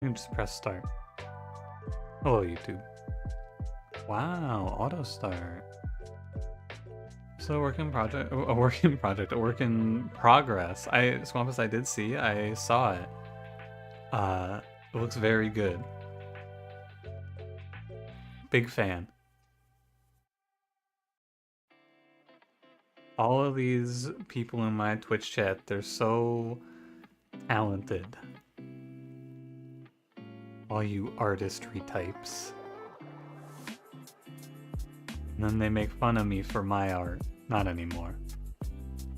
You can just press start. Hello, YouTube. Wow, auto start. So a work in progress. Swampus, I did see, I saw it. It looks very good. Big fan. All of these people in my Twitch chat, they're so talented. All you artistry types. And then they make fun of me for my art. Not anymore.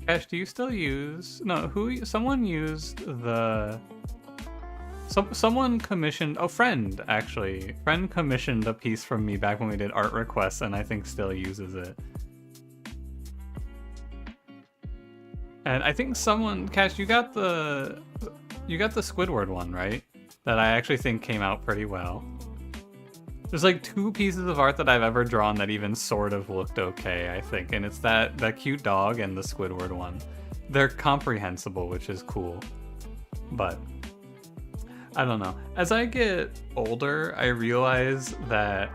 Cash, do you still use... No, someone used the... Someone commissioned... Oh, Friend, actually. Friend commissioned a piece from me back when we did art requests, and I think still uses it. And I think someone... Cash, you got the Squidward one, right? That I actually think came out pretty well. There's like 2 pieces of art that I've ever drawn that even sort of looked okay, I think. And it's that cute dog and the Squidward one. They're comprehensible, which is cool. But I don't know. As I get older, I realize that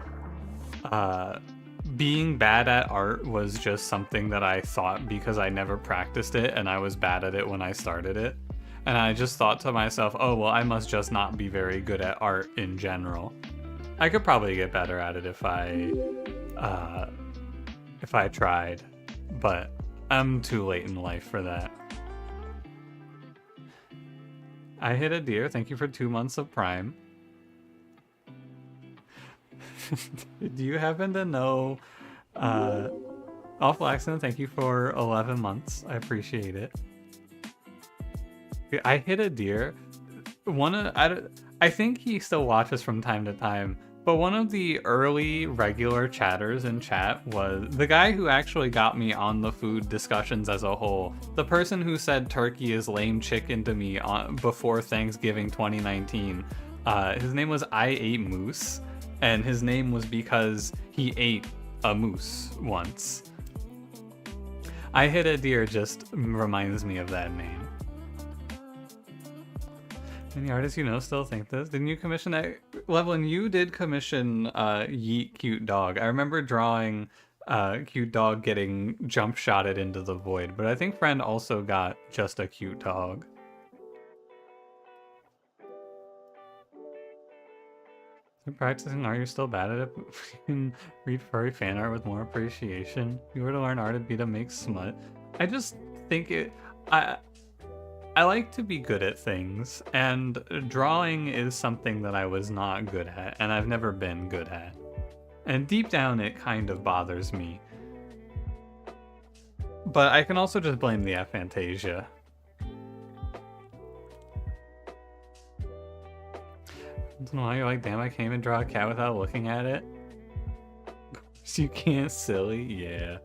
being bad at art was just something that I thought because I never practiced it and I was bad at it when I started it. And I just thought to myself, oh, well, I must just not be very good at art in general. I could probably get better at it if I tried, but I'm too late in life for that. I hit a deer. Thank you for 2 months of Prime. Do you happen to know? Awful Accident, thank you for 11 months. I appreciate it. I hit a deer. I think he still watches from time to time. But one of the early regular chatters in chat was the guy who actually got me on the food discussions as a whole. The person who said turkey is lame chicken to me before Thanksgiving 2019. His name was I Ate Moose, and his name was because he ate a moose once. I hit a deer just reminds me of that name. Any artists you know still think this? Didn't you commission that? Levlin, you did commission Yeet Cute Dog. I remember drawing Cute Dog getting jump shotted into the void, but I think Friend also got just a cute dog. You're practicing art, you're still bad at it, but you can read furry fan art with more appreciation. If you were to learn art, it'd be to make smut. I just think I like to be good at things, and drawing is something that I was not good at, and I've never been good at. And deep down, it kind of bothers me. But I can also just blame the aphantasia. I don't know why you're like, damn, I can't even draw a cat without looking at it. So you can't, silly? Yeah.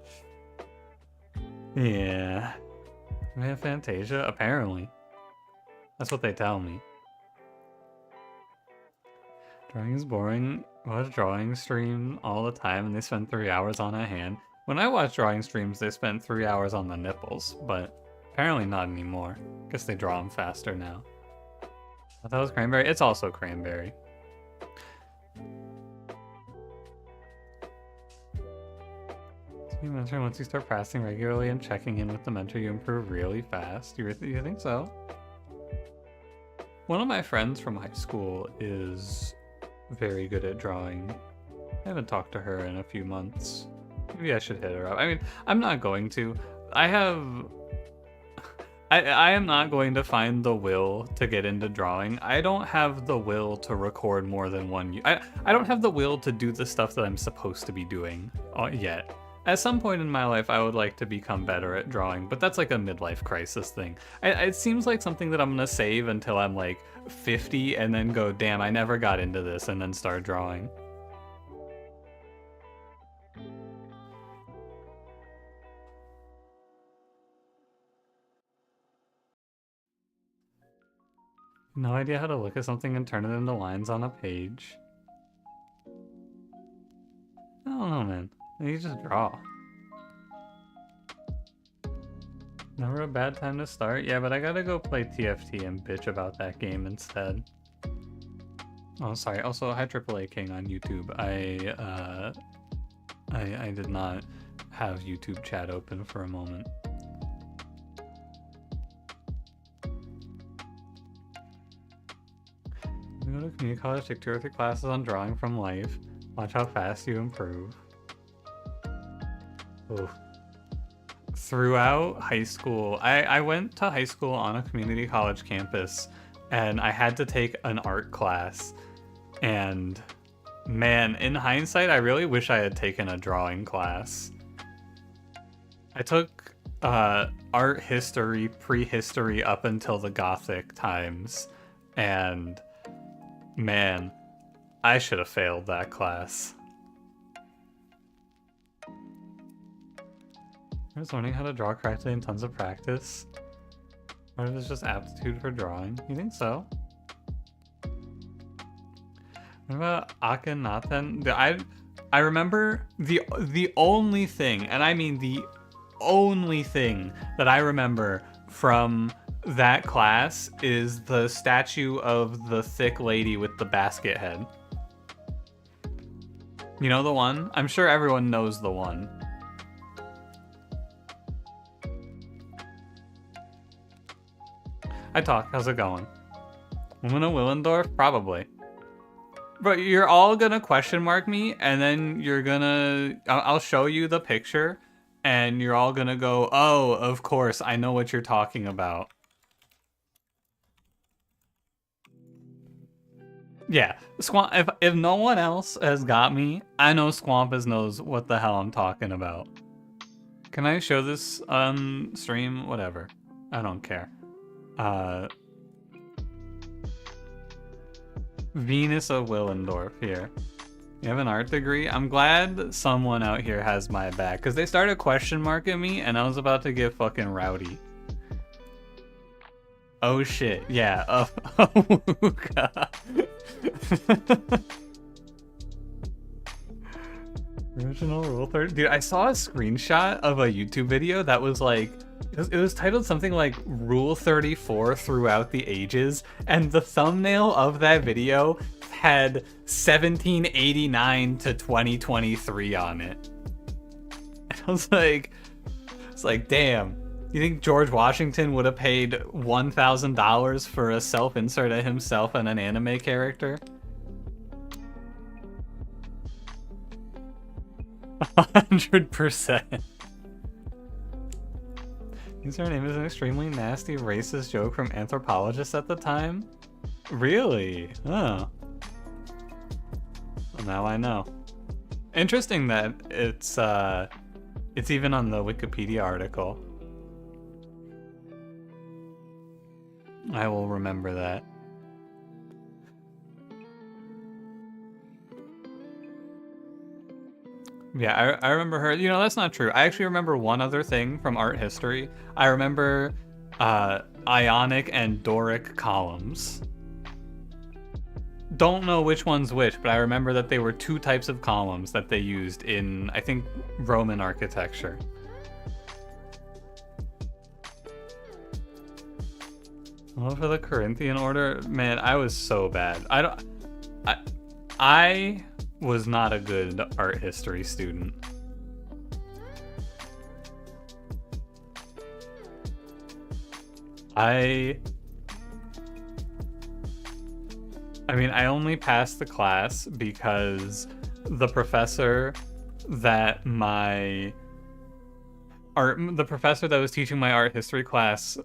Yeah. I have Fantasia? Apparently. That's what they tell me. Drawing is boring. I watch drawing stream all the time and they spend 3 hours on a hand. When I watch drawing streams, they spend 3 hours on the nipples, but apparently not anymore. Guess they draw them faster now. I thought it was cranberry. It's also cranberry. You mentor, once you start practicing regularly and checking in with the mentor, you improve really fast. You think so? One of my friends from high school is very good at drawing. I haven't talked to her in a few months. Maybe I should hit her up. I mean, I'm not going to. I am not going to find the will to get into drawing. I don't have the will to record more than one. I don't have the will to do the stuff that I'm supposed to be doing yet. At some point in my life, I would like to become better at drawing, but that's like a midlife crisis thing. It seems like something that I'm gonna save until I'm like 50 and then go, damn, I never got into this, and then start drawing. No idea how to look at something and turn it into lines on a page. I don't know, man. You just draw. Never a bad time to start. Yeah, but I gotta go play TFT and bitch about that game instead. Oh, sorry. Also, hi AAA King on YouTube. I did not have YouTube chat open for a moment. You go to community college, take 2 or 3 classes on drawing from life. Watch how fast you improve. Oof. Throughout high school, I went to high school on a community college campus, and I had to take an art class. And man, in hindsight, I really wish I had taken a drawing class. I took art history, prehistory up until the Gothic times, and man, I should have failed that class. I was learning how to draw correctly and tons of practice. Or is this just aptitude for drawing? You think so? What about Akhenaten? I remember the only thing, and I mean the only thing that I remember from that class is the statue of the thick lady with the basket head. You know the one? I'm sure everyone knows the one. Hi Talk, how's it going? Woman of Willendorf? Probably. But you're all gonna question mark me, and then you're gonna... I'll show you the picture, and you're all gonna go, oh, of course, I know what you're talking about. Yeah, if no one else has got me, I know Squampus knows what the hell I'm talking about. Can I show this on stream? Whatever. I don't care. Venus of Willendorf here. You have an art degree? I'm glad someone out here has my back, because they started question marking me and I was about to get fucking rowdy. Oh shit, yeah. Original Rule 30. Dude, I saw a screenshot of a YouTube video that was like, it was titled something like Rule 34 Throughout the Ages, and the thumbnail of that video had 1789 to 2023 on it. And I was like, it's like, damn. You think George Washington would have paid $1,000 for a self-insert of himself and an anime character? 100%. Username is an extremely nasty racist joke from anthropologists at the time? Really? Oh. Well, now I know. Interesting that it's even on the Wikipedia article. I will remember that. Yeah, I remember her. You know, that's not true. I actually remember one other thing from art history. I remember Ionic and Doric columns. Don't know which one's which, but I remember that they were 2 types of columns that they used in, I think, Roman architecture. Well, for the Corinthian order, man, I was so bad. I was not a good art history student. I mean, I only passed the class because the professor that was teaching my art history class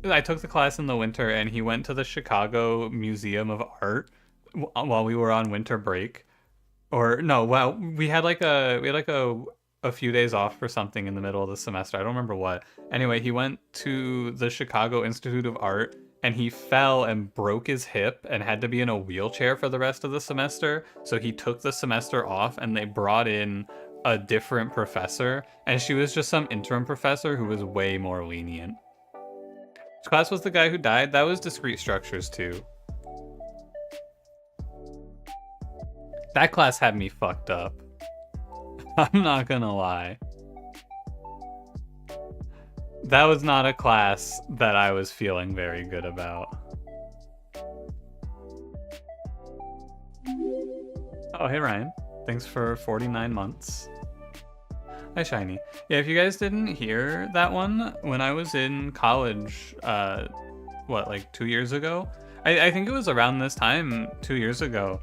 I took the class in the winter, and he went to the Chicago Museum of Art while we were on winter break. Or no, well, we had a few days off for something in the middle of the semester. I don't remember what. Anyway, he went to the Chicago Institute of Art, and he fell and broke his hip and had to be in a wheelchair for the rest of the semester. So he took the semester off, and they brought in a different professor, and she was just some interim professor who was way more lenient. Which class was the guy who died? That was discrete structures too. That class had me fucked up. I'm not gonna lie. That was not a class that I was feeling very good about. Oh, hey Ryan. Thanks for 49 months. Hi Shiny. Yeah, if you guys didn't hear that one, when I was in college, like 2 years ago? I think it was around this time, 2 years ago.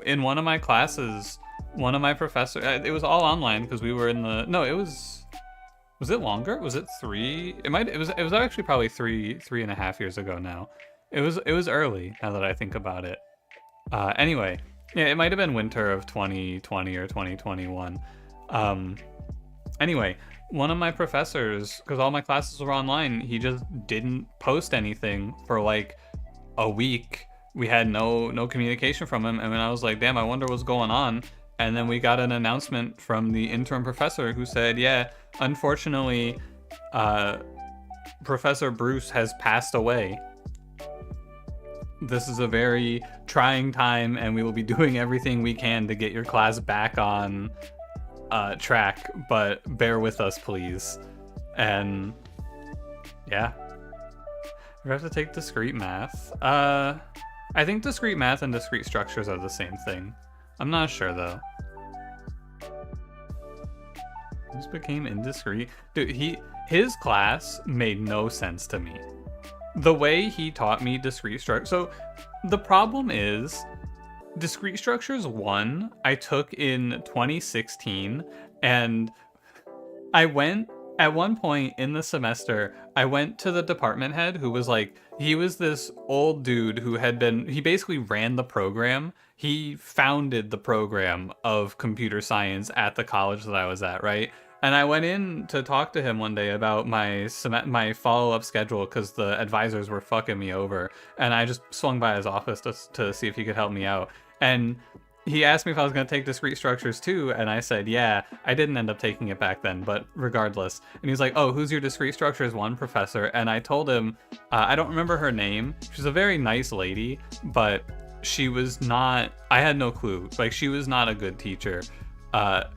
In one of my classes, one of my professors, it was all online because we were in the, no, was it longer? Was it three? It was actually probably 3.5 years ago now. It was early now that I think about it. Anyway, yeah, it might have been winter of 2020 or 2021. Anyway, one of my professors, because all my classes were online, he just didn't post anything for like a week. We had no communication from him, and then I was like, damn, I wonder what's going on. And then we got an announcement from the interim professor who said, yeah, unfortunately, Professor Bruce has passed away. This is a very trying time, and we will be doing everything we can to get your class back on track, but bear with us, please. And yeah, we have to take discrete math. I think discrete math and discrete structures are the same thing. I'm not sure though. This became indiscrete. Dude, his class made no sense to me. The way he taught me discrete structures. So the problem is, discrete structures 1 I took in 2016, and I went at one point in the semester, I went to the department head who was like, he was this old dude who he basically ran the program. He founded the program of computer science at the college that I was at, right? And I went in to talk to him one day about my follow-up schedule because the advisors were fucking me over. And I just swung by his office to see if he could help me out. And he asked me if I was going to take discrete structures too, and I said, yeah. I didn't end up taking it back then, but regardless. And he's like, oh, who's your discrete structures 1 professor? And I told him, I don't remember her name. She's a very nice lady, but she was not, I had no clue. Like, she was not a good teacher. But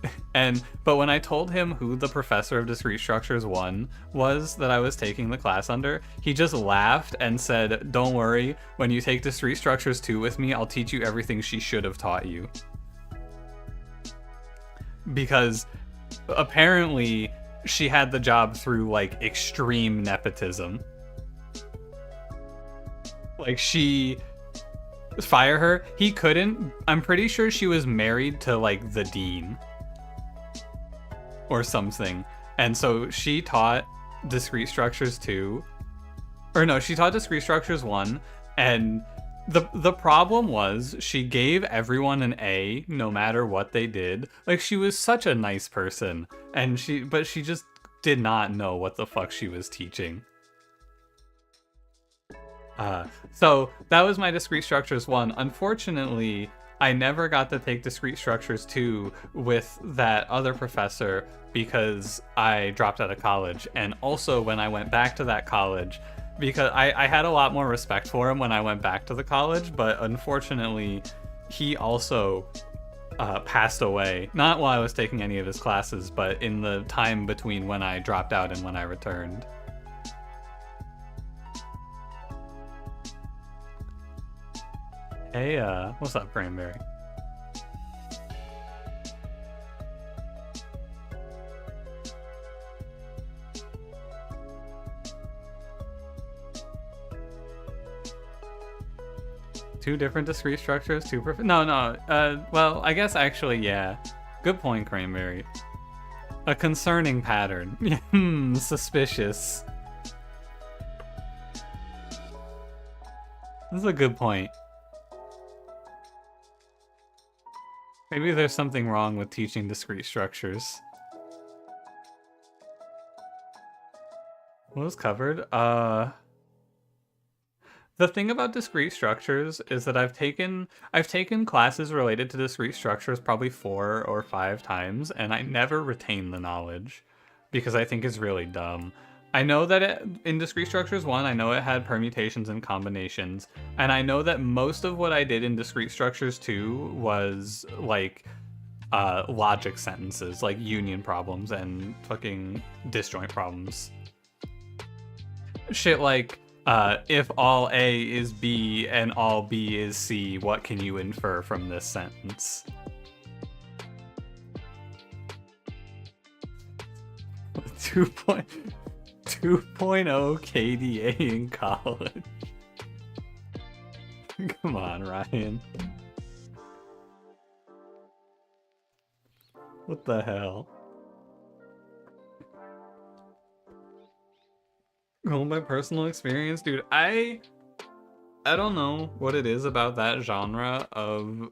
when I told him who the professor of discrete structures 1 was that I was taking the class under, he just laughed and said, don't worry, when you take discrete structures 2 with me, I'll teach you everything she should have taught you. Because apparently she had the job through like extreme nepotism. Like, fire her. He couldn't. I'm pretty sure she was married to like the dean or something, and so she taught discrete structures 2, or no, she taught discrete structures 1, and the problem was she gave everyone an A no matter what they did. Like, she was such a nice person, and but she just did not know what the fuck she was teaching. So that was my discrete structures 1. Unfortunately, I never got to take discrete structures 2 with that other professor because I dropped out of college. And also when I went back to that college, because I had a lot more respect for him when I went back to the college, but unfortunately he also passed away. Not while I was taking any of his classes, but in the time between when I dropped out and when I returned. Hey, what's up, Cranberry? Two different discrete structures, no, well, I guess actually, yeah. Good point, Cranberry. A concerning pattern. Suspicious. This is a good point. Maybe there's something wrong with teaching discrete structures. What was covered? The thing about discrete structures is that I've taken classes related to discrete structures probably 4 or 5 times, and I never retain the knowledge because I think it's really dumb. I know that in discrete structures 1, I know it had permutations and combinations, and I know that most of what I did in discrete structures 2 was like logic sentences, like union problems and fucking disjoint problems. Shit like If all A is B and all B is C, what can you infer from this sentence? 2.0 KDA in college. Come on, Ryan. What the hell? Well, my personal experience, dude, I don't know what it is about that genre of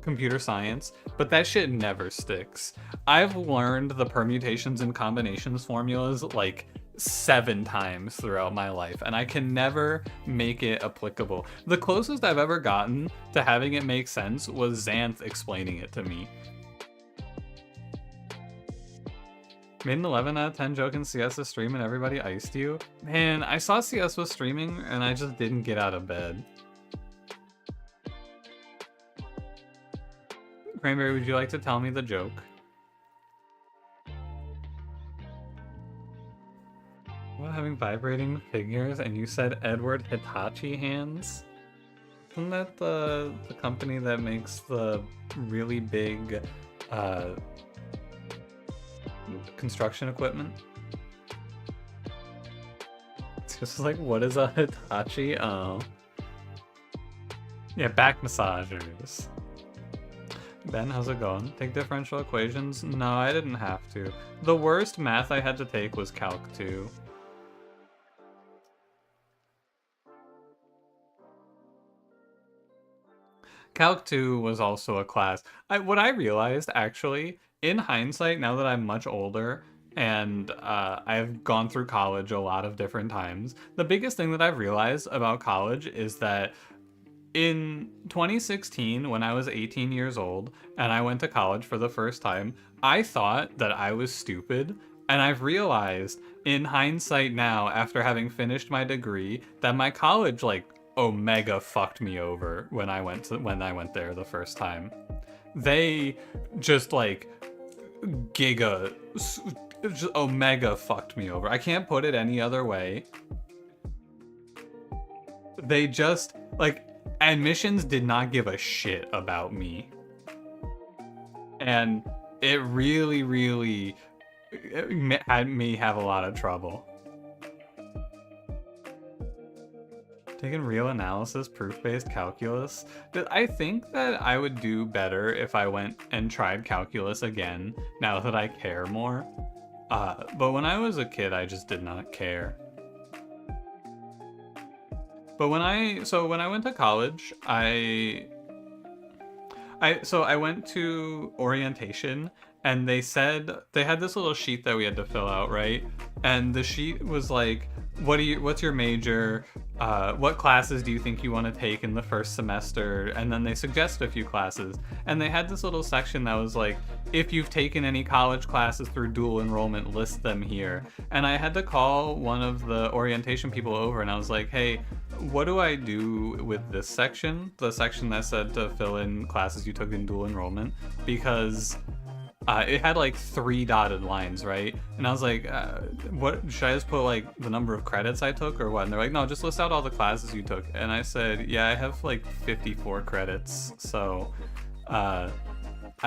computer science, but that shit never sticks. I've learned the permutations and combinations formulas like 7 times throughout my life, and I can never make it applicable. The closest I've ever gotten to having it make sense was Xanth explaining it to me. Made an 11 out of 10 joke in CS's stream and everybody iced you. Man, I saw CS was streaming and I just didn't get out of bed. Cranberry, would you like to tell me the joke? What, having vibrating figures and you said Edward Hitachi hands? Isn't that the company that makes the really big construction equipment? It's just like, what is a Hitachi? Oh. Yeah, back massagers. Ben, how's it going? Take differential equations? No, I didn't have to. The worst math I had to take was Calc 2. Calc 2 was also a class. What I realized, actually, in hindsight, now that I'm much older, and I've gone through college a lot of different times, the biggest thing that I've realized about college is that in 2016, when I was 18 years old and I went to college for the first time, I thought that I was stupid. And I've realized in hindsight now, after having finished my degree, that my college like omega fucked me over when I went there the first time. They just like just omega fucked me over. I can't put it any other way. They just like, admissions did not give a shit about me. And it really had me have a lot of trouble. Taking real analysis, proof-based calculus. I think that I would do better if I went and tried calculus again, now that I care more. But when I was a kid, I just did not care. But when I went to college, I went to orientation, and they said they had this little sheet that we had to fill out, right? And the sheet was like, what's your major? What classes do you think you want to take in the first semester? And then they suggested a few classes, and they had this little section that was like, if you've taken any college classes through dual enrollment, list them here. And I had to call one of the orientation people over, and I was like, hey, what do I do with this section? The section that said to fill in classes you took in dual enrollment, because it had like 3 dotted lines, right? And I was like, what should I just put like the number of credits I took or what? And they're like, no, just list out all the classes you took. And I said, yeah, I have like 54 credits, so I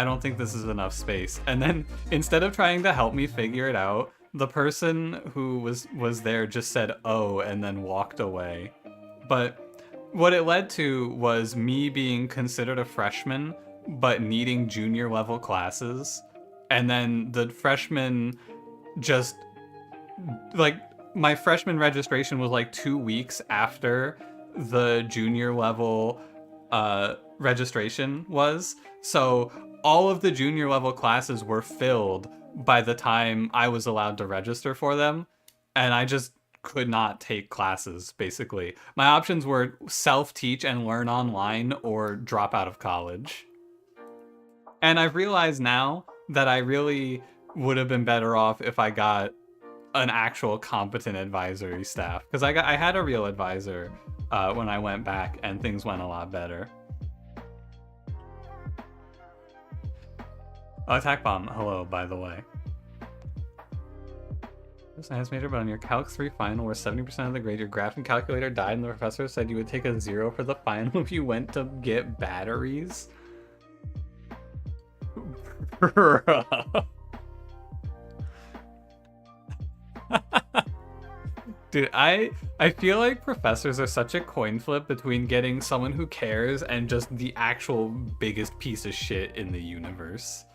don't think this is enough space. And then instead of trying to help me figure it out, the person who was there just said, oh, and then walked away. But what it led to was me being considered a freshman, but needing junior level classes. And then the freshman just, like, my freshman registration was like 2 weeks after the junior level registration was. So all of the junior level classes were filled by the time I was allowed to register for them. And I just could not take classes, basically. My options were self-teach and learn online or drop out of college. And I've realized now that I really would have been better off if I got an actual competent advisory staff. Because I had a real advisor when I went back, and things went a lot better. Attack Bomb, hello, by the way. Science major, but on your Calc 3 final, where 70% of the grade your graphing calculator died, and the professor said you would take a 0 for the final if you went to get batteries? Dude, I feel like professors are such a coin flip between getting someone who cares and just the actual biggest piece of shit in the universe.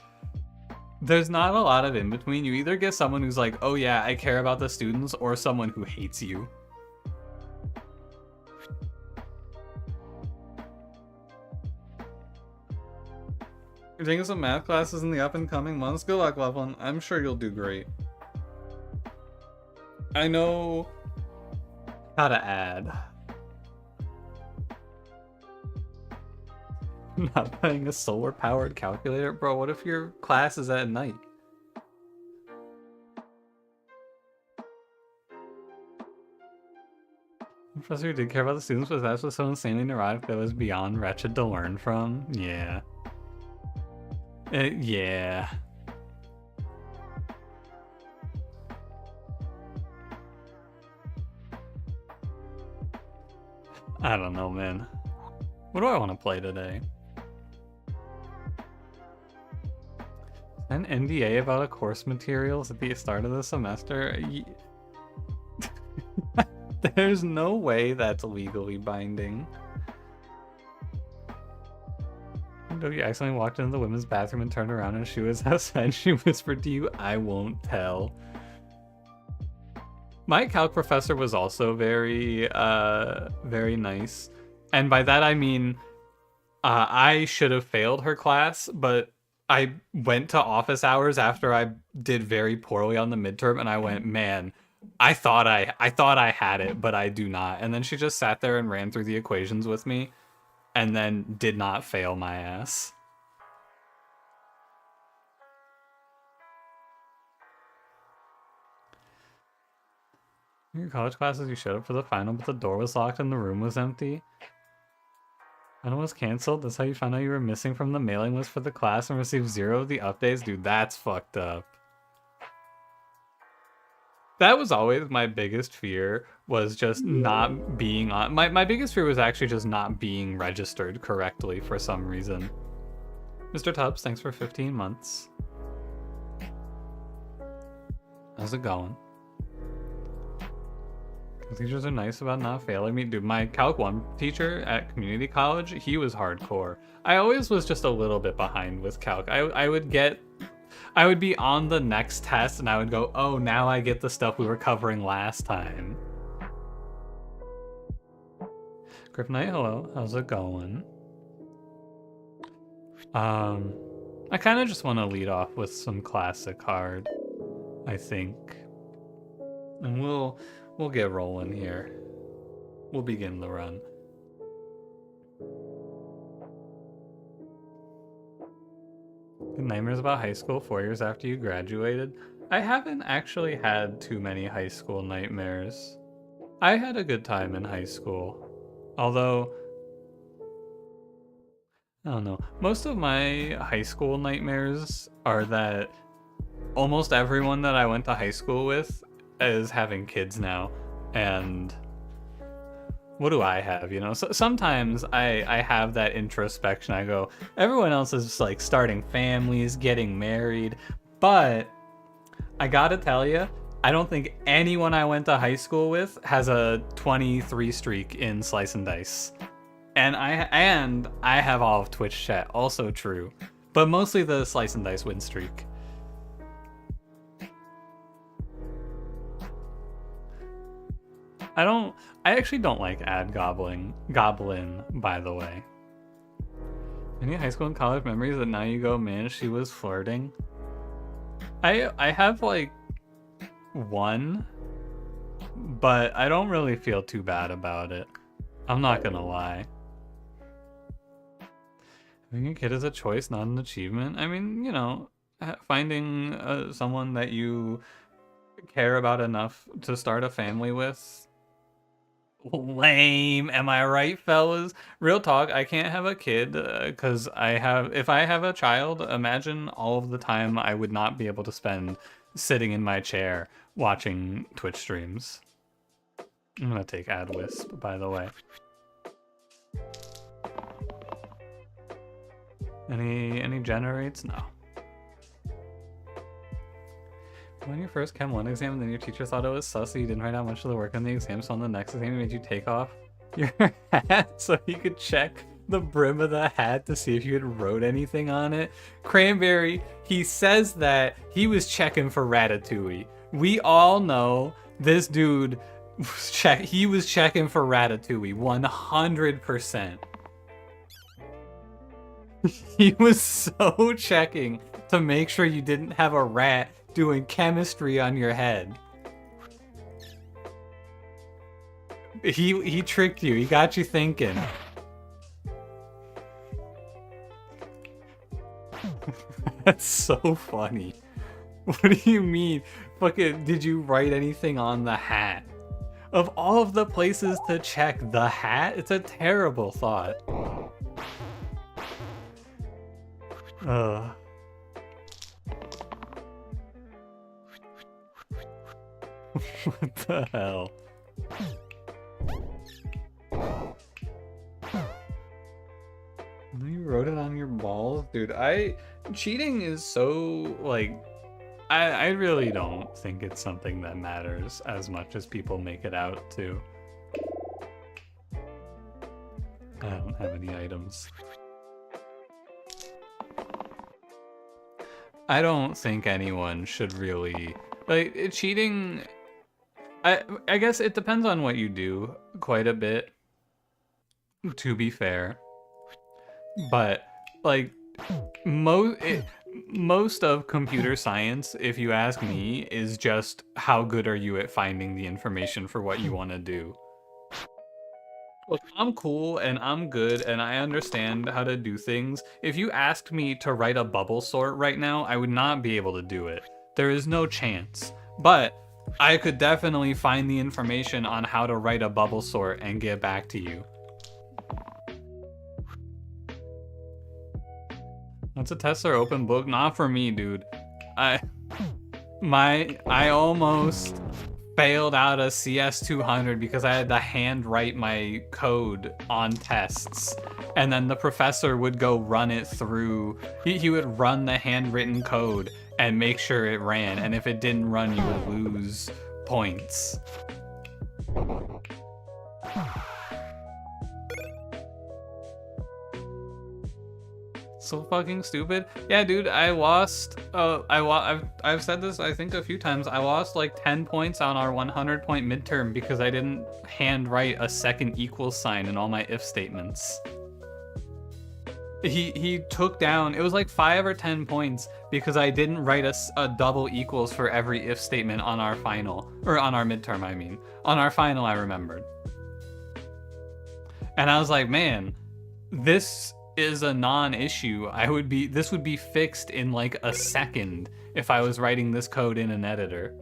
There's not a lot of in between. You either get someone who's like, oh yeah, I care about the students, or someone who hates you. You're taking some math classes in the up and coming months. Good luck, Loveland. I'm sure you'll do great. I know how to add. Not buying a solar-powered calculator? Bro, what if your class is at night? The professor who did care about the students, but that was so insanely neurotic that was beyond wretched to learn from. Yeah. Yeah. I don't know, man. What do I want to play today? An NDA about a course materials at the start of the semester? There's no way that's legally binding. Doggy accidentally walked into the women's bathroom and turned around and she was outside. She whispered to you, I won't tell. My calc professor was also very nice. And by that I mean, I should have failed her class, but I went to office hours after I did very poorly on the midterm, and I went, man, I thought I had it, but I do not. And then she just sat there and ran through the equations with me, and then did not fail my ass. In your college classes, you showed up for the final, but the door was locked and the room was empty. Final was canceled. That's how you found out you were missing from the mailing list for the class and received 0 of the updates. Dude, that's fucked up. That was always my biggest fear, was just not being on... My biggest fear was actually just not being registered correctly for some reason. Mr. Tubbs, thanks for 15 months. How's it going? Teachers are nice about not failing me. Dude, my Calc 1 teacher at community college, he was hardcore. I always was just a little bit behind with Calc. I would be on the next test and I would go, oh, now I get the stuff we were covering last time. Kryptonite, hello. How's it going? I kind of just want to lead off with some classic hard, I think. And we'll get rolling here. We'll begin the run. Nightmares about high school 4 years after you graduated? I haven't actually had too many high school nightmares. I had a good time in high school. Although, I don't know. Most of my high school nightmares are that almost everyone that I went to high school with is having kids now, and what do I have, you know? So sometimes I have that introspection. I go, everyone else is like starting families, getting married, but I gotta tell you, I don't think anyone I went to high school with has a 23 streak in Slice and Dice. And I have all of Twitch chat, also true, but mostly the Slice and Dice win streak. I actually don't like ad goblin, by the way. Any high school and college memories that now you go, man, she was flirting? I have like one, but I don't really feel too bad about it. I'm not gonna lie. Having a kid is a choice, not an achievement. I mean, you know, finding someone that you care about enough to start a family with. Lame, am I right, fellas? Real talk, I can't have a kid because if I have a child, imagine all of the time I would not be able to spend sitting in my chair watching Twitch streams. I'm gonna take Ad Wisp, by the way. Any generates? No. When your first Chem 1 exam, then your teacher thought it was sus, so you didn't write out much of the work on the exam, so on the next exam, he made you take off your hat so he could check the brim of the hat to see if you had wrote anything on it. Cranberry, he says that he was checking for Ratatouille. We all know this dude he was checking for Ratatouille 100%. He was so checking to make sure you didn't have a rat doing chemistry on your head. He tricked you. He got you thinking. That's so funny. What do you mean? Fucking, did you write anything on the hat? Of all of the places to check the hat, it's a terrible thought. What the hell? You wrote it on your balls? Dude, cheating is so, like, I really don't think it's something that matters as much as people make it out to. I don't have any items. I don't think anyone should really, like, cheating. I guess it depends on what you do quite a bit, to be fair. But, like, most of computer science, if you ask me, is just how good are you at finding the information for what you want to do. Look, I'm cool and I'm good and I understand how to do things. If you asked me to write a bubble sort right now, I would not be able to do it. There is no chance. But I could definitely find the information on how to write a bubble sort and get back to you. Once the tests are open book, not for me, dude. I almost failed out a CS 200 because I had to hand write my code on tests. And then the professor would go run it through. He would run the handwritten code and make sure it ran. And if it didn't run, you would lose points. So fucking stupid. Yeah, dude, I lost, I've said this I think a few times, I lost like 10 points on our 100-point midterm because I didn't hand write a second equals sign in all my if statements. He took down, it was like 5 or 10 points because I didn't write a double equals for every if statement on our final, or on our midterm, I mean. On our final, I remembered. And I was like, man, this is a non-issue. This would be fixed in like a second if I was writing this code in an editor.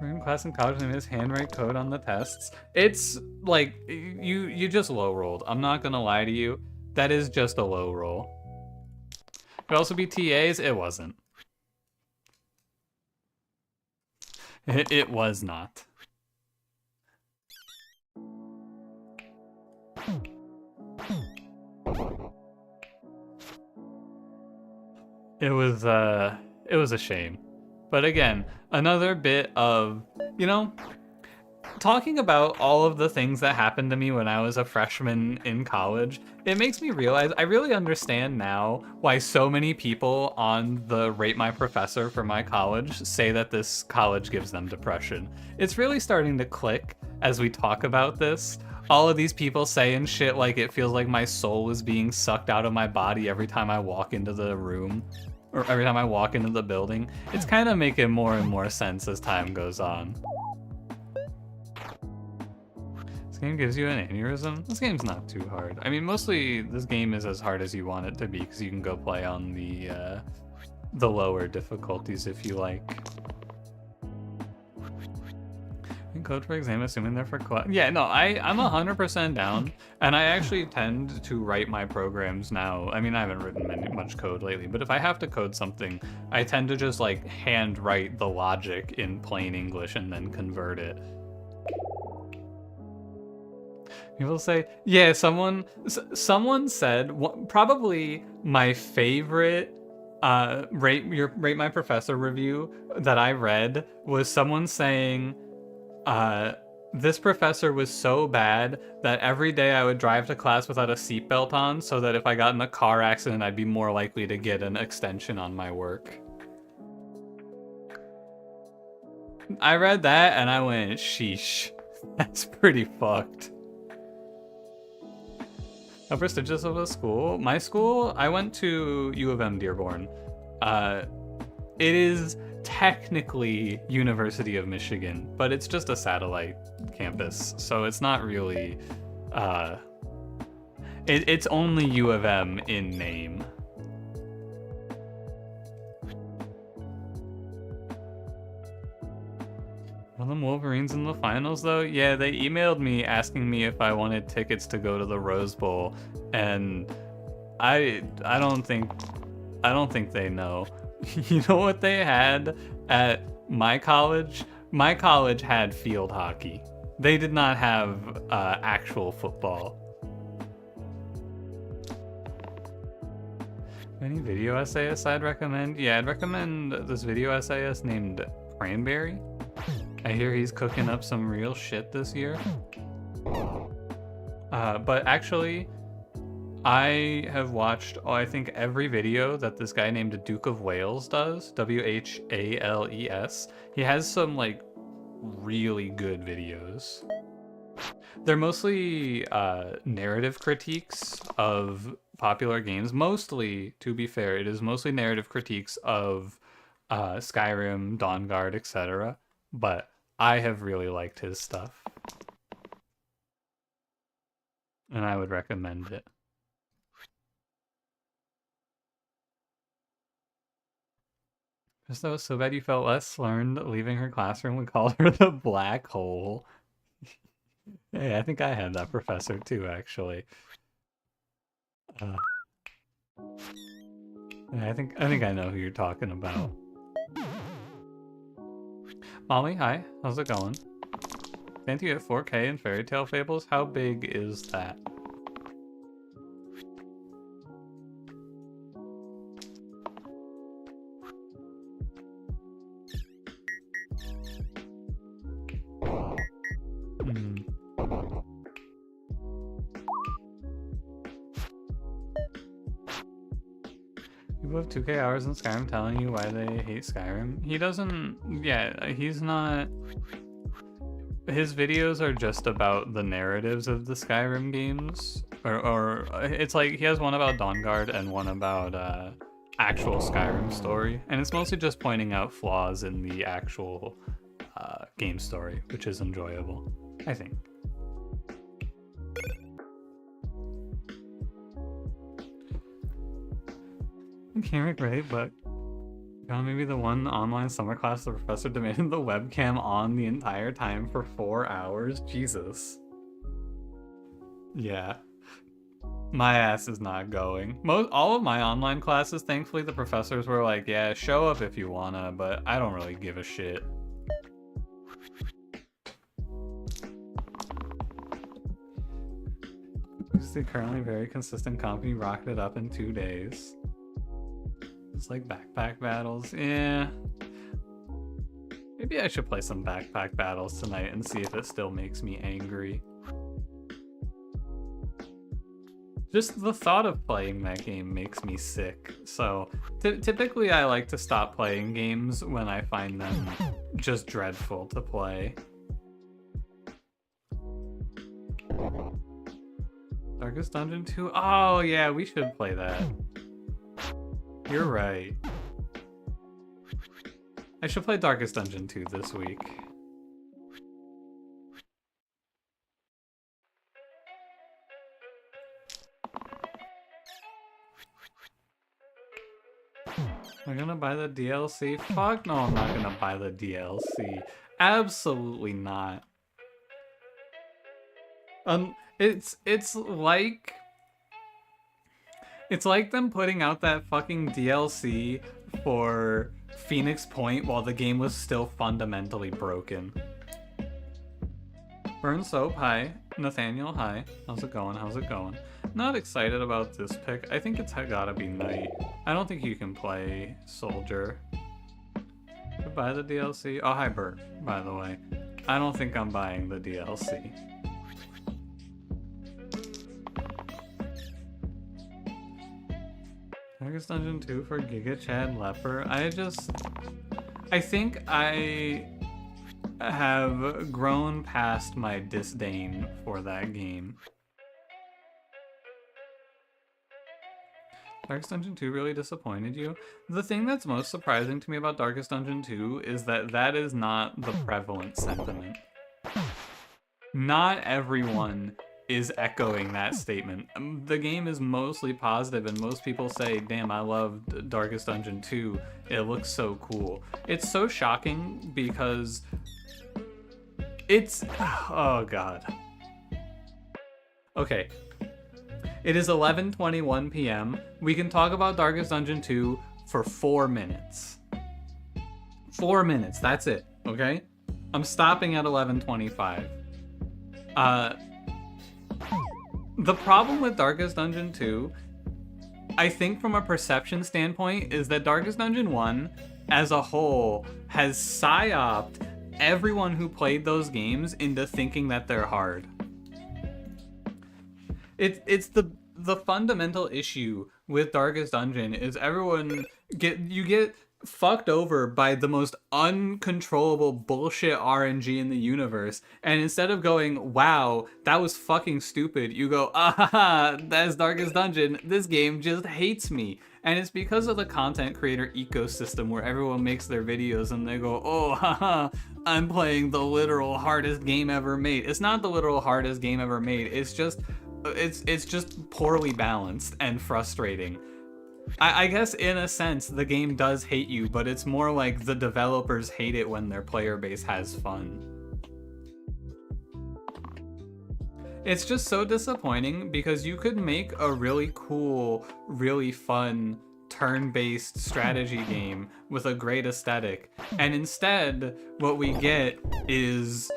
We're in class in college and miss handwrite code on the tests. It's like you just low rolled. I'm not gonna lie to you. That is just a low roll. Could also be TAs. It wasn't. It was not. It was a shame. But again, another bit of, you know, talking about all of the things that happened to me when I was a freshman in college, it makes me realize I really understand now why so many people on the Rate My Professor for my college say that this college gives them depression. It's really starting to click as we talk about this. All of these people saying shit like it feels like my soul is being sucked out of my body every time I walk into the room, or every time I walk into the building. It's kind of making more and more sense as time goes on. This game gives you an aneurysm? This game's not too hard. I mean, mostly this game is as hard as you want it to be because you can go play on the lower difficulties if you like. Code for exam, assuming they're for class. Yeah, no, I'm 100% down, and I actually tend to write my programs now. I mean, I haven't written much code lately, but if I have to code something, I tend to just like hand write the logic in plain English and then convert it. People say, yeah, someone said, probably my favorite rate my professor review that I read was someone saying, this professor was so bad that every day I would drive to class without a seatbelt on so that if I got in a car accident, I'd be more likely to get an extension on my work. I read that and I went, sheesh, that's pretty fucked. How prestigious of a school? My school, I went to U of M Dearborn. It is technically University of Michigan, but it's just a satellite campus, so it's not really, it's only U of M in name. Are them Wolverines in the finals though? Yeah, they emailed me asking me if I wanted tickets to go to the Rose Bowl, and I don't think they know. You know what they had at my college? My college had field hockey. They did not have actual football. Any video essayists I'd recommend? Yeah, I'd recommend this video essayist named Cranberry. I hear he's cooking up some real shit this year. But actually, I have watched, I think, every video that this guy named Duke of Wales does. W-H-A-L-E-S. He has some, like, really good videos. They're mostly narrative critiques of popular games. Mostly, to be fair, it is mostly narrative critiques of Skyrim, Dawnguard, etc. But I have really liked his stuff. And I would recommend it. Just though so bad you felt less learned leaving her classroom, we called her the black hole. Hey, I think I had that professor too, actually. I think I know who you're talking about. Molly, hi. How's it going? Can't you get 4K in Fairy Tale Fables? How big is that? People have 2K hours in Skyrim telling you why they hate Skyrim. He doesn't, yeah, he's not, his videos are just about the narratives of the Skyrim games. Or it's like, he has one about Dawnguard and one about actual Skyrim story. And it's mostly just pointing out flaws in the actual game story, which is enjoyable, I think. Can't great, but maybe the one online summer class the professor demanded the webcam on the entire time for 4 hours. Jesus. Yeah. My ass is not going. All of my online classes, thankfully, the professors were like, yeah, show up if you wanna, but I don't really give a shit. This is the currently very consistent company rocketed up in 2 days. It's like backpack battles. Yeah. Maybe I should play some backpack battles tonight and see if it still makes me angry. Just the thought of playing that game makes me sick. So typically I like to stop playing games when I find them just dreadful to play. Darkest Dungeon 2? Oh yeah, we should play that. You're right. I should play Darkest Dungeon 2 this week. Am I gonna buy the DLC? Fuck no, I'm not gonna buy the DLC. Absolutely not. It's like them putting out that fucking DLC for Phoenix Point while the game was still fundamentally broken. Burn Soap, hi. Nathaniel, hi. How's it going? How's it going? Not excited about this pick. I think it's gotta be Knight. I don't think you can play Soldier. Buy the DLC? Oh, hi Bert, by the way. I don't think I'm buying the DLC. Darkest Dungeon 2 for Giga Chad Leper. I think I have grown past my disdain for that game. Darkest Dungeon 2 really disappointed you? The thing that's most surprising to me about Darkest Dungeon 2 is that is not the prevalent sentiment. Not everyone is echoing that statement. The game is mostly positive and most people say, damn, I love Darkest Dungeon 2. It looks so cool. It's so shocking because it's... oh god. Okay. It is 11:21 p.m. We can talk about Darkest Dungeon 2 for 4 minutes. 4 minutes, that's it, okay? I'm stopping at 11:25. The problem with Darkest Dungeon 2, I think from a perception standpoint, is that Darkest Dungeon 1, as a whole, has psyoped everyone who played those games into thinking that they're hard. It's the fundamental issue with Darkest Dungeon is everyone get fucked over by the most uncontrollable bullshit RNG in the universe, and instead of going, wow, that was fucking stupid, you go, ah, that's Darkest Dungeon, this game just hates me. And it's because of the content creator ecosystem where everyone makes their videos and they go, oh, haha, I'm playing the literal hardest game ever made. It's not the literal hardest game ever made, it's just poorly balanced and frustrating. I guess in a sense the game does hate you, but it's more like the developers hate it when their player base has fun. It's just so disappointing because you could make a really cool, really fun turn-based strategy game with a great aesthetic, and instead what we get is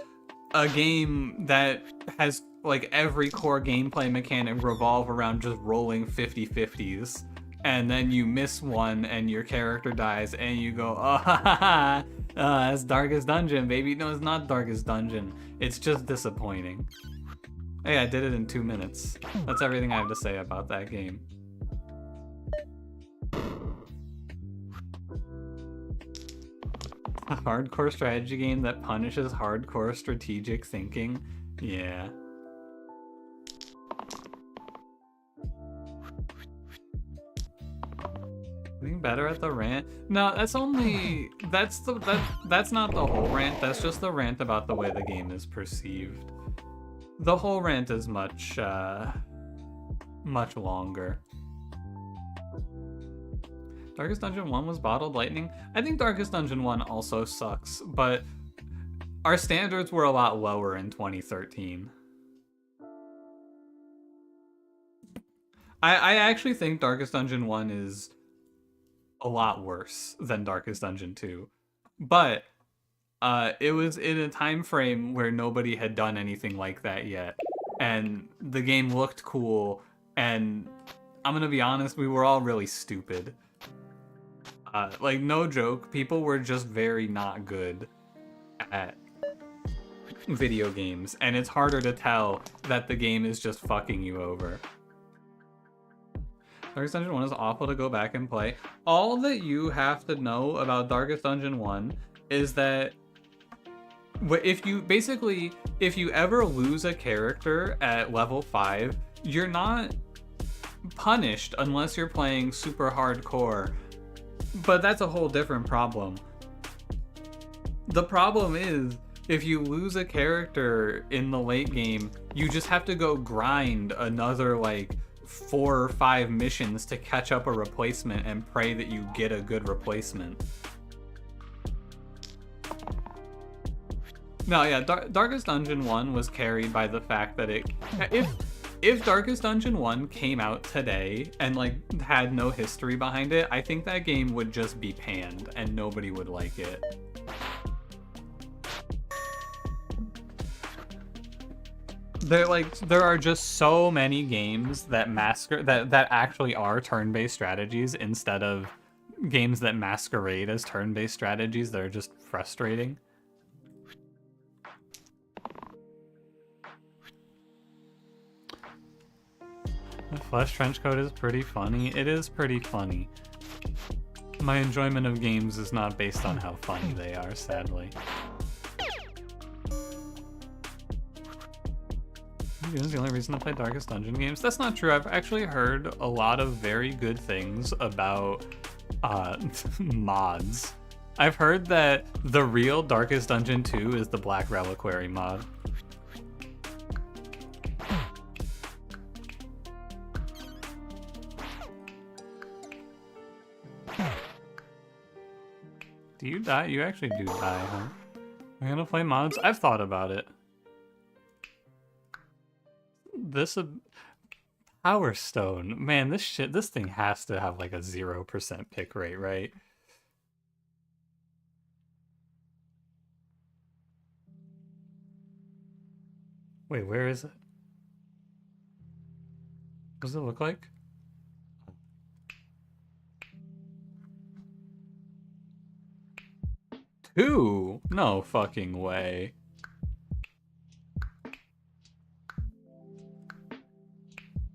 a game that has like every core gameplay mechanic revolve around just rolling 50-50s, and then you miss one and your character dies and you go, oh, ha, ha, ha. That's Darkest Dungeon, baby. No, it's not Darkest Dungeon. It's just disappointing. Hey, I did it in 2 minutes. That's everything I have to say about that game. A hardcore strategy game that punishes hardcore strategic thinking? Yeah. Getting better at the rant? No, that's not the whole rant. That's just the rant about the way the game is perceived. The whole rant is much longer. Darkest Dungeon 1 was bottled lightning. I think Darkest Dungeon 1 also sucks, but our standards were a lot lower in 2013. I actually think Darkest Dungeon 1 is a lot worse than Darkest Dungeon 2. But it was in a time frame where nobody had done anything like that yet. And the game looked cool, and I'm gonna be honest, we were all really stupid. Like, no joke, people were just very not good at video games, and it's harder to tell that the game is just fucking you over. Darkest Dungeon 1 is awful to go back and play. All that you have to know about Darkest Dungeon 1 is that if you ever lose a character at level 5, you're not punished unless you're playing super hardcore. But that's a whole different problem. The problem is, if you lose a character in the late game, you just have to go grind another, like, 4 or 5 missions to catch up a replacement and pray that you get a good replacement. No, yeah, Darkest Dungeon 1 was carried by the fact that if Darkest Dungeon 1 came out today and like had no history behind it, I think that game would just be panned and nobody would like it. There are just so many games that that actually are turn-based strategies instead of games that masquerade as turn-based strategies that are just frustrating. The Flesh Trenchcoat is pretty funny. It is pretty funny. My enjoyment of games is not based on how funny they are, sadly. Is the only reason to play Darkest Dungeon games? That's not true. I've actually heard a lot of very good things about mods. I've heard that the real Darkest Dungeon 2 is the Black Reliquary mod. Do you die? You actually do die, huh? I'm gonna play mods? I've thought about it. This Power Stone, man, this thing has to have like a 0% pick rate, right? Wait, where is it? What does it look like? Two? No fucking way.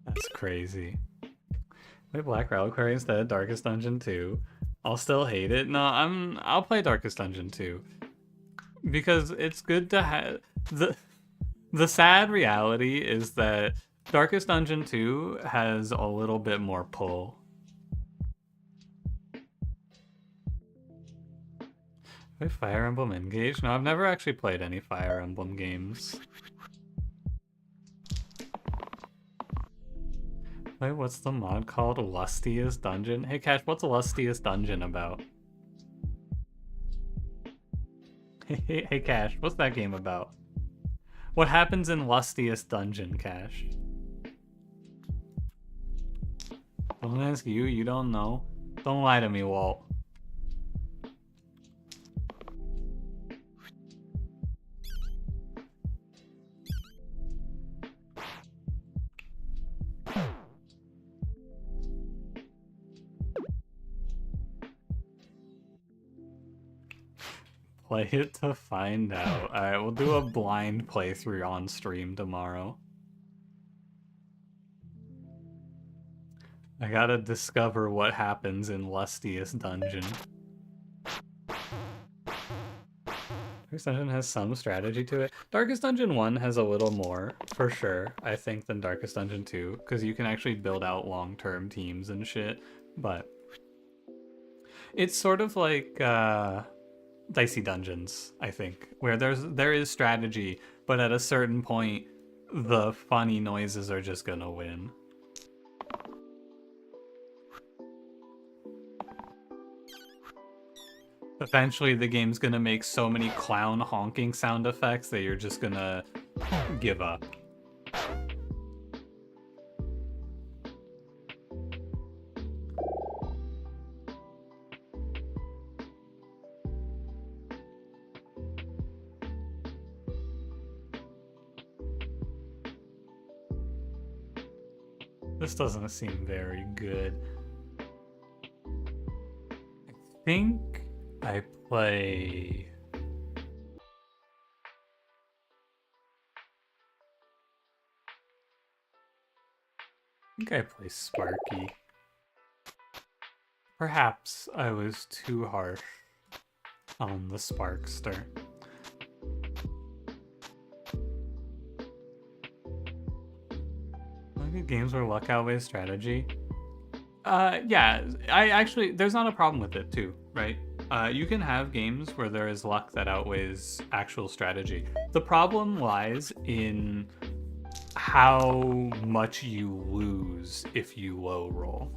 That's crazy. Play Black Reliquary instead of Darkest Dungeon 2. I'll still hate it. No, I'll play Darkest Dungeon 2. Because it's good to have the sad reality is that Darkest Dungeon 2 has a little bit more pull. Play Fire Emblem Engage? No, I've never actually played any Fire Emblem games. Wait, what's the mod called? Lustiest Dungeon? Hey Cash, what's Lustiest Dungeon about? Hey Cash, what's that game about? What happens in Lustiest Dungeon, Cash? Don't ask you, you don't know. Don't lie to me, Walt. Play it to find out. Alright, we'll do a blind playthrough on stream tomorrow. I gotta discover what happens in Lustiest Dungeon. Darkest Dungeon has some strategy to it. Darkest Dungeon 1 has a little more, for sure, I think, than Darkest Dungeon 2, because you can actually build out long-term teams and shit, but it's sort of like, Dicey Dungeons, I think, where there is strategy, but at a certain point, the funny noises are just gonna win. Eventually, the game's gonna make so many clown honking sound effects that you're just gonna give up. This doesn't seem very good. I think I play... Sparky. Perhaps I was too harsh on the Sparkster. Games where luck outweighs strategy. Yeah, there's not a problem with it too, right? You can have games where there is luck that outweighs actual strategy. The problem lies in how much you lose if you low roll.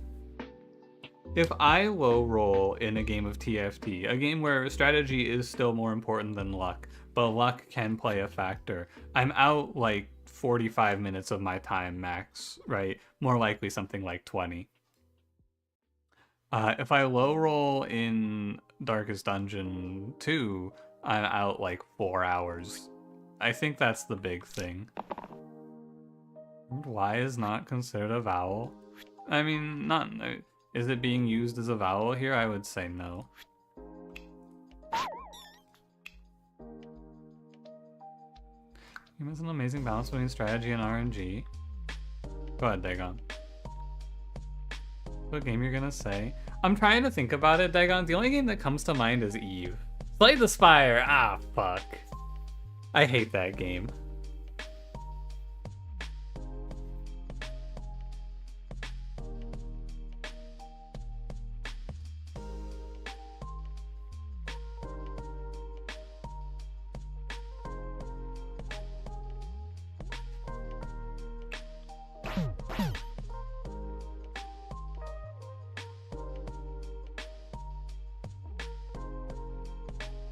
If I low roll in a game of TFT, a game where strategy is still more important than luck, but luck can play a factor. I'm out like 45 minutes of my time max, right? More likely something like 20. If I low roll in Darkest Dungeon 2, I'm out like 4 hours. I think that's the big thing. Why is not considered a vowel? I mean, not... Is it being used as a vowel here? I would say no. Game has an amazing balance between strategy and RNG. Go ahead, Dagon. What game you're gonna say? I'm trying to think about it, Dagon. The only game that comes to mind is Eve. Slay the Spire! Ah, fuck. I hate that game.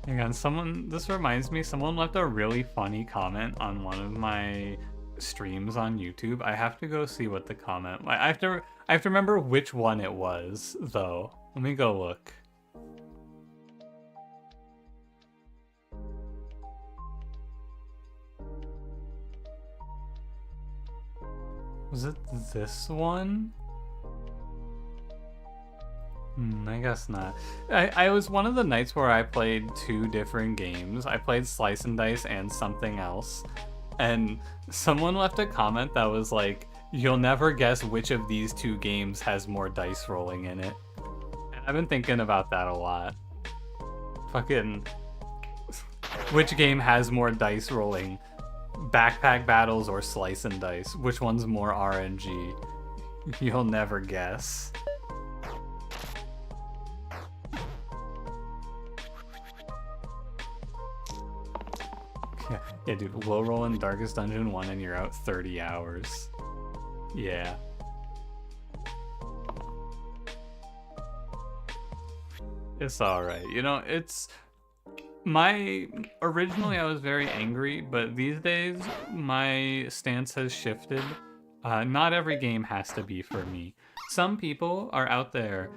Again, this reminds me, someone left a really funny comment on one of my streams on YouTube. I have to go see what the comment, I have to remember which one it was, though. Let me go look. Was it this one? I guess not. I was one of the nights where I played 2 different games. I played Slice and Dice and something else. And someone left a comment that was like, you'll never guess which of these 2 games has more dice rolling in it. And I've been thinking about that a lot. Fucking... Which game has more dice rolling? Backpack Battles or Slice and Dice? Which one's more RNG? You'll never guess. Yeah, dude, low roll in Darkest Dungeon 1 and you're out 30 hours. Yeah. It's alright. You know, it's... Originally I was very angry, but these days my stance has shifted. Not every game has to be for me. Some people are out there.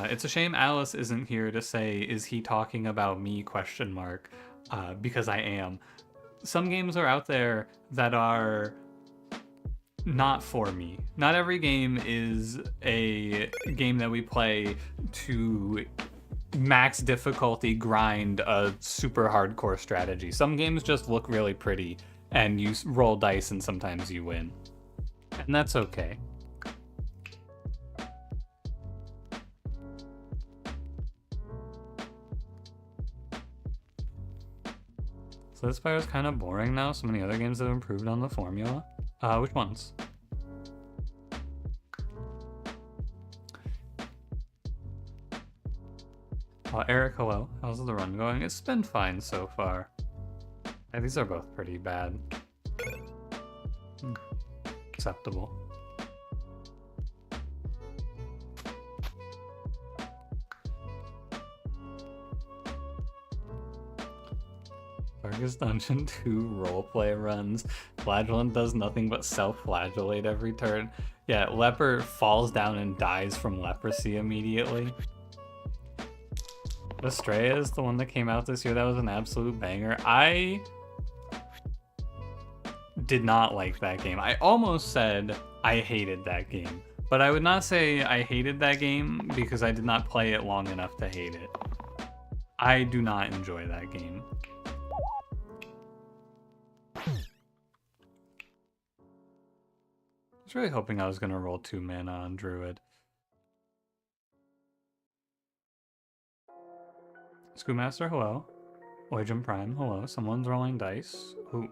It's a shame Alice isn't here to say, is he talking about me, ? Because I am. Some games are out there that are not for me. Not every game is a game that we play to max difficulty grind a super hardcore strategy. Some games just look really pretty and you roll dice and sometimes you win. And that's okay. So this Spire is kind of boring now. So many other games have improved on the formula. Which ones? Eric, hello. How's the run going? It's been fine so far. Yeah, these are both pretty bad. Acceptable. Darkest Dungeon 2 roleplay runs. Flagellant does nothing but self-flagellate every turn. Yeah, Leper falls down and dies from leprosy immediately. Astrea is the one that came out this year. That was an absolute banger. I did not like that game. I almost said I hated that game. But I would not say I hated that game because I did not play it long enough to hate it. I do not enjoy that game. I was really hoping I was going to roll 2 mana on Druid. Schoolmaster, hello. Oijum Prime, hello. Someone's rolling dice. Ooh.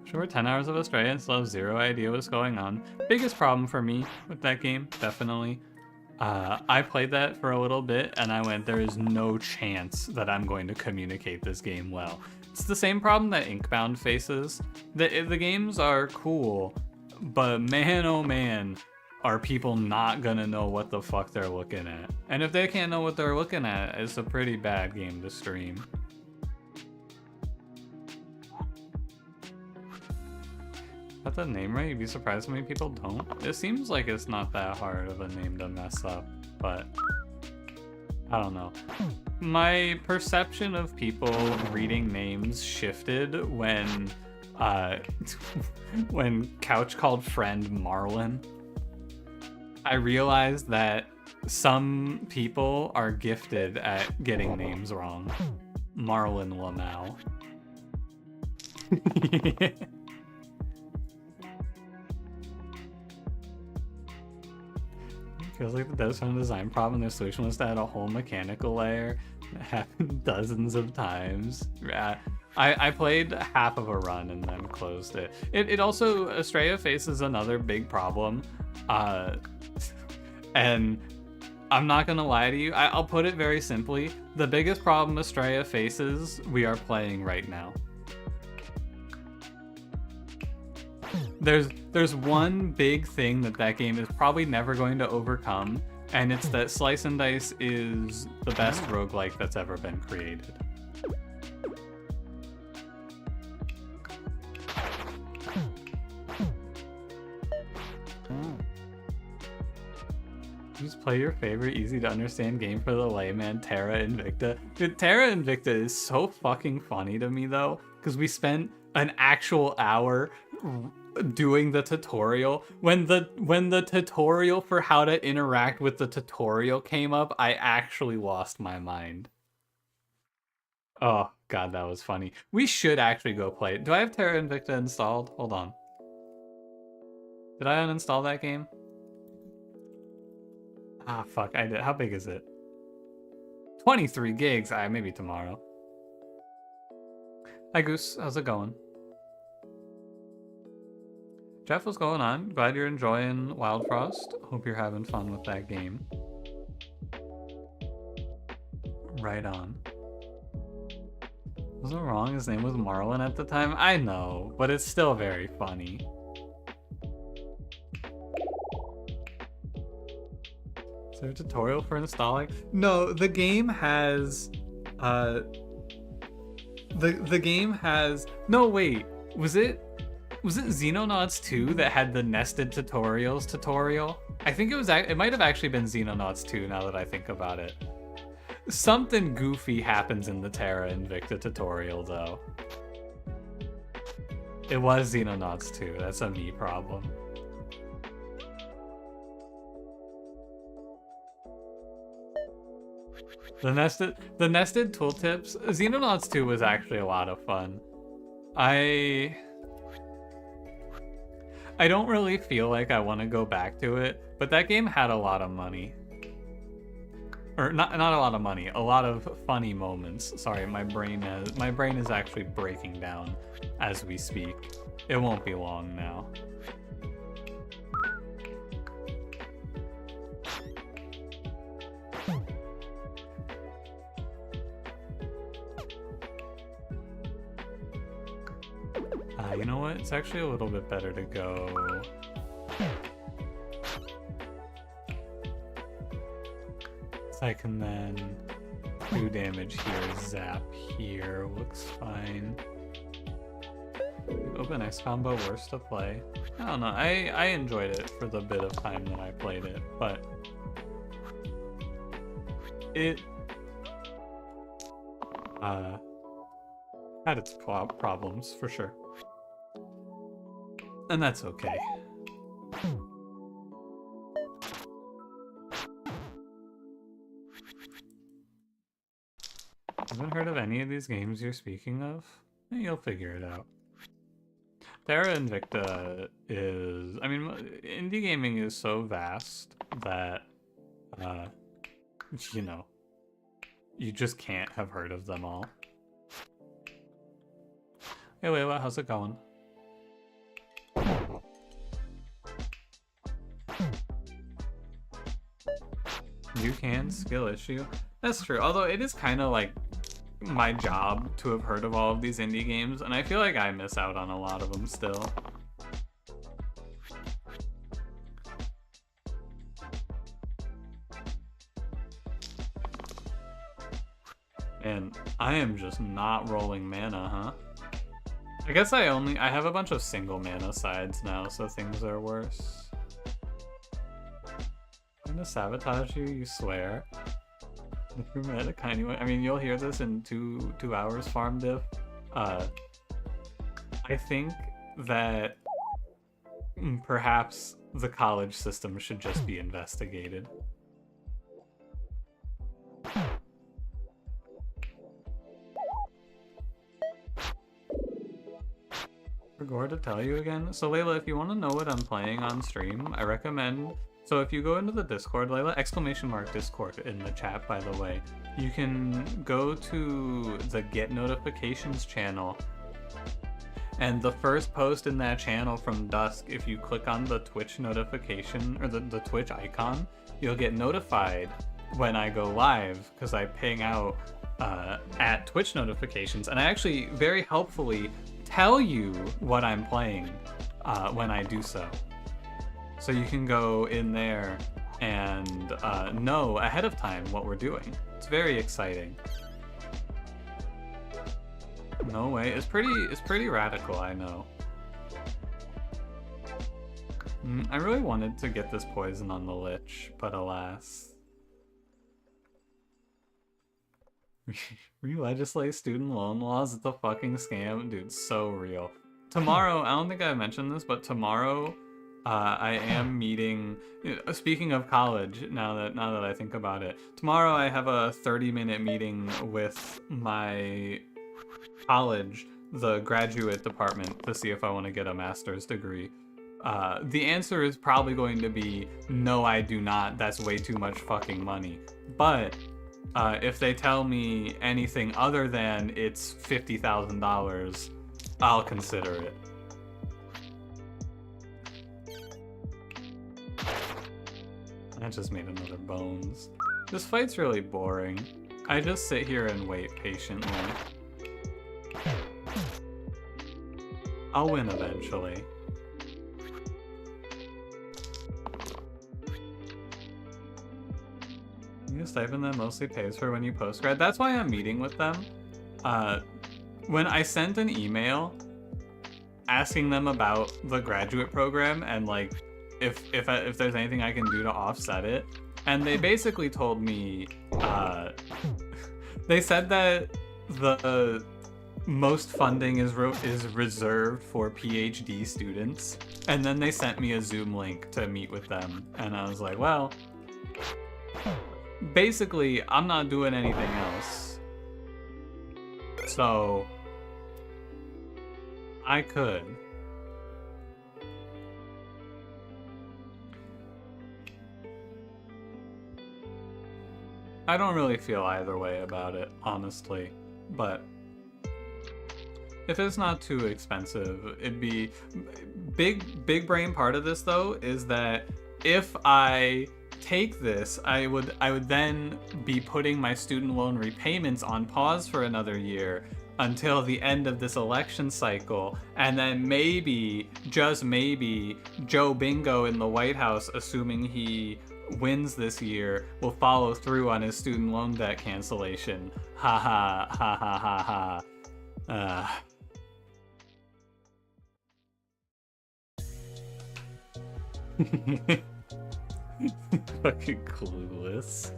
Sure, 10 hours of Australia and still have 0 idea what's going on. Biggest problem for me with that game, definitely. I played that for a little bit and I went, there is no chance that I'm going to communicate this game well. It's the same problem that Inkbound faces. The games are cool, but man oh man, are people not gonna know what the fuck they're looking at. And if they can't know what they're looking at, it's a pretty bad game to stream. Got the name right? You'd be surprised how many people don't. It seems like it's not that hard of a name to mess up, but I don't know. My perception of people reading names shifted when when Couch called friend Marlin. I realized that some people are gifted at getting names wrong. Marlin Lamau. Feels like the devs found a design problem and their solution was to add a whole mechanical layer. It happened dozens of times. I played half of a run and then closed it. It also, Estrella faces another big problem. And I'm not gonna lie to you, I'll put it very simply. The biggest problem Estrella faces, we are playing right now. There's one big thing that game is probably never going to overcome, and it's that Slice and Dice is the best roguelike that's ever been created. Just play your favorite easy to understand game for the layman, Terra Invicta. Dude, Terra Invicta is so fucking funny to me though, because we spent an actual hour doing the tutorial. When the tutorial for how to interact with the tutorial came up, I actually lost my mind. Oh god, that was funny. We should actually go play it. Do I have Terra Invicta installed? Hold on. Did I uninstall that game? Ah, fuck, I did. How big is it? 23 gigs. Maybe tomorrow. Hi, Goose. How's it going? Jeff, what's going on? Glad you're enjoying Wild Frost. Hope you're having fun with that game. Right on. Wasn't wrong, his name was Marlin at the time? I know, but it's still very funny. Is there a tutorial for installing? No, the game has the game has no wait, was it Xenonauts 2 that had the nested tutorials tutorial? I think it might have actually been Xenonauts 2 now that I think about it. Something goofy happens in the Terra Invicta tutorial though. It was Xenonauts 2, that's a me problem. The nested tooltips. Xenonauts 2 was actually a lot of fun. I don't really feel like I want to go back to it, but that game had a lot of money. Or not a lot of money, a lot of funny moments. Sorry, my brain is actually breaking down as we speak. It won't be long now. You know what? It's actually a little bit better to go. So I can then do damage here, zap here, looks fine. Open X combo, worse to play. I don't know, I enjoyed it for the bit of time that I played it, but it had its problems for sure. And that's okay. Haven't heard of any of these games you're speaking of? You'll figure it out. Terra Invicta is... I mean, indie gaming is so vast that, you know, you just can't have heard of them all. Hey, Layla, how's it going? You can, skill issue. That's true, although it is kind of like my job to have heard of all of these indie games, and I feel like I miss out on a lot of them still. And I am just not rolling mana, huh? I guess I have a bunch of single mana sides now, so things are worse. I'm gonna sabotage you, you swear. If you're mad, I mean, you'll hear this in two hours, farm diff. I think that perhaps the college system should just be investigated. Forgot to tell you again. So Layla, if you want to know what I'm playing on stream, I recommend. So if you go into the Discord, Layla, !Discord in the chat, by the way, you can go to the Get Notifications channel. And the first post in that channel from Dusk, if you click on the Twitch notification, or the Twitch icon, you'll get notified when I go live, because I ping out at Twitch notifications. And I actually very helpfully tell you what I'm playing when I do so. So you can go in there and know ahead of time what we're doing. It's very exciting. No way. It's pretty radical, I know. I really wanted to get this poison on the Lich, but alas. Re-legislate student loan laws? It's a fucking scam. Dude, so real. Tomorrow, I don't think I mentioned this, but tomorrow I am meeting, speaking of college, now that I think about it, tomorrow I have a 30-minute meeting with my college, the graduate department, to see if I want to get a master's degree. The answer is probably going to be, no, I do not. That's way too much fucking money. But if they tell me anything other than it's $50,000, I'll consider it. I just made another bones. This fight's really boring. I just sit here and wait patiently. I'll win eventually. You stipend that mostly pays for when you post-grad. That's why I'm meeting with them. When I sent an email asking them about the graduate program and like if there's anything I can do to offset it, and they basically told me they said that the most funding is reserved for PhD students, and then they sent me a Zoom link to meet with them, and I was like, well, basically I'm not doing anything else, so I could. I don't really feel either way about it, honestly, but if it's not too expensive, it'd be big brain part of this though is that if I take this, I would then be putting my student loan repayments on pause for another year until the end of this election cycle, and then maybe, just maybe, Joe Bingo in the White House, assuming he wins this year, will follow through on his student loan debt cancellation. Ha ha ha ha ha ha. Fucking clueless.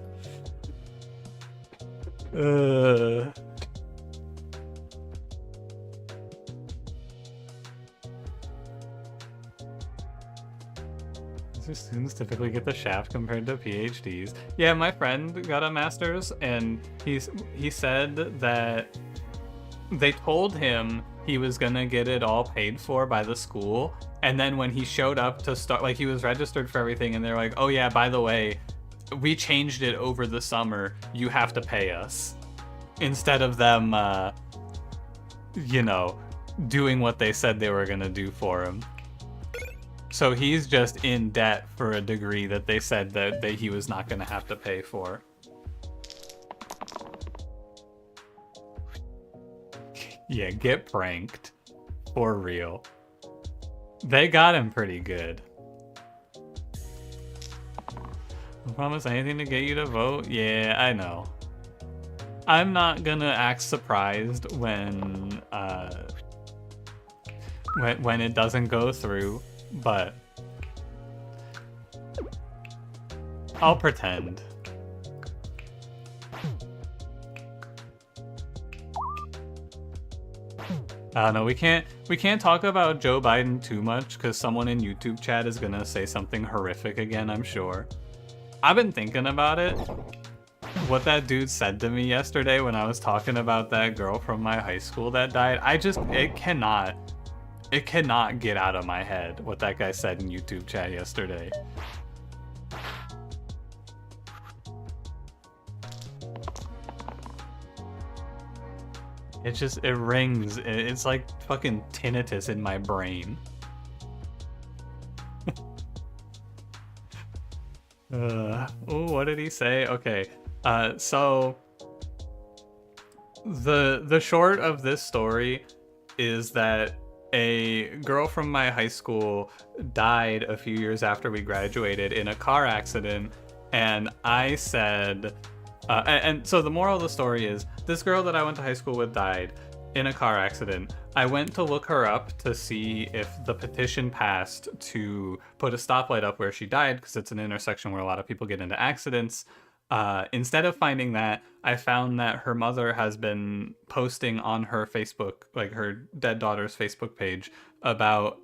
Students typically get the shaft compared to PhDs. Yeah, my friend got a master's, and he said that they told him he was gonna get it all paid for by the school, and then when he showed up to start, like, he was registered for everything, and they're like, oh yeah, by the way, we changed it over the summer, you have to pay us, instead of them you know, doing what they said they were gonna do for him. So he's just in debt for a degree that they said that he was not gonna have to pay for. Yeah, get pranked. For real. They got him pretty good. I promise anything to get you to vote? Yeah, I know. I'm not gonna act surprised when it doesn't go through, but I'll pretend. I don't know, we can't talk about Joe Biden too much because someone in YouTube chat is gonna say something horrific again, I'm sure. I've been thinking about it. What that dude said to me yesterday when I was talking about that girl from my high school that died, it cannot get out of my head what that guy said in YouTube chat yesterday. It rings. It's like fucking tinnitus in my brain. Oh, what did he say? Okay. So the short of this story is that a girl from my high school died a few years after we graduated in a car accident, and I said, and so the moral of the story is this girl that I went to high school with died in a car accident. I went to look her up to see if the petition passed to put a stoplight up where she died, because it's an intersection where a lot of people get into accidents. Instead of finding that, I found that her mother has been posting on her Facebook, like her dead daughter's Facebook page, about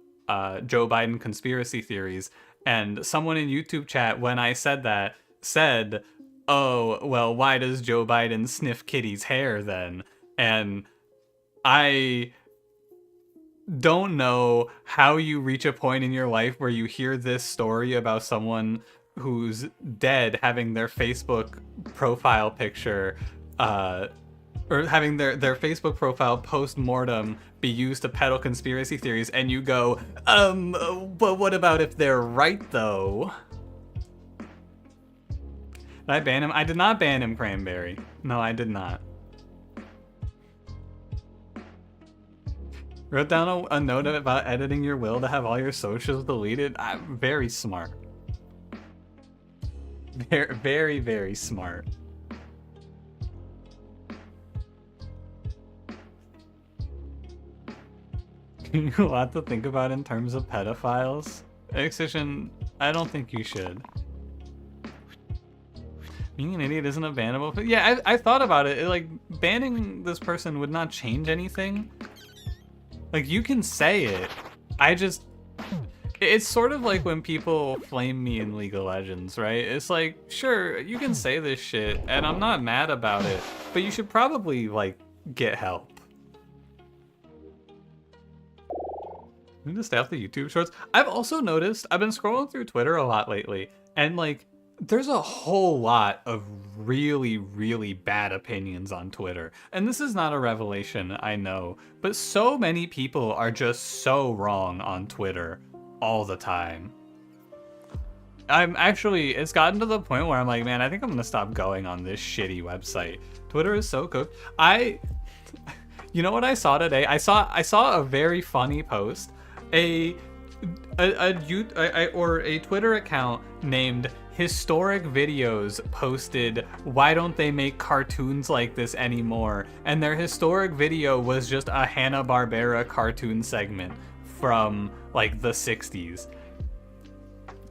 Joe Biden conspiracy theories. And someone in YouTube chat, when I said that, said, "Oh, well, why does Joe Biden sniff Kitty's hair then?" And I don't know how you reach a point in your life where you hear this story about someone who's dead having their Facebook profile picture, or having their Facebook profile post-mortem be used to peddle conspiracy theories, and you go, but what about if they're right, though? Did I ban him? I did not ban him, Cranberry. No, I did not. Wrote down a note about editing your will to have all your socials deleted. I'm very smart. Very, very, very smart. A lot to think about in terms of pedophiles. Excision, I don't think you should. Being an idiot isn't a bannable. But yeah, I thought about it. Like, banning this person would not change anything. Like, you can say it. It's sort of like when people flame me in League of Legends, right? It's like, sure, you can say this shit, and I'm not mad about it, but you should probably, like, get help. I need to stay off the YouTube shorts. I've also noticed, I've been scrolling through Twitter a lot lately, and, like, there's a whole lot of really, really bad opinions on Twitter. And this is not a revelation, I know, but so many people are just so wrong on Twitter all the time. It's gotten to the point where I'm like, man, I think I'm gonna stop going on this shitty website. Twitter is so cooked. You know what I saw today? I saw a very funny post. A Twitter account named Historic Videos posted, "Why don't they make cartoons like this anymore?" And their historic video was just a Hanna-Barbera cartoon segment from like the 60s.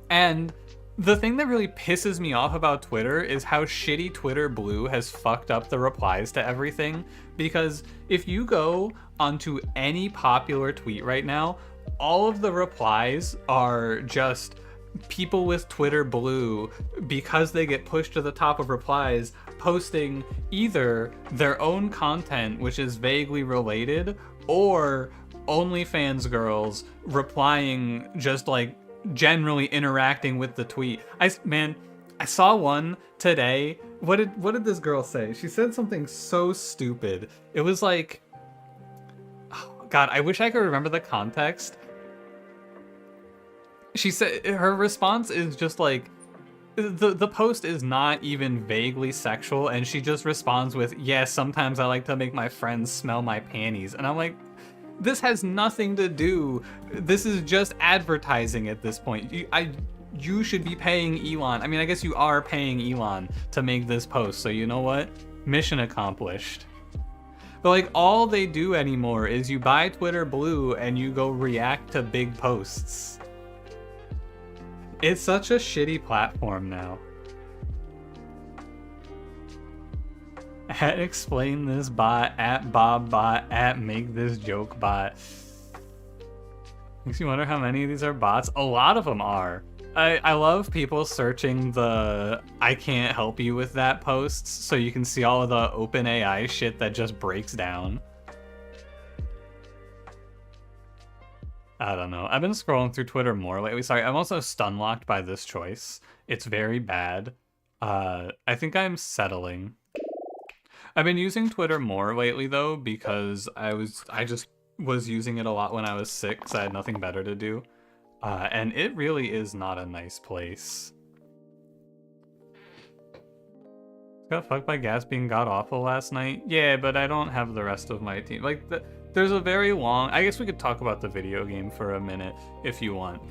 And the thing that really pisses me off about Twitter is how shitty Twitter Blue has fucked up the replies to everything. Because if you go onto any popular tweet right now, all of the replies are just people with Twitter Blue, because they get pushed to the top of replies, posting either their own content, which is vaguely related, or OnlyFans girls replying, just like generally interacting with the tweet. I saw one today. What did this girl say? She said something so stupid. It was like, oh God, I wish I could remember the context. She said her response is just like, the post is not even vaguely sexual, and she just responds with, "Yeah, sometimes I like to make my friends smell my panties." And I'm like, this has nothing to do. This is just advertising at this point. You should be paying Elon. I mean, I guess you are paying Elon to make this post, so you know what? Mission accomplished. But like all they do anymore is you buy Twitter Blue and you go react to big posts. It's such a shitty platform now. At explain this bot, at Bob bot, at make this joke bot. Makes you wonder how many of these are bots. A lot of them are. I love people searching the I can't help you with that posts so you can see all of the OpenAI shit that just breaks down. I don't know. I've been scrolling through Twitter more lately. Sorry, I'm also stun-locked by this choice. It's very bad. I think I'm settling. I've been using Twitter more lately though because I just was using it a lot when I was sick because I had nothing better to do. And it really is not a nice place. Got fucked by gas being god-awful last night? Yeah, but I don't have the rest of my team. Like, there's a very long... I guess we could talk about the video game for a minute if you want.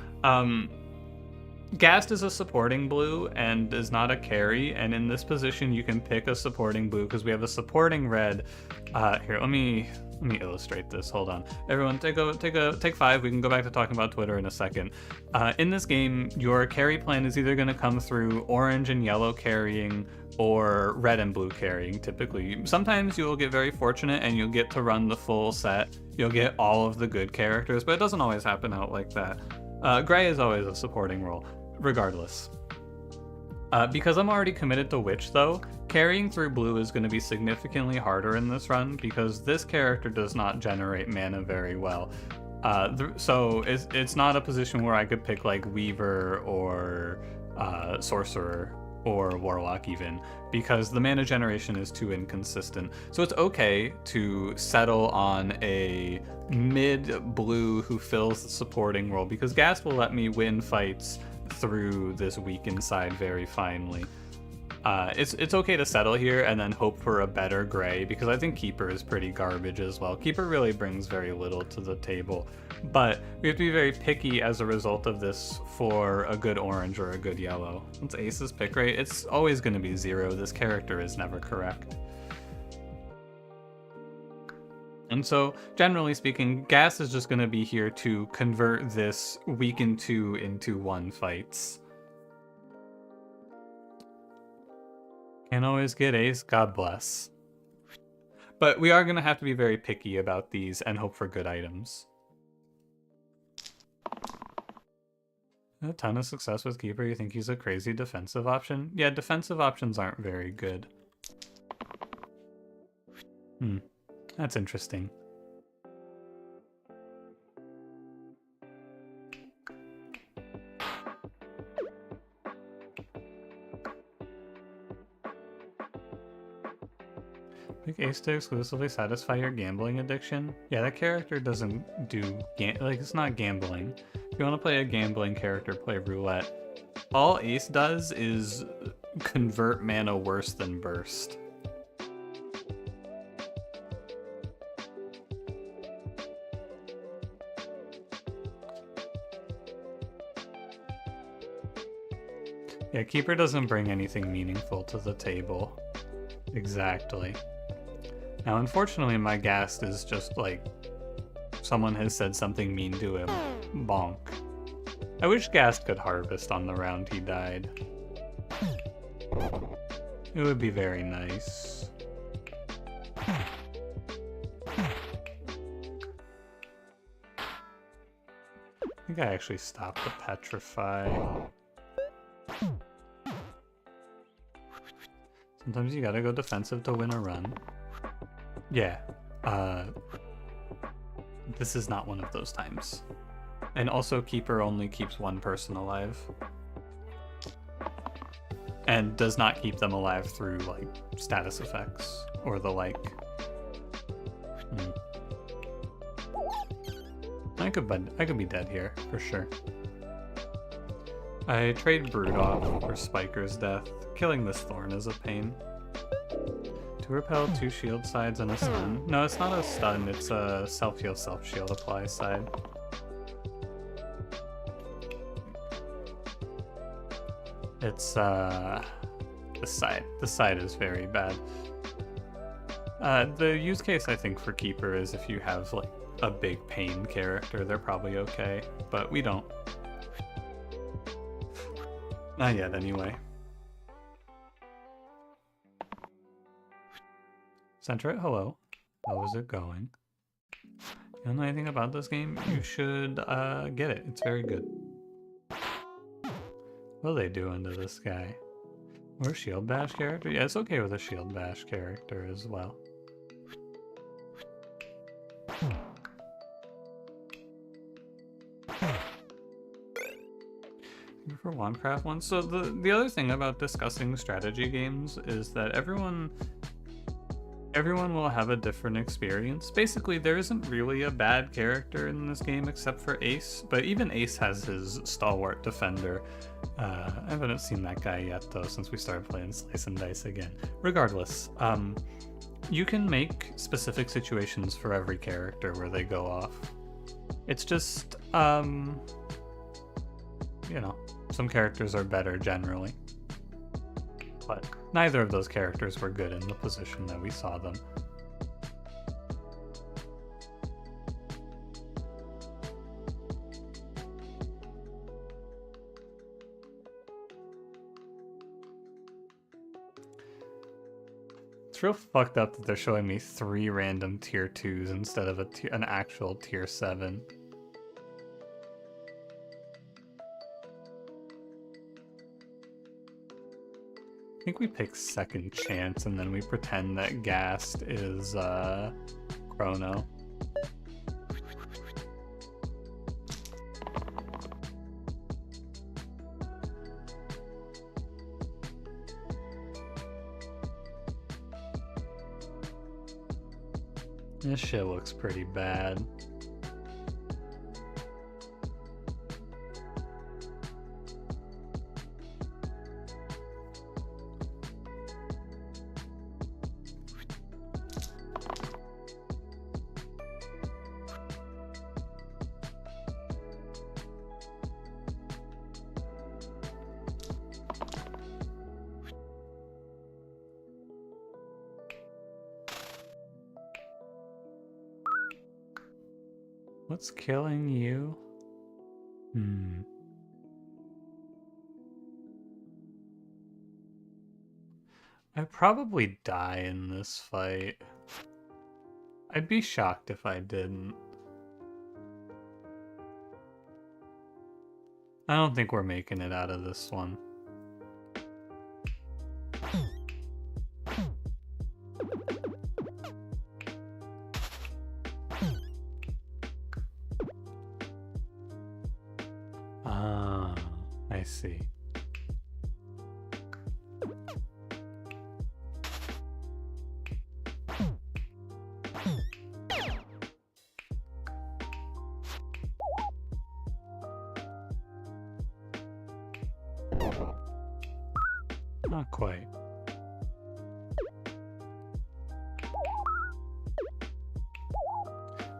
Gast is a supporting blue and is not a carry, and in this position you can pick a supporting blue because we have a supporting red. Here, let me illustrate this. Hold on. Everyone, take 5. We can go back to talking about Twitter in a second. In this game, your carry plan is either going to come through orange and yellow carrying or red and blue carrying, typically. Sometimes you'll get very fortunate and you'll get to run the full set. You'll get all of the good characters, but it doesn't always happen out like that. Gray is always a supporting role, regardless. Because I'm already committed to Witch, though, carrying through blue is going to be significantly harder in this run because this character does not generate mana very well. So it's not a position where I could pick like Weaver or Sorcerer or Warlock even, because the mana generation is too inconsistent. So it's okay to settle on a mid-blue who fills the supporting role, because Gas will let me win fights through this weakened side very finely. It's okay to settle here and then hope for a better gray, because I think Keeper is pretty garbage as well. Keeper really brings very little to the table, but we have to be very picky as a result of this for a good orange or a good yellow. What's Ace's pick rate? It's always going to be 0. This character is never correct. And so, generally speaking, Gas is just going to be here to convert this weakened 2 into 1 fights. Can't always get Ace, God bless. But we are going to have to be very picky about these and hope for good items. A ton of success with Keeper. You think he's a crazy defensive option? Yeah, defensive options aren't very good. That's interesting. Pick Ace to exclusively satisfy your gambling addiction? Yeah, that character doesn't do... like, it's not gambling. If you want to play a gambling character, play Roulette. All Ace does is convert mana worse than Burst. Yeah, Keeper doesn't bring anything meaningful to the table. Exactly. Now, unfortunately, my Gast is just like someone has said something mean to him. Bonk. I wish Gast could harvest on the round he died. It would be very nice. I think I actually stopped the Petrify. Sometimes you gotta go defensive to win a run. Yeah, this is not one of those times. And also, Keeper only keeps one person alive. And does not keep them alive through, like, status effects or the like. I could be dead here, for sure. I trade Brood off for Spiker's death. Killing this Thorn is a pain. 2 repel, 2 shield sides, and a stun. No, it's not a stun, it's a self-heal, self-shield apply side. It's, this side. This side is very bad. The use case I think for Keeper is if you have like a big pain character, they're probably okay, but we don't. Not yet, anyway. Center it, hello. How is it going? You don't know anything about this game? You should get it. It's very good. What are they doing to this guy? Or a shield bash character? Yeah, it's okay with a shield bash character as well. For Wandcraft one. So the other thing about discussing strategy games is that everyone will have a different experience. Basically, there isn't really a bad character in this game except for Ace, but even Ace has his stalwart defender. I haven't seen that guy yet though since we started playing Slice and Dice again. Regardless, you can make specific situations for every character where they go off. It's just, you know, some characters are better generally. But neither of those characters were good in the position that we saw them. It's real fucked up that they're showing me 3 random tier 2s instead of an actual tier 7. I think we pick Second Chance and then we pretend that Gast is Chrono. This shit looks pretty bad. What's killing you? I'd probably die in this fight. I'd be shocked if I didn't. I don't think we're making it out of this one. Ah, I see. Not quite.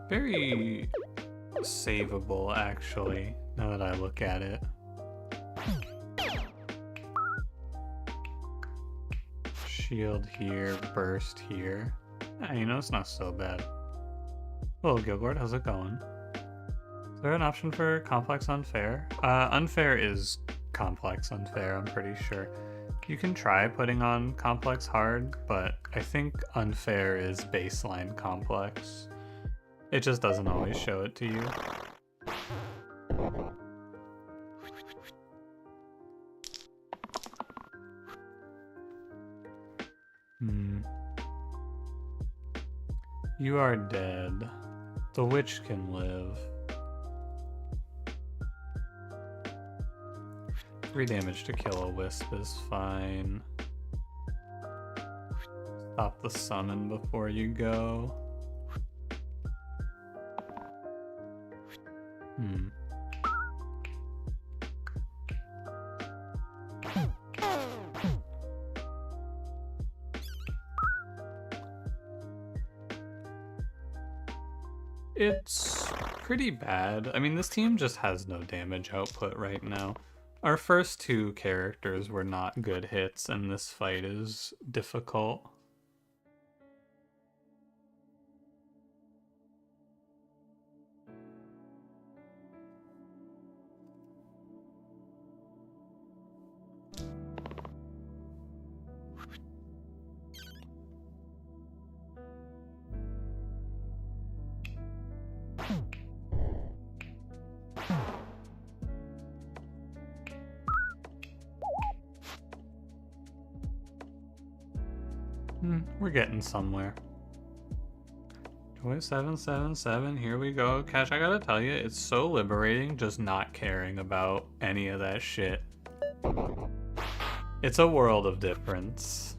Very savable, actually, now that I look at it. Shield here, burst here. You know, it's not so bad. Hello, Gilgord, how's it going? Is there an option for complex unfair? Unfair is complex unfair, I'm pretty sure. You can try putting on complex hard, but I think unfair is baseline complex. It just doesn't always show it to you. You are dead. The witch can live. 3 damage to kill a wisp is fine. Stop the summon before you go. It's pretty bad. I mean, this team just has no damage output right now. Our first 2 characters were not good hits, and this fight is difficult. We're getting somewhere. Toy 777, here we go. Cash, I gotta tell you, it's so liberating just not caring about any of that shit. It's a world of difference.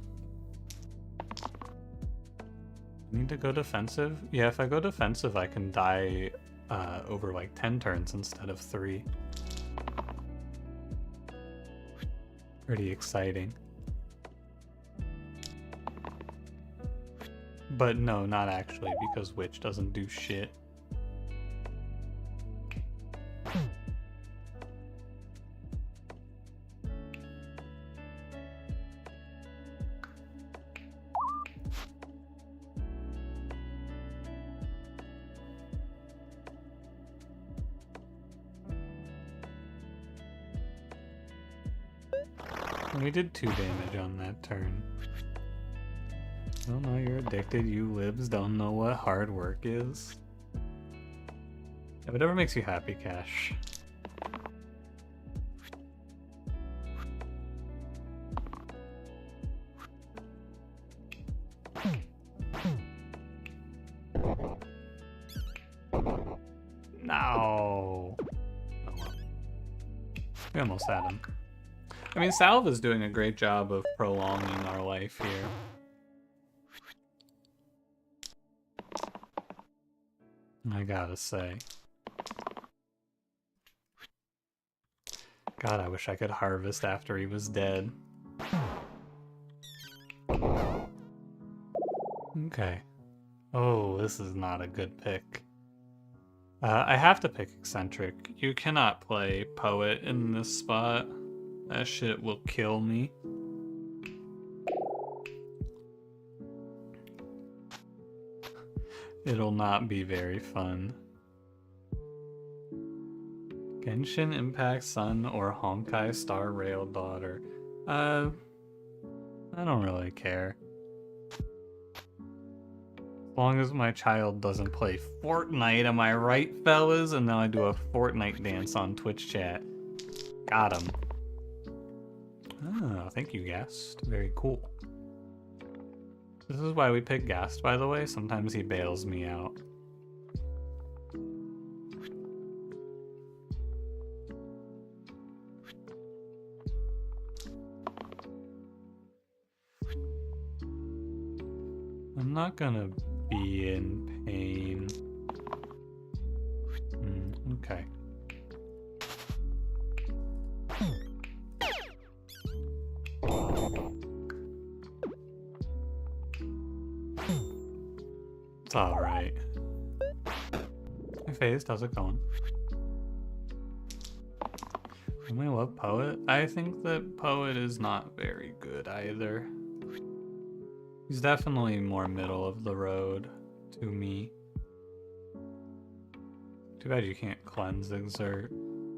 Need to go defensive? Yeah, if I go defensive, I can die over like 10 turns instead of 3. Pretty exciting. But no, not actually, because Witch doesn't do shit. We did 2 damage on that turn. Oh no, you're addicted. You libs don't know what hard work is. Yeah, whatever makes you happy, Cash. No. Oh well. We almost had him. I mean, Salve is doing a great job of prolonging our life here. I gotta say. God, I wish I could harvest after he was dead. Okay. Oh, this is not a good pick. I have to pick Eccentric. You cannot play Poet in this spot. That shit will kill me. It'll not be very fun. Genshin Impact Sun or Honkai Star Rail Daughter. I don't really care. As long as my child doesn't play Fortnite, am I right, fellas? And then I do a Fortnite dance on Twitch chat. Got him. Oh, thank you, Gast. Very cool. This is why we pick Gast, by the way. Sometimes he bails me out. I'm not gonna be in pain. Okay. It's alright. Hey Faze, how's it going? Do I love Poet? I think that Poet is not very good either. He's definitely more middle of the road to me. Too bad you can't cleanse Exert.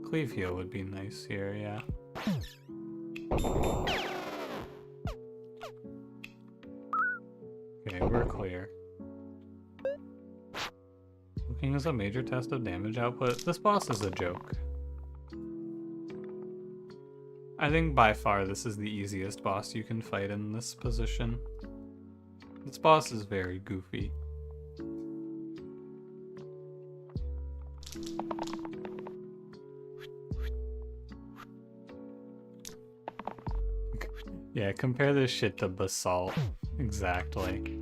Cleave Heal would be nice here, yeah. Okay, we're clear. Looking as a major test of damage output. This boss is a joke. I think by far this is the easiest boss you can fight in this position. This boss is very goofy. Yeah, compare this shit to Basalt. Exactly.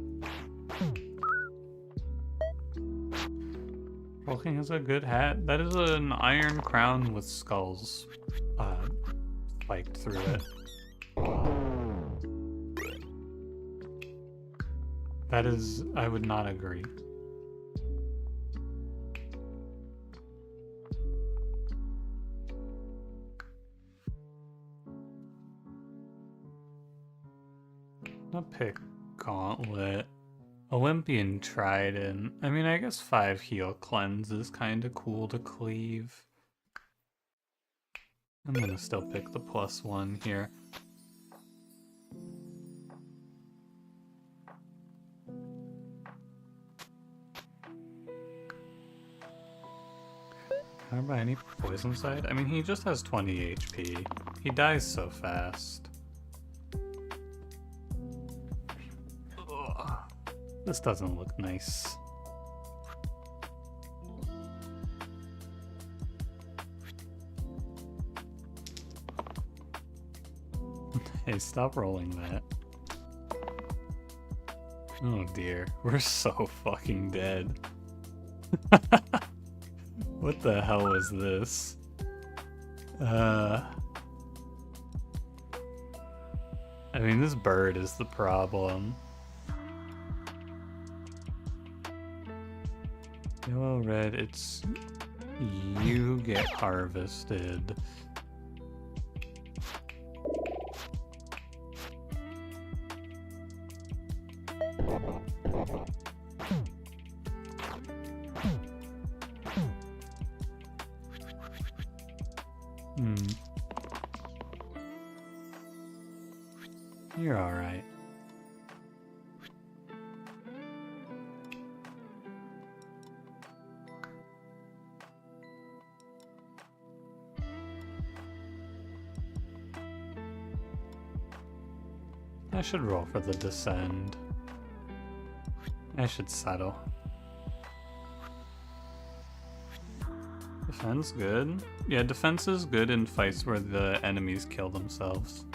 Hulking has a good hat. That is an iron crown with skulls spiked through it. That is, I would not agree. I'll pick Gauntlet. Olympian Trident. I mean, I guess 5 heal cleanse is kind of cool to cleave. I'm gonna still pick the +1 here. Can I buy any poison side? I mean, he just has 20 HP. He dies so fast. This doesn't look nice. Hey, stop rolling that. Oh dear, we're so fucking dead. What the hell was this? I mean, this bird is the problem. Yellow, red, it's... You get harvested. You're alright. I should roll for the descend. I should settle. Defense good? Yeah, defense is good in fights where the enemies kill themselves.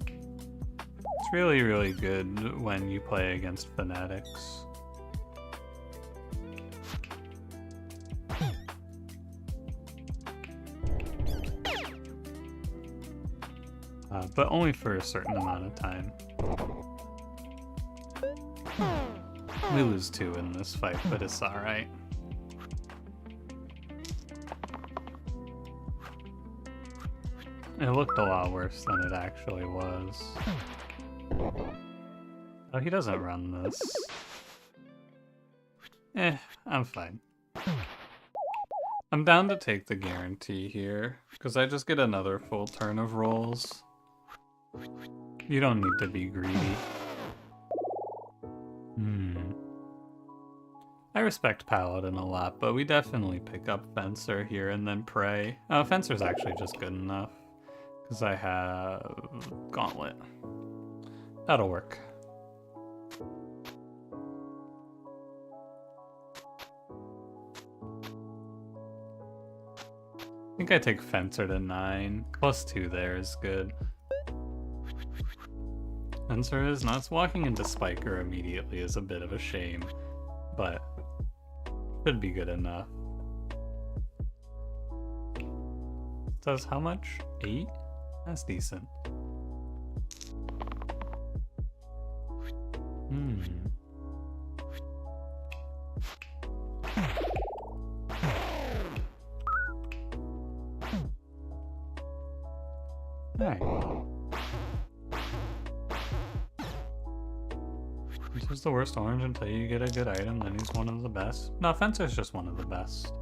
It's really, really good when you play against fanatics. But only for a certain amount of time. We lose 2 in this fight, but it's alright. It looked a lot worse than it actually was. Oh, he doesn't run this. I'm fine. I'm down to take the guarantee here, because I just get another full turn of rolls. You don't need to be greedy. I respect Paladin a lot, but we definitely pick up Fencer here and then Prey. Fencer's actually just good enough, because I have Gauntlet. That'll work. I think I take Fencer to 9. Plus 2 there is good. Fencer is nuts. Walking into Spiker immediately is a bit of a shame, but should be good enough. Does how much? 8? That's decent. Alright. This is the worst orange until you get a good item, then he's one of the best. No, Fencer's just one of the best.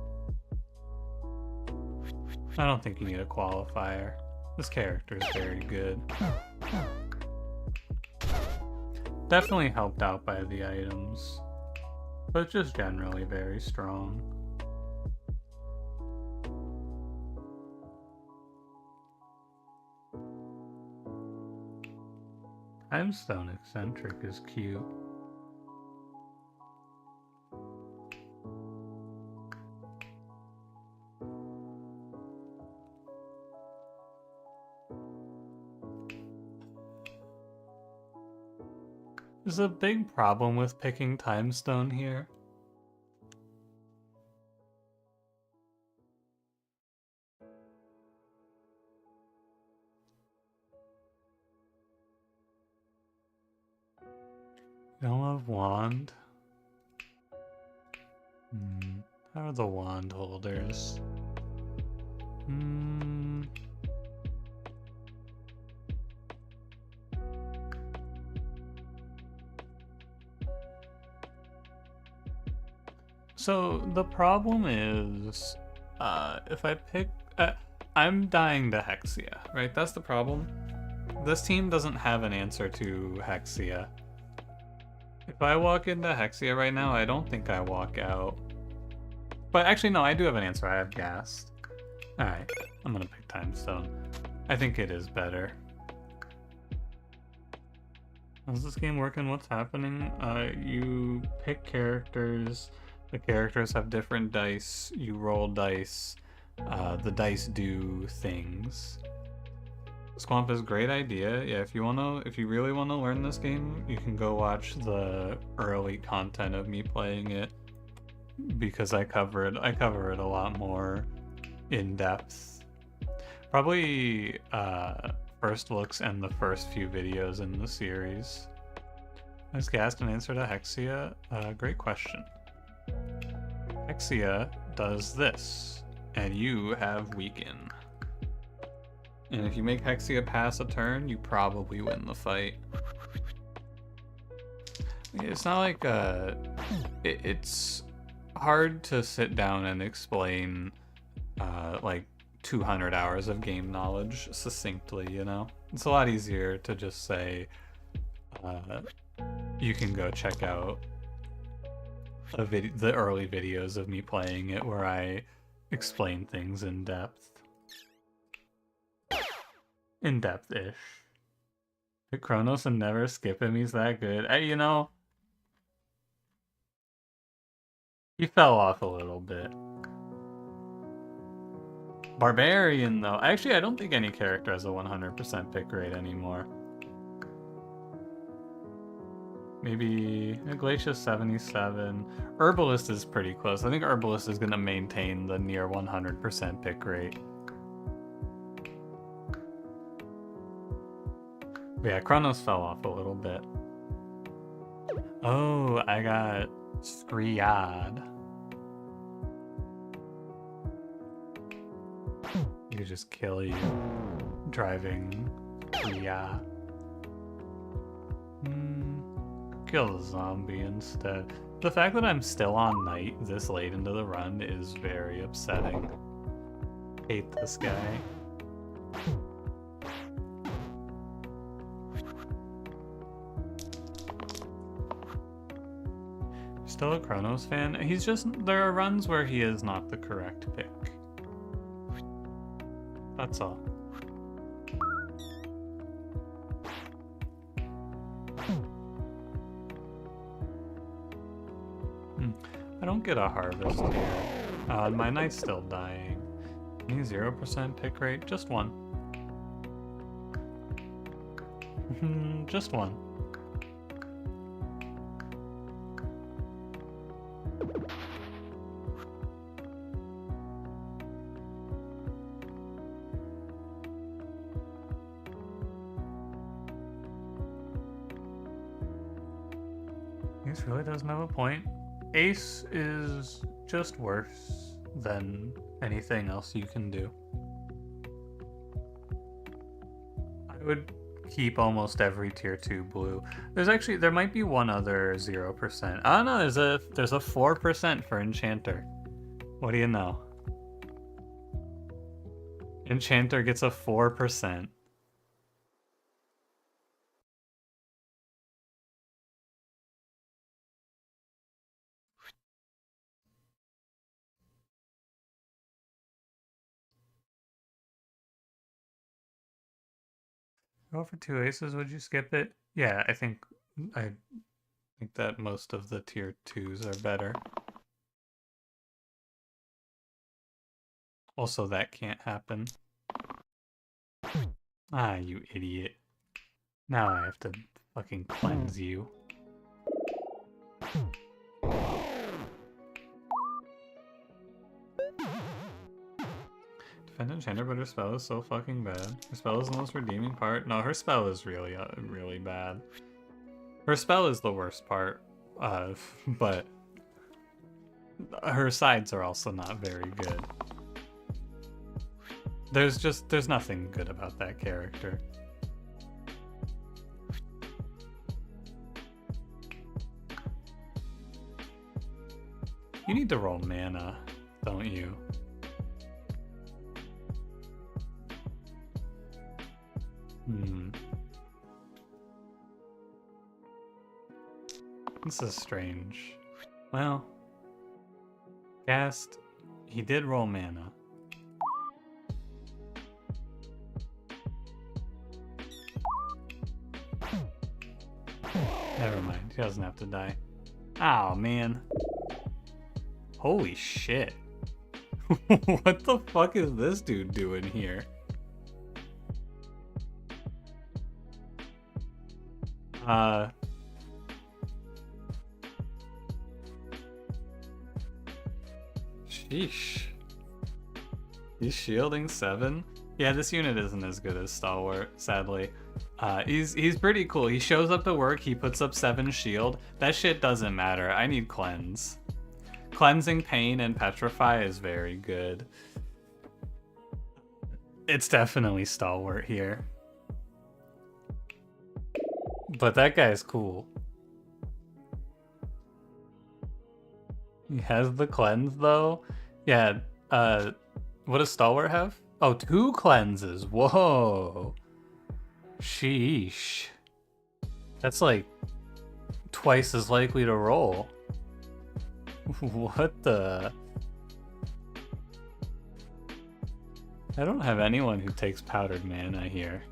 I don't think you need a qualifier. This character is very good. Definitely helped out by the items, but just generally very strong. Timestone Eccentric is cute. There's a big problem with picking Timestone here. Don't have wand. How are the wand holders? So the problem is, if I pick, I'm dying to Hexia, right? That's the problem. This team doesn't have an answer to Hexia. If I walk into Hexia right now, I don't think I walk out. But actually, no, I do have an answer. I have Ghast. Alright, I'm gonna pick Timestone. I think it is better. How's this game working? What's happening? You pick characters. The characters have different dice. You roll dice. The dice do things. Squamp is a great idea. Yeah, if you really wanna learn this game, you can go watch the early content of me playing it because I cover it a lot more in depth. Probably first looks and the first few videos in the series. Has Gast an answer to Hexia? Great question. Hexia does this, and you have weaken. And if you make Hexia pass a turn, you probably win the fight. It's not like it's hard to sit down and explain like 200 hours of game knowledge succinctly, you know? It's a lot easier to just say you can go check out the early videos of me playing it where I explain things in depth. In depth-ish. Pick Kronos and never skip him, he's that good. You know, he fell off a little bit. Barbarian, though. Actually, I don't think any character has a 100% pick rate anymore. Maybe Glacius 77. Herbalist is pretty close. I think Herbalist is going to maintain the near 100% pick rate. But yeah, Kronos fell off a little bit. Oh, I got Scread. You could just kill you driving Scread. Kill the zombie instead. The fact that I'm still on night this late into the run is very upsetting. Hate this guy. Still a Kronos fan? He's just, there are runs where he is not the correct pick. That's all. I don't get a harvest here. My knight's still dying. Any 0% pick rate? Just one. Just one. Ace really doesn't have a point. Ace is just worse than anything else you can do. I would keep almost every tier 2 blue. There might be one other 0%. Oh no, there's a 4% for Enchanter. What do you know? Enchanter gets a 4%. Go for 2 aces, would you skip it? Yeah, I think that most of the tier 2s are better. Also, that can't happen. Ah, you idiot. Now I have to fucking cleanse you. Defend Enchanter, but her spell is so fucking bad. Her spell is the most redeeming part. No, her spell is really, really bad. Her spell is the worst part, but her sides are also not very good. There's nothing good about that character. You need to roll mana, don't you? This is strange. Well, Gast, he did roll mana. Never mind, he doesn't have to die. Oh man. Holy shit. What the fuck is this dude doing here? Sheesh. He's shielding 7? Yeah, this unit isn't as good as Stalwart, sadly. He's pretty cool. He shows up to work, he puts up 7 shield. That shit doesn't matter. I need cleanse. Cleansing Pain and Petrify is very good. It's definitely Stalwart here. But that guy's cool. He has the cleanse though. Yeah, what does Stalwart have? Oh, 2 cleanses. Whoa. Sheesh. That's like twice as likely to roll. What the? I don't have anyone who takes powdered mana here.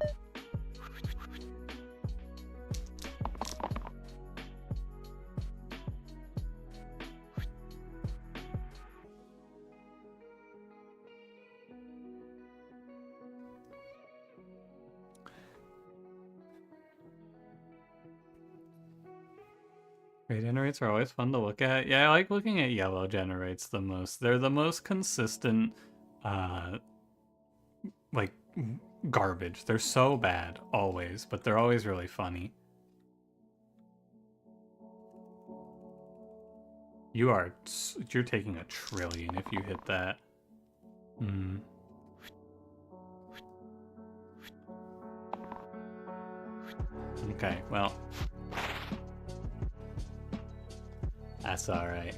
Gray generates are always fun to look at. Yeah, I like looking at yellow generates the most. They're the most consistent, like, garbage. They're so bad, always, but they're always really funny. You're taking a trillion if you hit that. Okay, well. That's alright.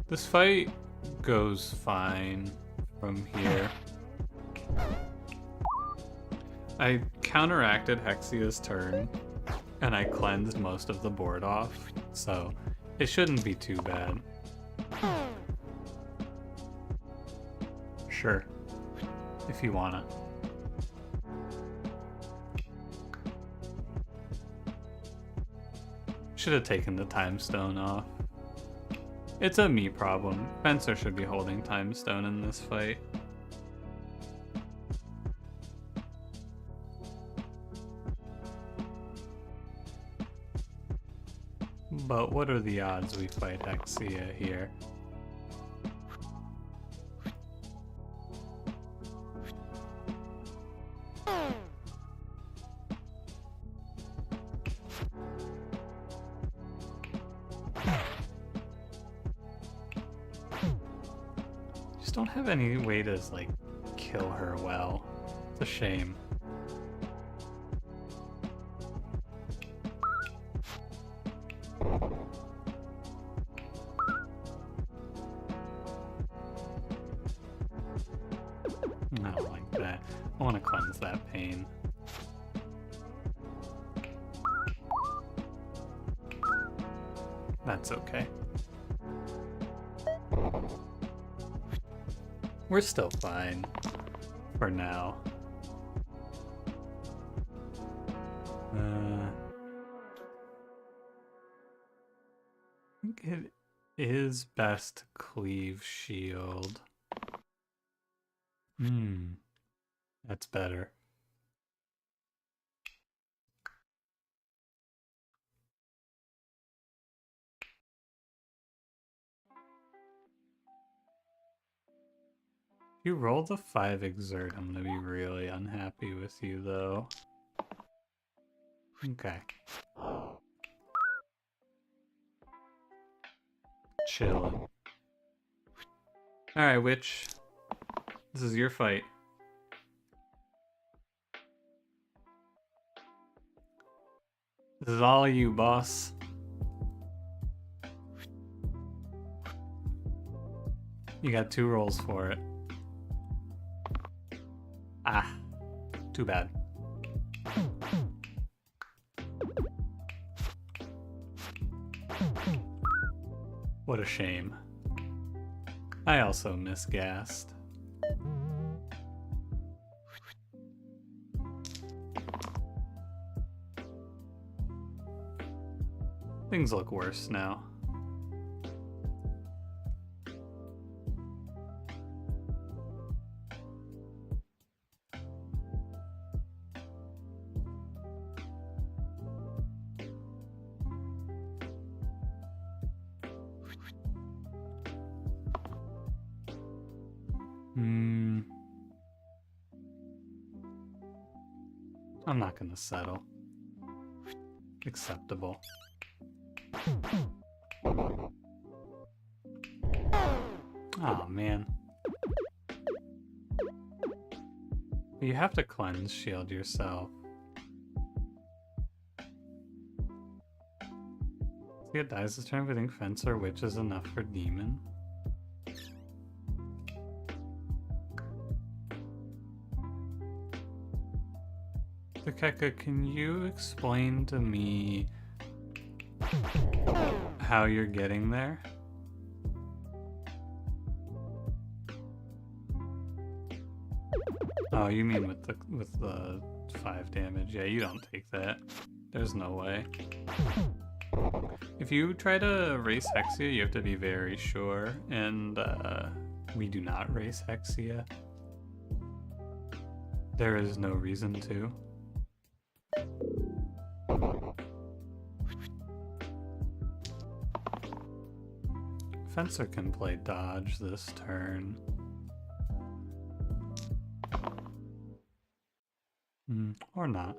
This fight goes fine from here. I counteracted Hexia's turn, and I cleansed most of the board off, so it shouldn't be too bad. Sure, if you wanna. Should have taken the time stone off. It's a me problem. Spencer should be holding time stone in this fight. But what are the odds we fight Hexia here? Just don't have any way to, like, kill her well. It's a shame. I don't like that. I want to cleanse that pain. That's okay. We're still fine. For now. I think it is best to cleave shield. That's better. If you roll the 5 exert, I'm gonna be really unhappy with you though. Okay. Chillin'. Alright, Witch. This is your fight. This is all you, boss. You got 2 rolls for it. Ah, too bad. What a shame. I also misgassed. Things look worse now. I'm not gonna settle. Acceptable. Oh man. You have to cleanse shield yourself. See, it dies this turn if we think Fence or Witch is enough for Demon. Keka, can you explain to me how you're getting there? Oh, you mean with the 5 damage? Yeah, you don't take that. There's no way. If you try to race Hexia, you have to be very sure, and we do not race Hexia. There is no reason to. Fencer can play dodge this turn. Or not.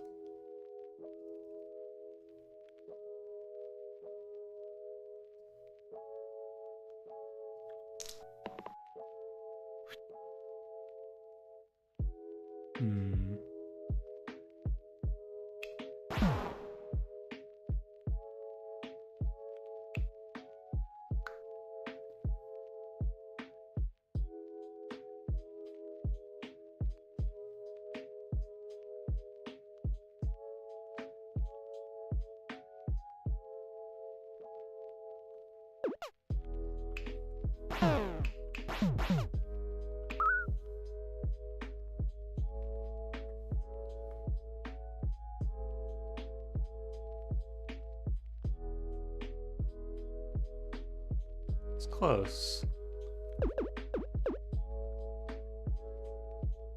It's close.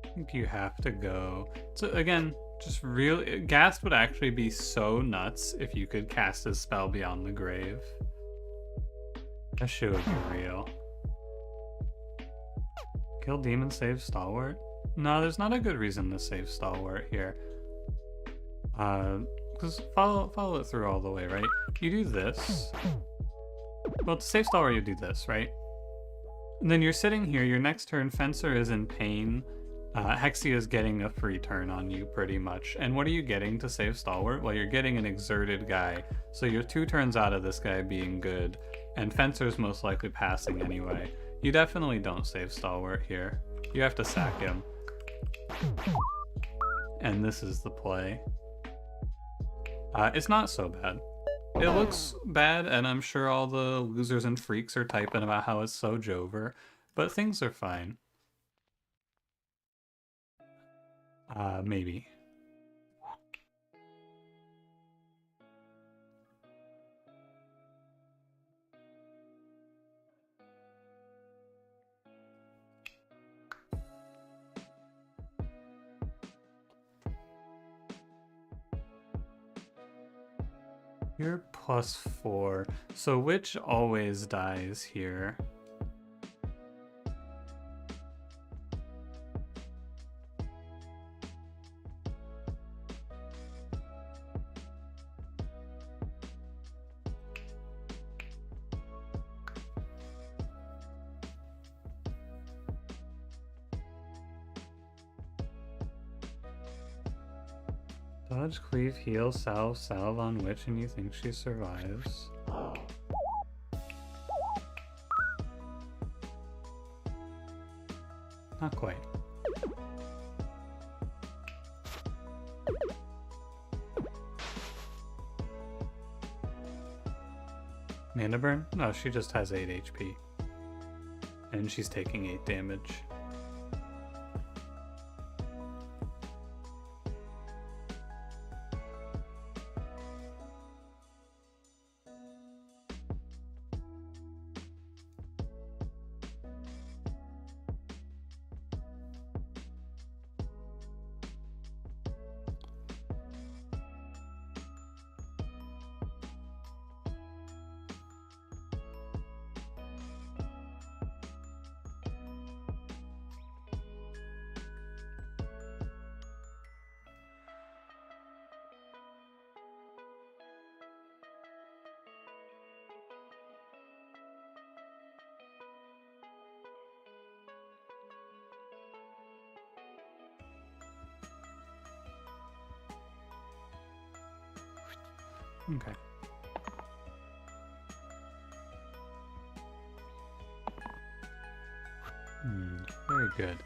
I think you have to go. So again, just really, Ghast would actually be so nuts if you could cast his spell beyond the grave. That shit would be real. Kill Demon, save Stalwart? No, there's not a good reason to save Stalwart here. Because follow it through all the way, right? You do this. Well, to save Stalwart, you do this, right? And then you're sitting here, your next turn, Fencer is in pain. Hexia is getting a free turn on you, pretty much. And what are you getting to save Stalwart? Well, you're getting an exerted guy. So you're 2 turns out of this guy being good, and Fencer's most likely passing anyway. You definitely don't save Stalwart here. You have to sack him. And this is the play. It's not so bad. It looks bad, and I'm sure all the losers and freaks are typing about how it's so Jover, but things are fine. Maybe. You're +4, so Witch always dies here. Dodge, cleave, heal, salve on Witch, and you think she survives. Not quite. Mana burn? No, she just has 8 HP. And she's taking 8 damage. Okay. Very good.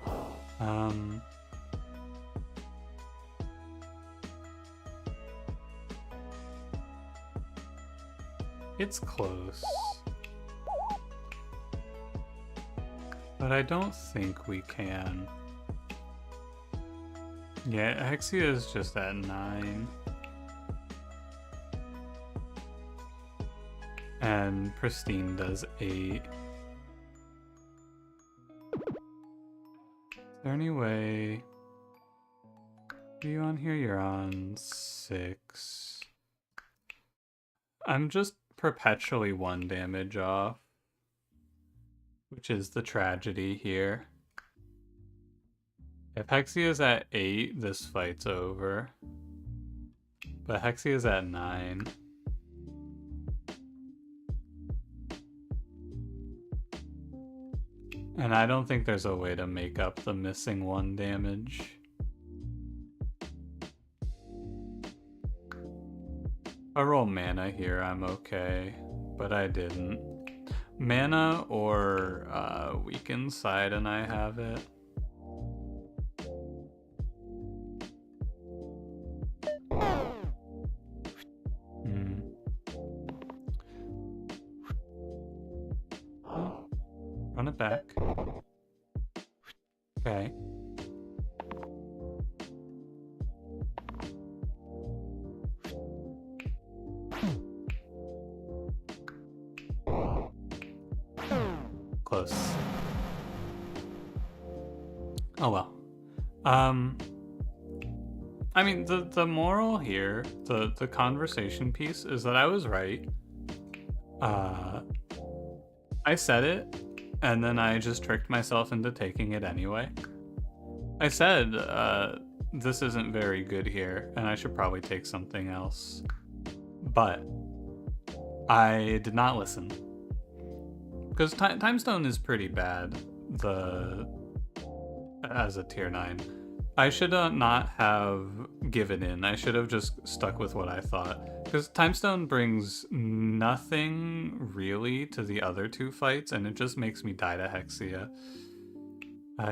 It's close. But I don't think we can. Yeah, Hexia is just at 9. And Pristine does 8. Is there any way... Are you on here? You're on 6. I'm just perpetually 1 damage off, which is the tragedy here. If Hexia's at 8, this fight's over. But Hexia's at 9. And I don't think there's a way to make up the missing 1 damage. If I roll mana here, I'm okay. But I didn't. Mana or Weakened Side and I have it. Run it back. Okay. Close. Oh well. I mean, the moral here, the conversation piece is that I was right. I said it, and then I just tricked myself into taking it anyway. I said, this isn't very good here, and I should probably take something else. But I did not listen. Because Time Stone is pretty bad, as a tier 9. I should not have given in. I should have just stuck with what I thought. Because Time Stone brings nothing really to the other 2 fights, and it just makes me die to Hexia.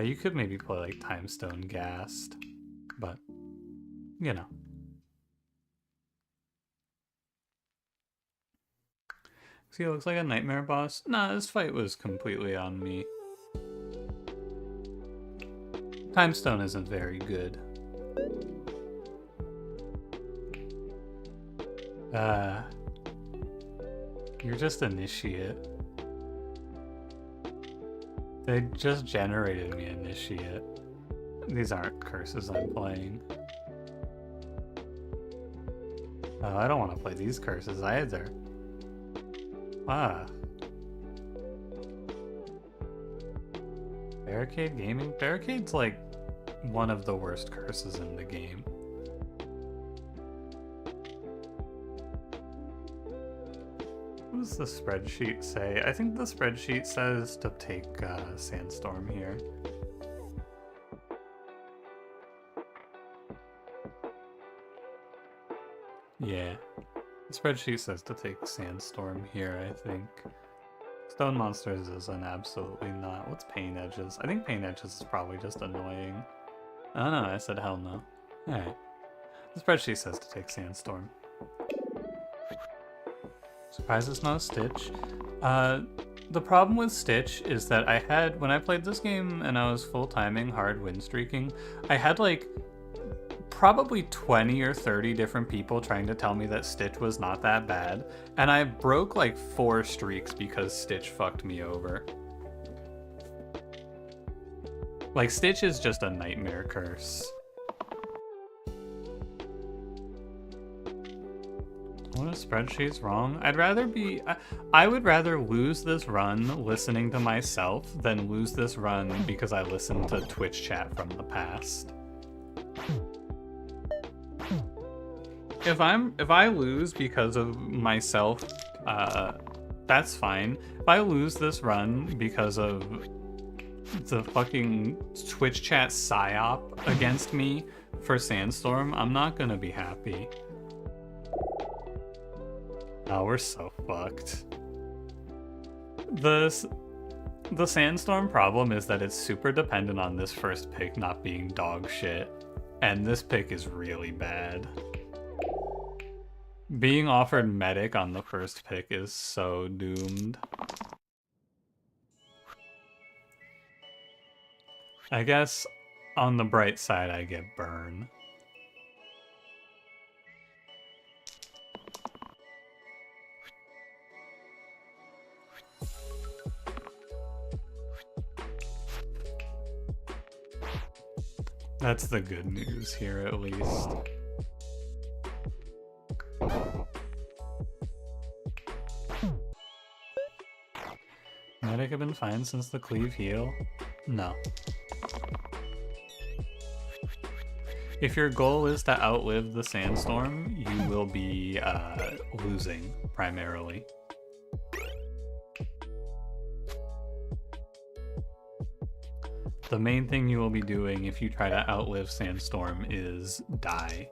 You could maybe play like Time Stone Gassed, but, you know. See, it looks like a nightmare boss. Nah, this fight was completely on me. Time Stone isn't very good. You're just Initiate. They just generated me Initiate. These aren't curses I'm playing. Oh, I don't want to play these curses either. Ah. Barricade Gaming? Barricade's like one of the worst curses in the game. What does the spreadsheet say? I think the spreadsheet says to take Sandstorm here. Yeah. The spreadsheet says to take Sandstorm here, I think. Stone Monsters is an absolutely not. What's Pain Edges? I think Pain Edges is probably just annoying. Oh no, I said hell no. Alright. The spreadsheet says to take Sandstorm. Surprised it's not a Stitch. The problem with Stitch is that I had, when I played this game and I was full timing hard win streaking, I had like probably 20 or 30 different people trying to tell me that Stitch was not that bad, and I broke like 4 streaks because Stitch fucked me over. Like, Stitch is just a nightmare curse. What if spreadsheet's wrong? I would rather lose this run listening to myself than lose this run because I listened to Twitch chat from the past. If I lose because of myself, that's fine. If I lose this run because of the fucking Twitch chat psyop against me for Sandstorm, I'm not gonna be happy. Oh, we're so fucked. The sandstorm problem is that it's super dependent on this first pick not being dog shit. And this pick is really bad. Being offered medic on the first pick is so doomed. I guess on the bright side I get burn. That's the good news here, at least. Medic have been fine since the cleave heal? No. If your goal is to outlive the sandstorm, you will be losing, primarily. The main thing you will be doing if you try to outlive Sandstorm is die.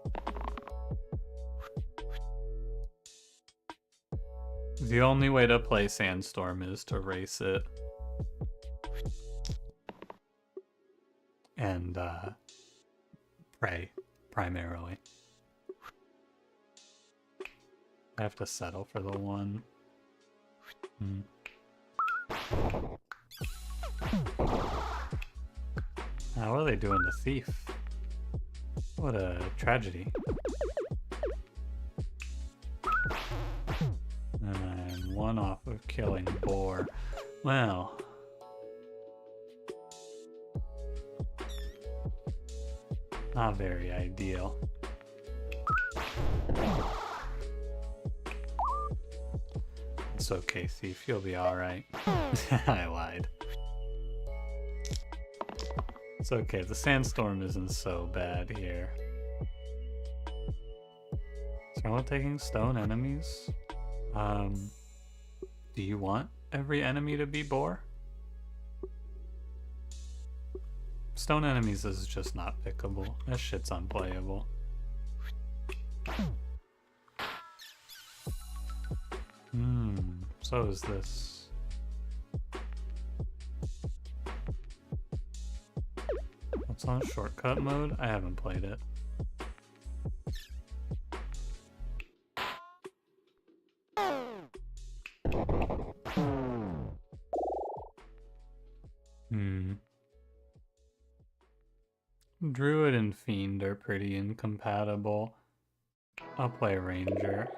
The only way to play Sandstorm is to race it. And pray, primarily. I have to settle for the one. What are they doing to Thief? What a tragedy. And I'm one off of killing Boar. Well. Not very ideal. It's okay, Thief. You'll be alright. I lied. It's okay, the sandstorm isn't so bad here. Is someone taking stone enemies? Do you want every enemy to be Boar? Stone enemies is just not pickable. That shit's unplayable. So is this. What's on shortcut mode? I haven't played it. Druid and Fiend are pretty incompatible. I'll play Ranger.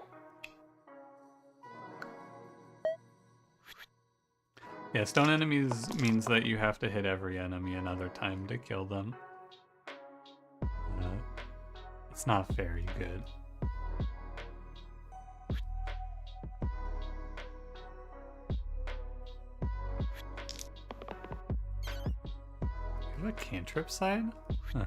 Yeah, stone enemies means that you have to hit every enemy another time to kill them. It's not very good. You have a cantrip side? Huh.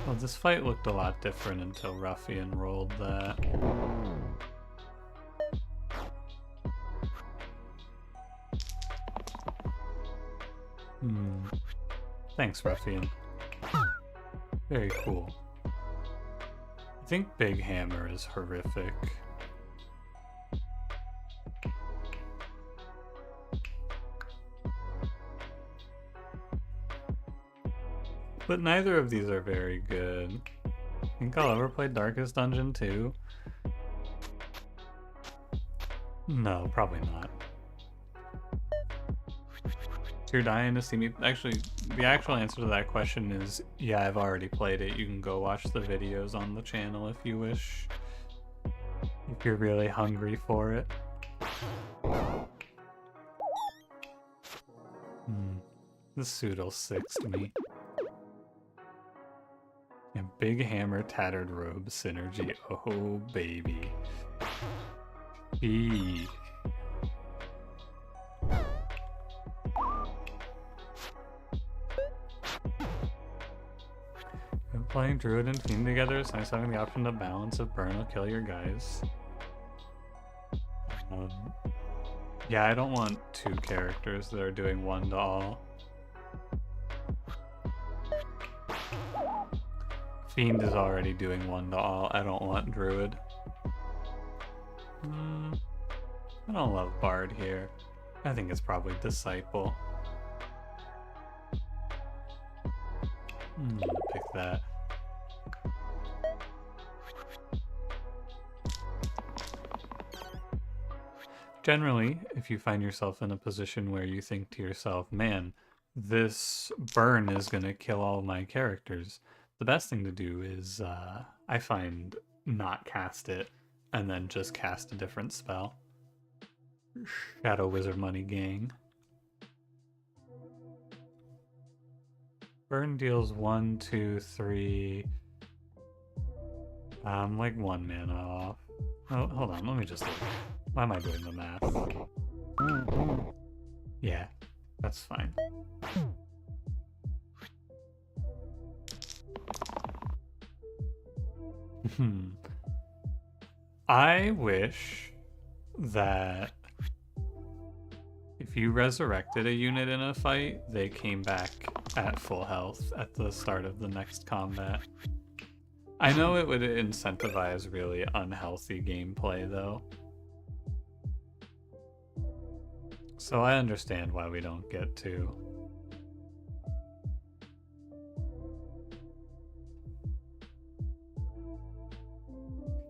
Well, this fight looked a lot different until Ruffian rolled that. Thanks, Ruffian. Very cool. I think Big Hammer is horrific. But neither of these are very good. Think I'll ever play Darkest Dungeon 2? No, probably not. You're dying to see me. Actually, the actual answer to that question is yeah, I've already played it. You can go watch the videos on the channel if you wish. If you're really hungry for it. The Pseudo 6'd me. And Big Hammer Tattered Robe synergy. Oh, baby. Eee. Playing Druid and Fiend together is nice having the option to balance if burn will kill your guys. Yeah, I don't want two characters that are doing one to all. Fiend is already doing 1 to all. I don't want Druid. I don't love Bard here. I think it's probably Disciple. Pick that. Generally, if you find yourself in a position where you think to yourself, man, this burn is going to kill all my characters, the best thing to do is, I find, not cast it, and then just cast a different spell. Shadow Wizard Money Gang. Burn deals 1, 2, 3. Like 1 mana off. Oh, hold on, let me just look. Why am I doing the math? Yeah, that's fine. I wish that if you resurrected a unit in a fight, they came back at full health at the start of the next combat. I know it would incentivize really unhealthy gameplay though. So I understand why we don't get to.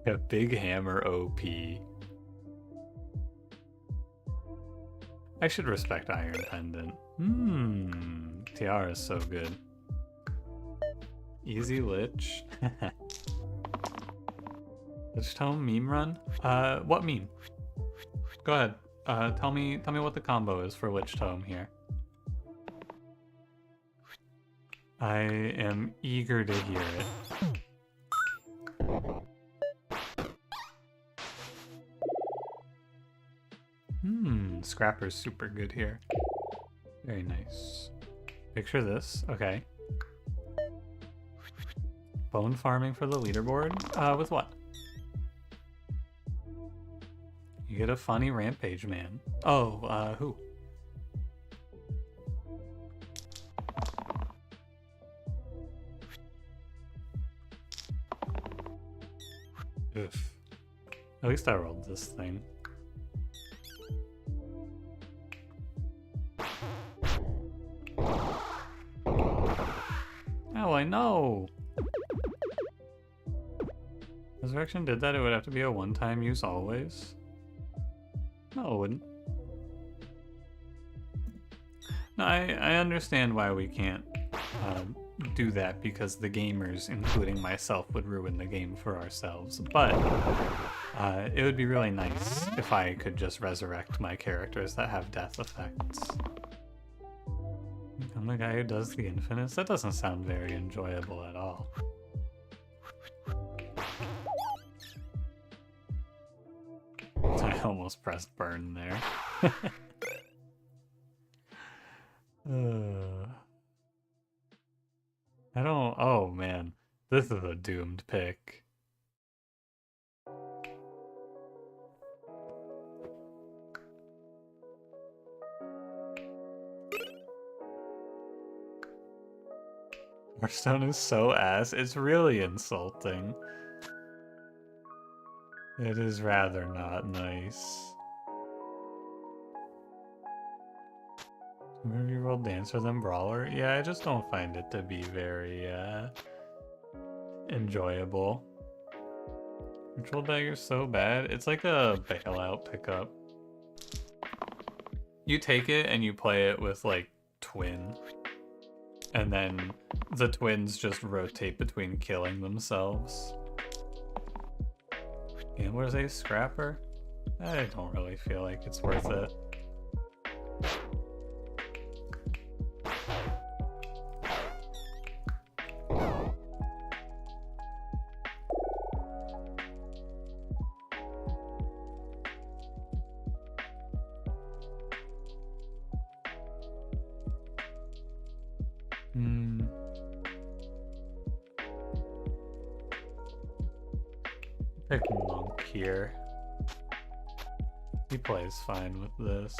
A big hammer OP. I should respect Iron Pendant. Tiara is so good. Easy Lich. Lich Tome meme run? What meme? Go ahead. Tell me what the combo is for Lich Tome here. I am eager to hear it. Scrapper's super good here. Very nice. Picture this. Okay. Bone farming for the leaderboard? With what? You get a funny rampage man. Oh, who? Oof. At least I rolled this thing. Oh, I know! Resurrection did that, it would have to be a one-time use always? No, it wouldn't. No, I understand why we can't do that, because the gamers, including myself, would ruin the game for ourselves. But it would be really nice if I could just resurrect my characters that have death effects. I'm the guy who does the infinites? That doesn't sound very enjoyable at all. I almost pressed burn there. I don't... Oh, man. This is a doomed pick. Hearthstone is so ass. It's really insulting. It is rather not nice. Maybe you roll Dancer than Brawler? Yeah, I just don't find it to be very enjoyable. Control Dagger's so bad. It's like a bailout pickup. You take it and you play it with like Twin. And then the twins just rotate between killing themselves. Gambler's Ace Scrapper? I don't really feel like it's worth it. Pick Monk here. He plays fine with this.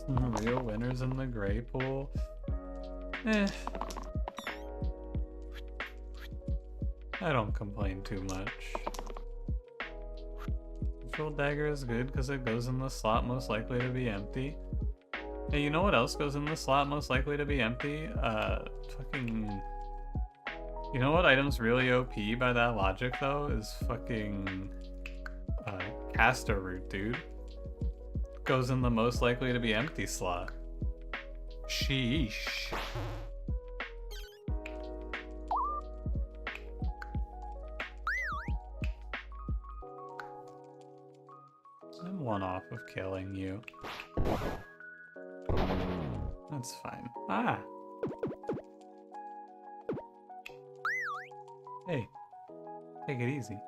Real winners in the gray pool. Eh. I don't complain too much. Control dagger is good because it goes in the slot most likely to be empty. Hey, you know what else goes in the slot most likely to be empty? Fucking... You know what item's really OP by that logic, though? Is fucking... Caster root, dude. Goes in the most likely to be empty slot. Sheesh. I'm one off of killing you. That's fine. Ah! Hey. Take it easy.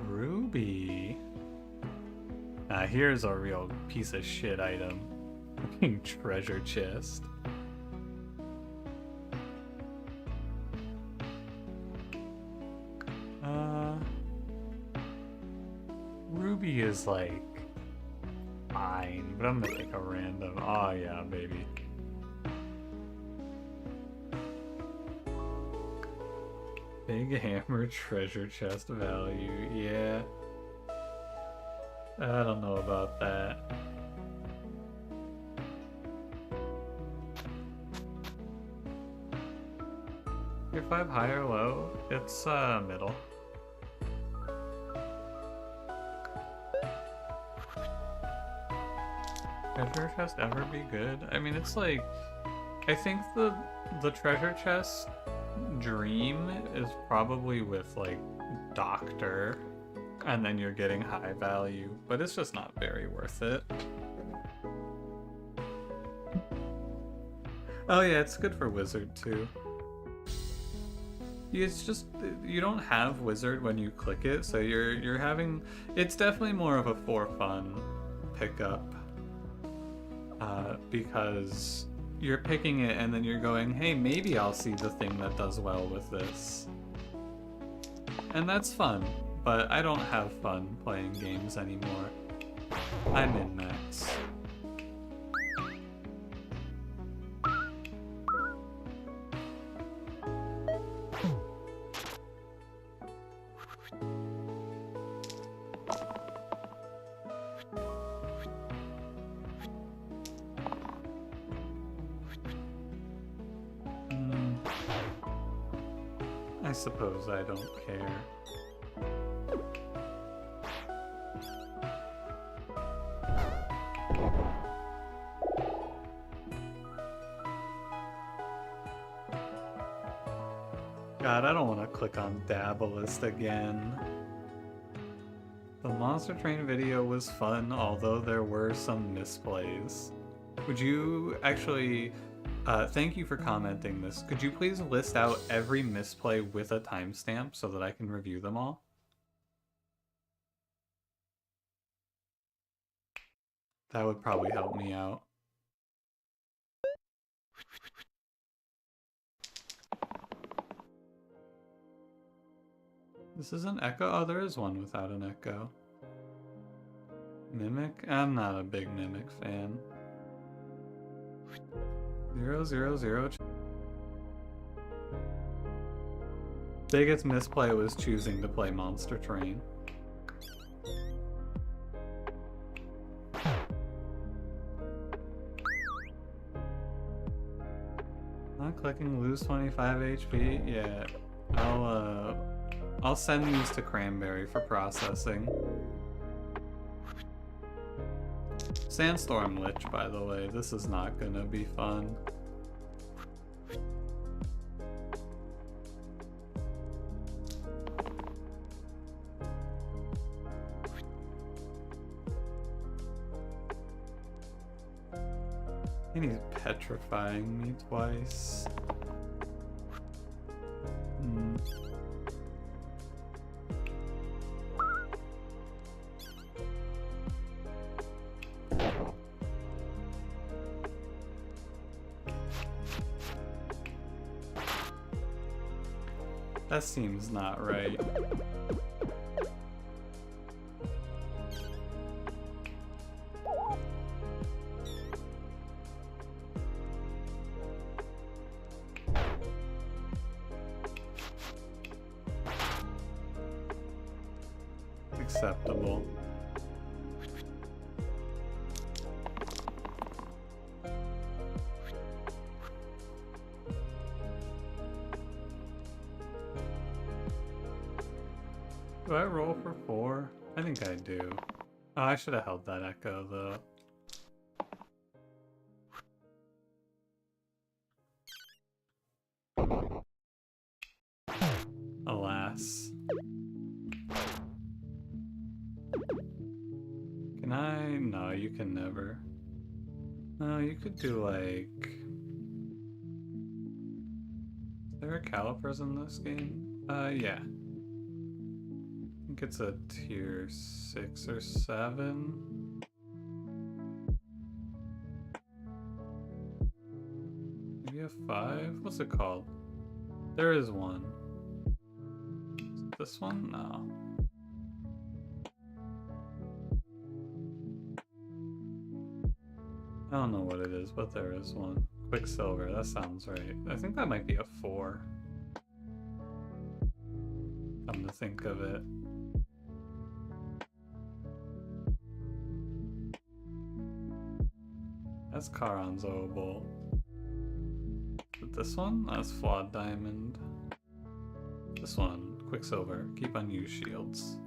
Ruby. Here's a real piece of shit item. Treasure chest. Ruby is like fine, but I'm gonna take a random. Oh yeah, baby. Big hammer treasure chest value, yeah. I don't know about that. Your 5 high or low? It's middle. Treasure chest ever be good? I mean, it's like, I think the treasure chest dream is probably with like doctor, and then you're getting high value, but it's just not very worth it. Oh yeah, it's good for wizard too. It's just, you don't have wizard when you click it, so you're having, it's definitely more of a for fun pickup. Because you're picking it and then you're going, hey, maybe I'll see the thing that does well with this. And that's fun, but I don't have fun playing games anymore. I'm in max. I suppose I don't care. God, I don't want to click on Dabblist again. The Monster Train video was fun, although there were some misplays. Would you actually... thank you for commenting this. Could you please list out every misplay with a timestamp so that I can review them all? That would probably help me out. This is an echo? Oh, there is one without an echo. Mimic? I'm not a big Mimic fan. 000. Biggest misplay was choosing to play Monster Train. Not clicking, lose 25 HP? Yeah. I'll send these to Cranberry for processing. Sandstorm Lich, by the way, this is not gonna be fun. And he's petrifying me twice. That seems not right. Acceptable. Do I roll for 4? I think I do. Oh, I should have held that echo though. Alas. Can I? No, you can never. No, you could do like... Is there calipers in this game? Yeah. I think it's a tier 6 or 7. Maybe a 5? What's it called? There is one. Is it this one? No. I don't know what it is, but there is one. Quicksilver, that sounds right. I think that might be a 4. Come to think of it. That's Charon's Obol. But this one? That's Flawed Diamond. This one, Quicksilver. Keep unused shields.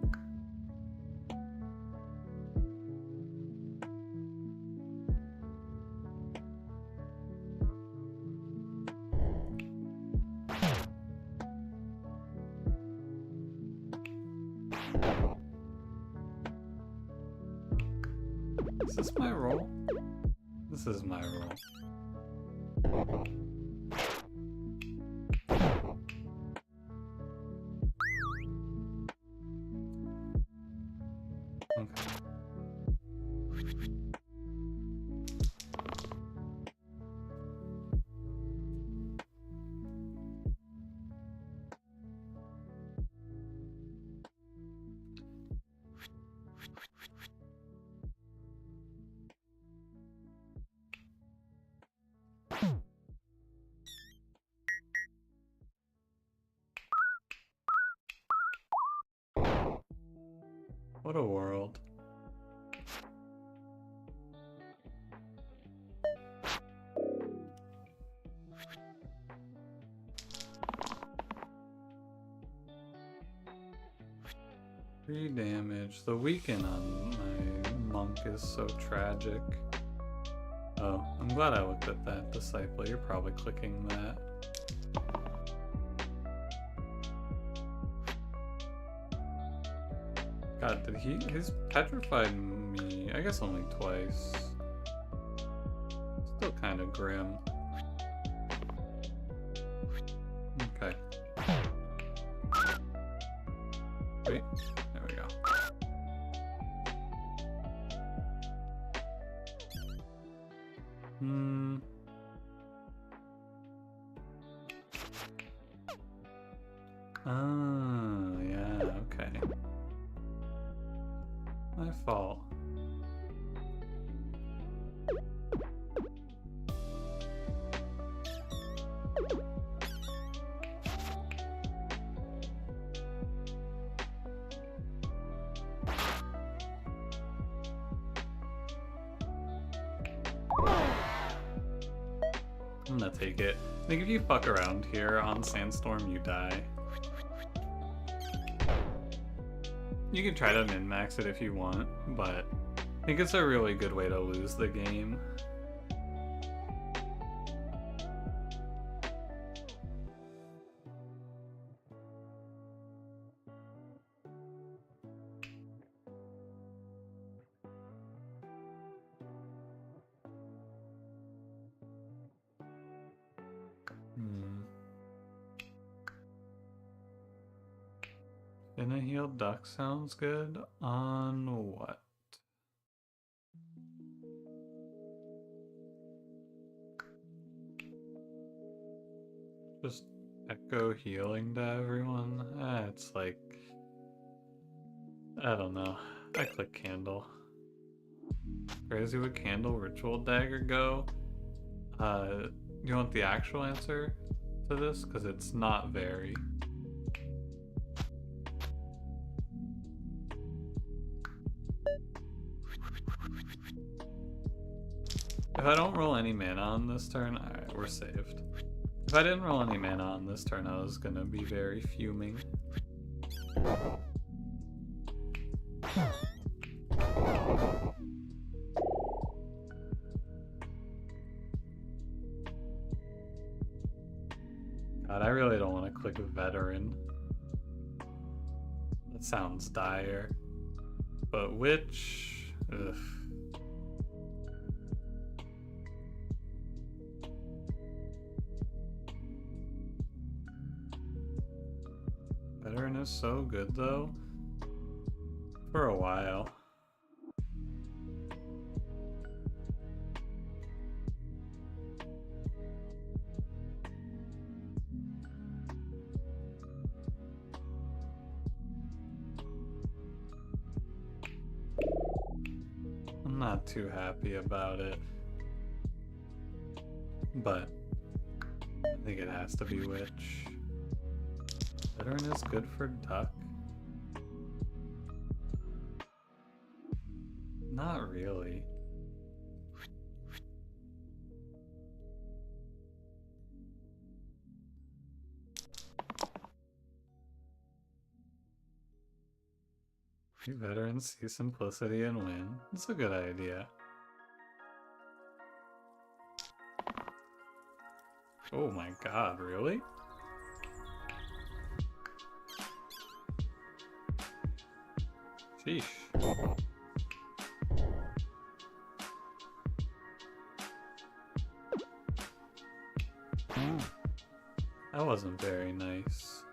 Is this my roll? This is my roll. Okay. What a world. Three damage. The weaken on my monk is so tragic. Oh, I'm glad I looked at that, Disciple. You're probably clicking that. God, did he's petrified me, I guess only twice. Still kind of grim. Okay. Wait, there we go. Oh, yeah, okay. My fault. I'm gonna take it. I think if you fuck around here on Sandstorm, you die. You can try to min-max it if you want, but I think it's a really good way to lose the game. Spin a healed duck sounds good. On what? Just Echo healing to everyone? It's like... I don't know. I click candle. Crazy with candle, ritual dagger go? You want the actual answer to this? Because it's not very. If I don't roll any mana on this turn, alright, we're saved. If I didn't roll any mana on this turn, I was gonna be very fuming. God, I really don't want to click veteran. That sounds dire. But witch... Ugh. Veteran is so good though. For a while. I'm not too happy about it. But I think it has to be witch. Veteran is good for duck. Not really. You veterans see simplicity and win. It's a good idea. Oh my god, really? Sheesh. That wasn't very nice.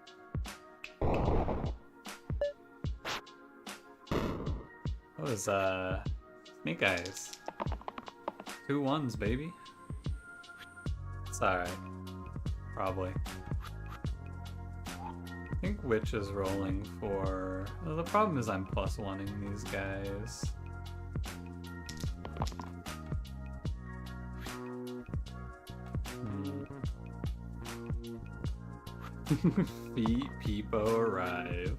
That was, Snake Eyes. 2 1s, baby. It's alright. Probably. I think Witch is rolling for... Well, the problem is I'm +1ing these guys. Feet Peepo arrive.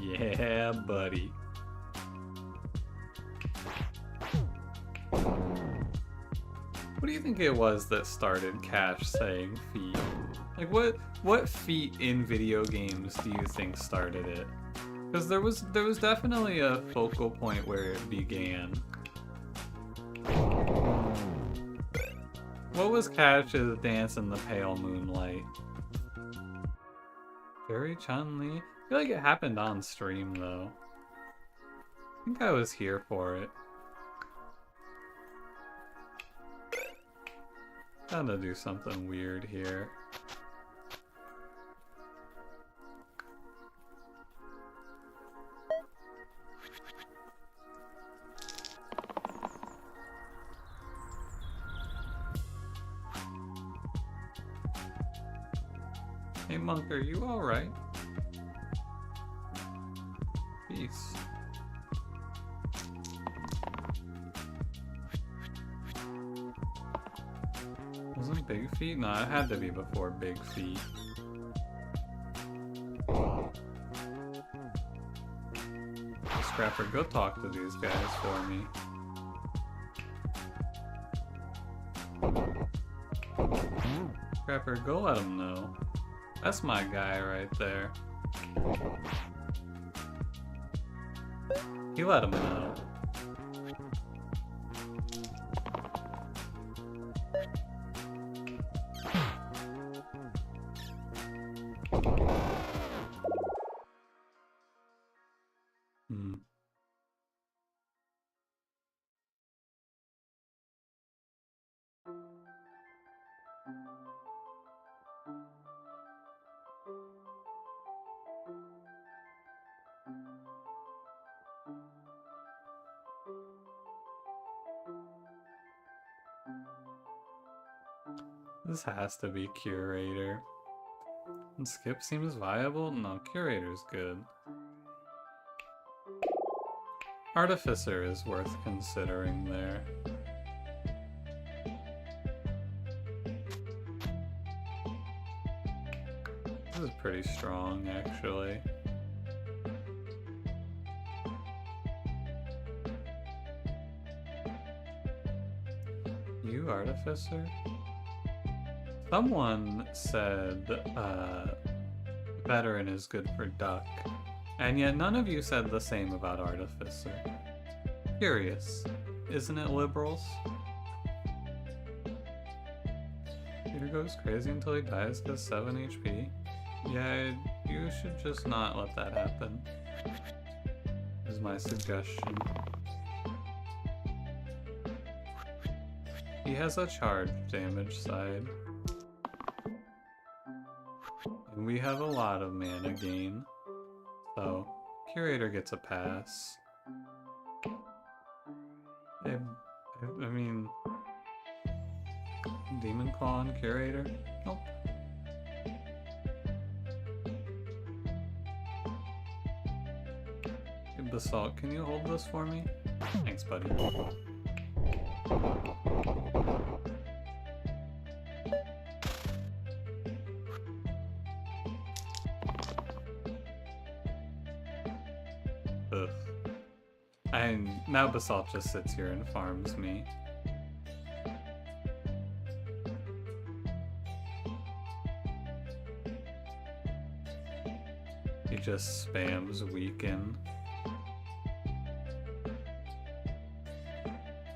Yeah, buddy. What do you think it was that started Cash saying feet? Like what feat in video games do you think started it? Because there was definitely a focal point where it began. What was Cash's dance in the pale moonlight? Very Chun-Li? I feel like it happened on stream though. I think I was here for it. Gotta do something weird here. Hey Monk, are you alright? Peace. Wasn't Big Feet? No, it had to be before Big Feet. Scrapper, go talk to these guys for me. Scrapper, go let them know. That's my guy right there. He let him know. This has to be Curator. And Skip seems viable? No, Curator's good. Artificer is worth considering there. This is pretty strong, actually. You Artificer? Someone said Veteran is good for Duck, and yet none of you said the same about Artificer. Curious, isn't it, liberals? Peter goes crazy until he dies because 7 HP? Yeah, you should just not let that happen, is my suggestion. He has a charge damage side. And we have a lot of mana gain. So, Curator gets a pass. I mean... Demon Claw on Curator? Nope. Hey, Basalt, can you hold this for me? Thanks, buddy. Ugh. And now Basalt just sits here and farms me. He just spams weaken.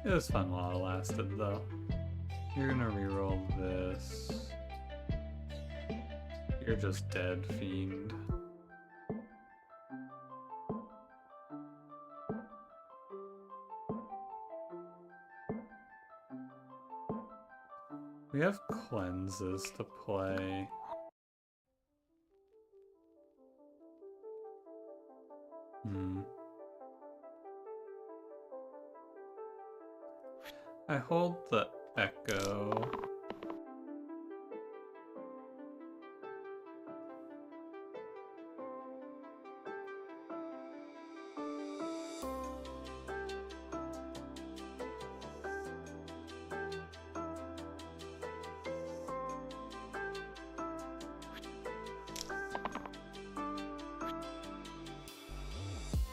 It was fun while it lasted, though. You're gonna reroll this. You're just dead, fiend. We have cleanses to play. I hold the Echo.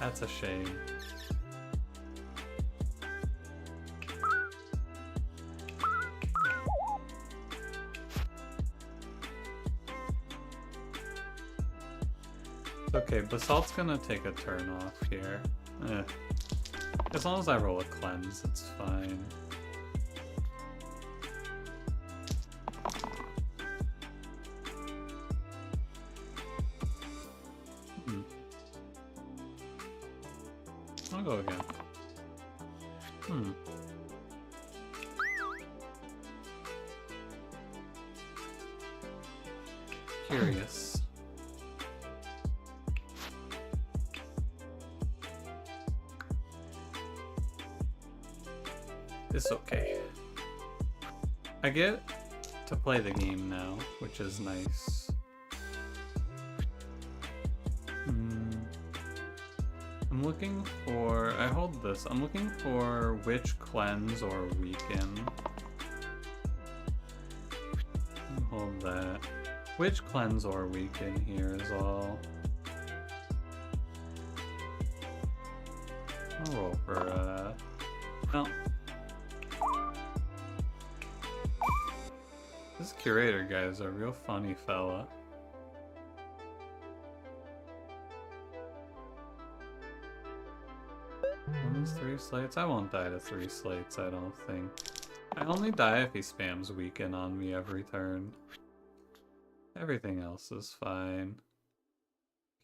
That's a shame. Okay, Basalt's gonna take a turn off here. As long as I roll a cleanse, it's fine. I'll go again. Curious. It's okay. I get to play the game now, which is nice. I'm looking for... I hold this. I'm looking for which cleanse or weaken. Hold that. Which cleanse or weaken here is all. I'll roll for no. This Curator guy is a real funny fella. One's 3 slates? I won't die to 3 slates, I don't think. I only die if he spams weaken on me every turn. Everything else is fine.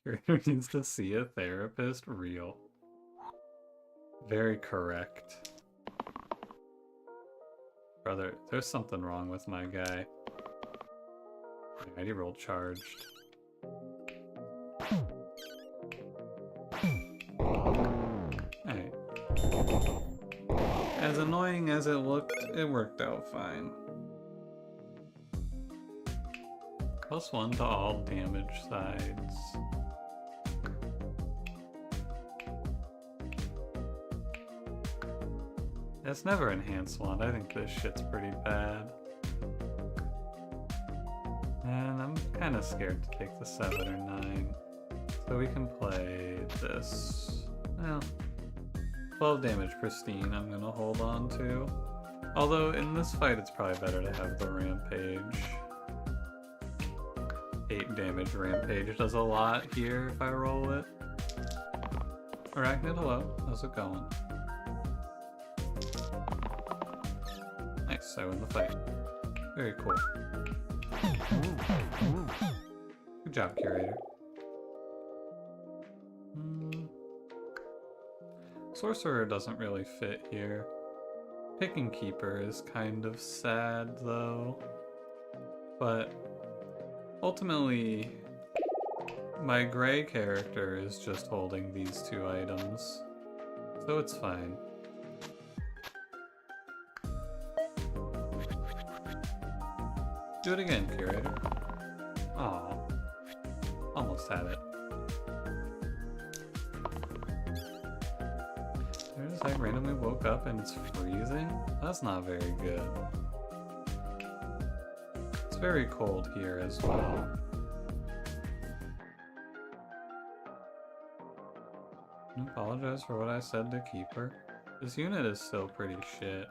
Curator needs to see a therapist? Real. Very correct. Brother, there's something wrong with my guy. Alright, he rolled charged. Alright. As annoying as it looked, it worked out fine. +1 to all damage sides. It's never enhanced one. I think this shit's pretty bad. And I'm kind of scared to take the 7 or 9. So we can play this. Well, 12 damage pristine I'm gonna hold on to. Although in this fight it's probably better to have the rampage. 8 damage rampage does a lot here if I roll it. Arachnid, hello. How's it going? Nice, I win the fight. Very cool. Good job, Curator. Sorcerer doesn't really fit here. Picking Keeper is kind of sad, though. But ultimately, my gray character is just holding these 2 items, so it's fine. Do it again, Curator. Aw. Almost had it. I just like randomly woke up and it's freezing? That's not very good. It's very cold here as well. I apologize for what I said to Keeper. This unit is still pretty shit.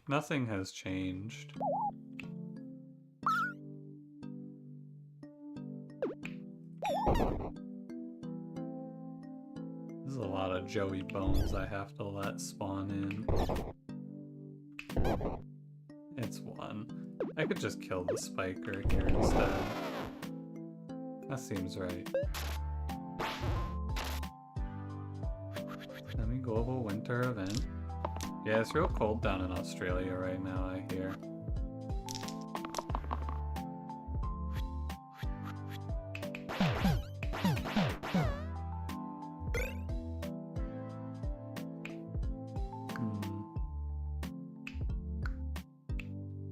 Nothing has changed. There's a lot of Joey bones I have to let spawn in. It's 1. I could just kill the spiker here instead. That seems right. Semi-global winter event. Yeah, it's real cold down in Australia right now, I hear.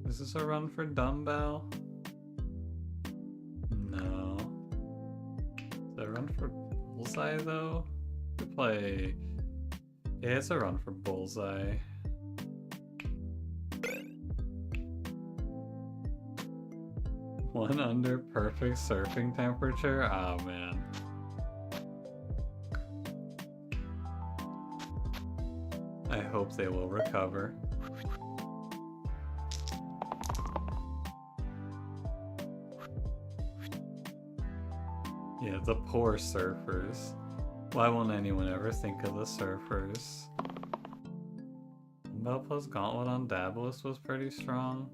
Is this a run for Dumbbell? No. Is that a run for Bullseye, though? We play... Yeah, it's a run for Bullseye. One under perfect surfing temperature? Oh man. I hope they will recover. Yeah, the poor surfers. Why won't anyone ever think of the surfers? Bell plus Gauntlet on Dabalus was pretty strong.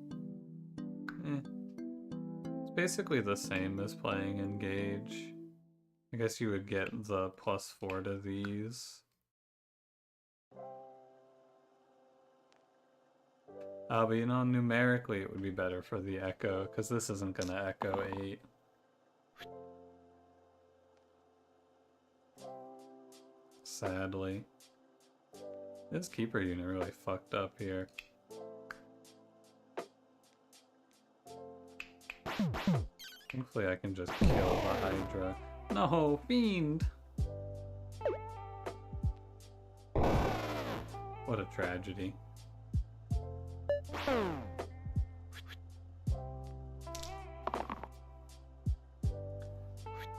It's basically the same as playing Engage. I guess you would get the +4 to these. But you know, numerically it would be better for the Echo, because this isn't gonna Echo 8. Sadly. This Keeper unit really fucked up here. Thankfully I can just kill the Hydra. No, Fiend! What a tragedy.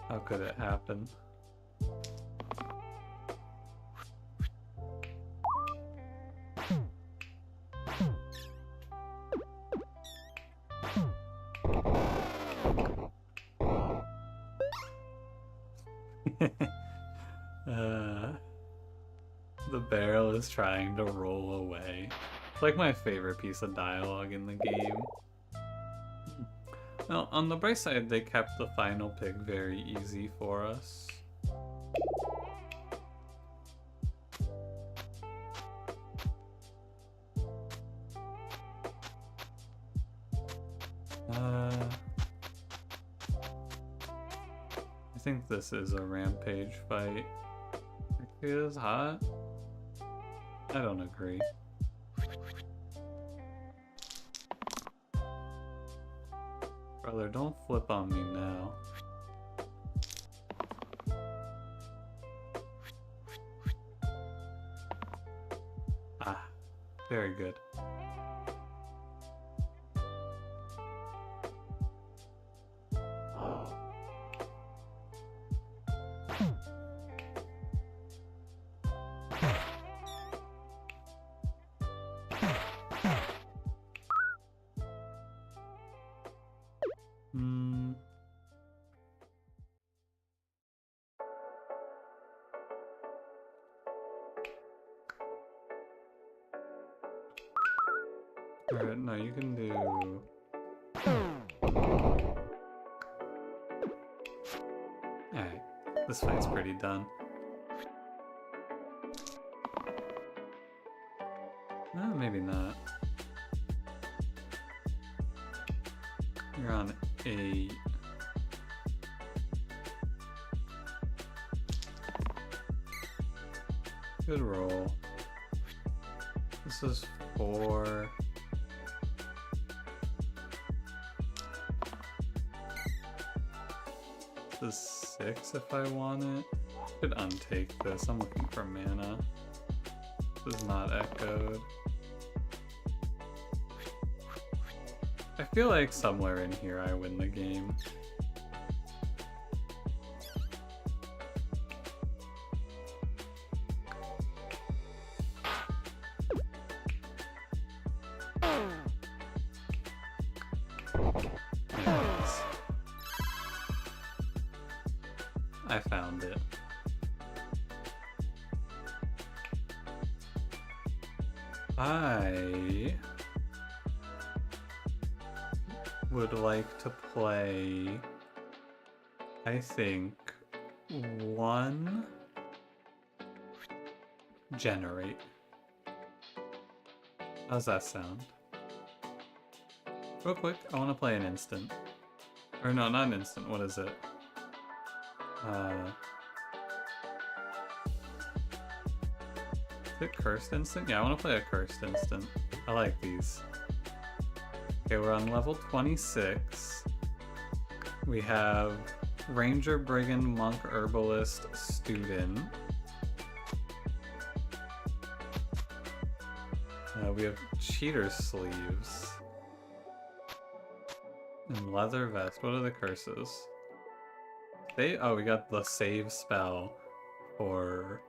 How could it happen? The barrel is trying to roll away. It's like my favorite piece of dialogue in the game. Now, on the bright side, they kept the final pick very easy for us. I think this is a rampage fight. It is hot. I don't agree. Brother, don't flip on me now. Ah, very good. Alright, no, you can do... Alright, this fight's pretty done. Maybe not. You're on 8. Good roll. This is 4. This is 6 if I want it. I could untake this. I'm looking for mana. This is not echoed. I feel like somewhere in here I win the game. Anyways. I found it. I would like to play, I think, 1 generate. How's that sound? Real quick, I want to play an instant. Or no, not an instant, what is it? Is it cursed instant? Yeah, I want to play a cursed instant. I like these. Okay, we're on level 26. We have Ranger, Brigand, Monk, Herbalist, Student. We have Cheater Sleeves. And Leather Vest. What are the curses? Oh, we got the save spell for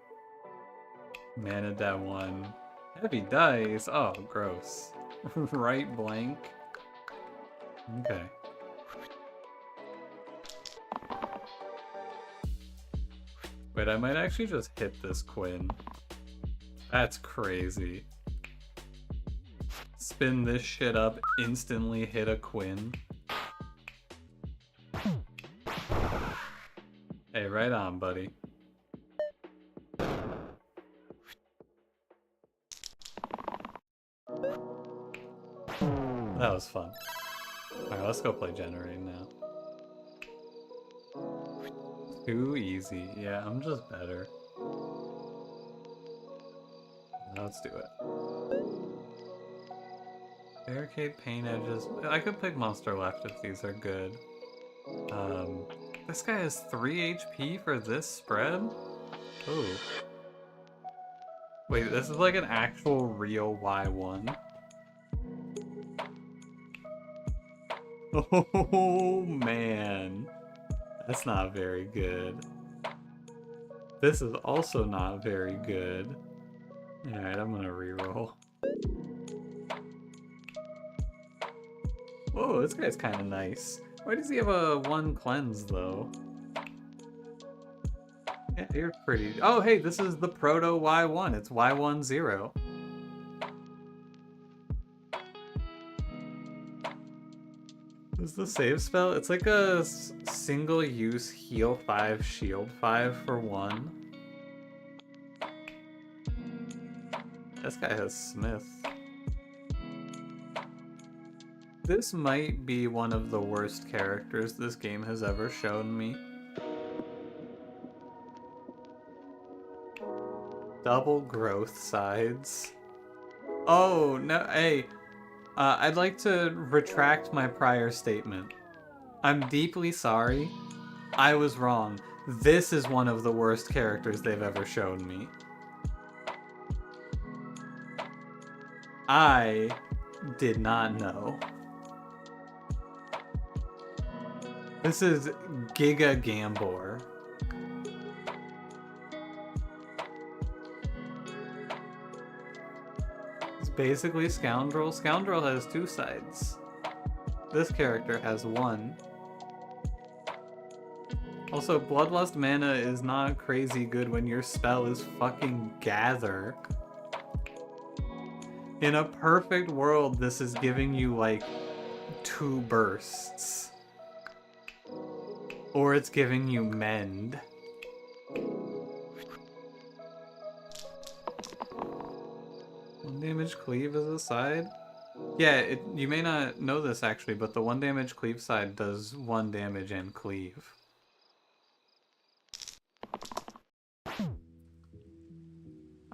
Mana Dat 1. Heavy dice! Oh, gross. Right blank. Okay. Wait, I might actually just hit this Quinn. That's crazy. Spin this shit up, instantly hit a Quinn. Hey, right on, buddy. That was fun. Alright, let's go play Generate now. Too easy. Yeah, I'm just better. Let's do it. Barricade, paint edges. I could pick Monster Left if these are good. This guy has 3 HP for this spread? Ooh. Wait, this is like an actual real Y1. Oh man. That's not very good. This is also not very good. Alright, I'm gonna reroll. Whoa, this guy's kind of nice. Why does he have a 1 cleanse though? Yeah, you're pretty. Oh, hey, this is the proto Y1. It's Y10. What's the save spell? It's like a single use heal 5, shield 5 for 1. This guy has Smith. This might be one of the worst characters this game has ever shown me. Double growth sides. Oh, no, hey. I'd like to retract my prior statement. I'm deeply sorry. I was wrong. This is one of the worst characters they've ever shown me. I did not know. This is Giga Gambor. It's basically Scoundrel. Scoundrel has two sides. This character has one. Also, Bloodlust mana is not crazy good when your spell is fucking Gather. In a perfect world, this is giving you like 2 bursts. Or it's giving you Mend. One damage cleave is a side? Yeah, you may not know this actually, but the 1 damage cleave side does 1 damage and cleave. I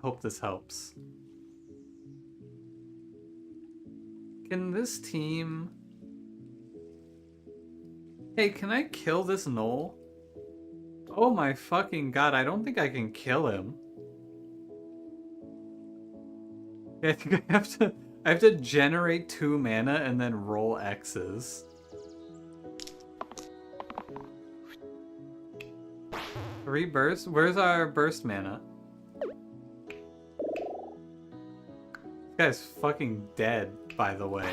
hope this helps. Can this team... Hey, can I kill this Knoll? Oh my fucking god, I don't think I can kill him. Yeah, I think I have to generate 2 mana and then roll X's. Three bursts? Where's our burst mana? This guy's fucking dead, by the way.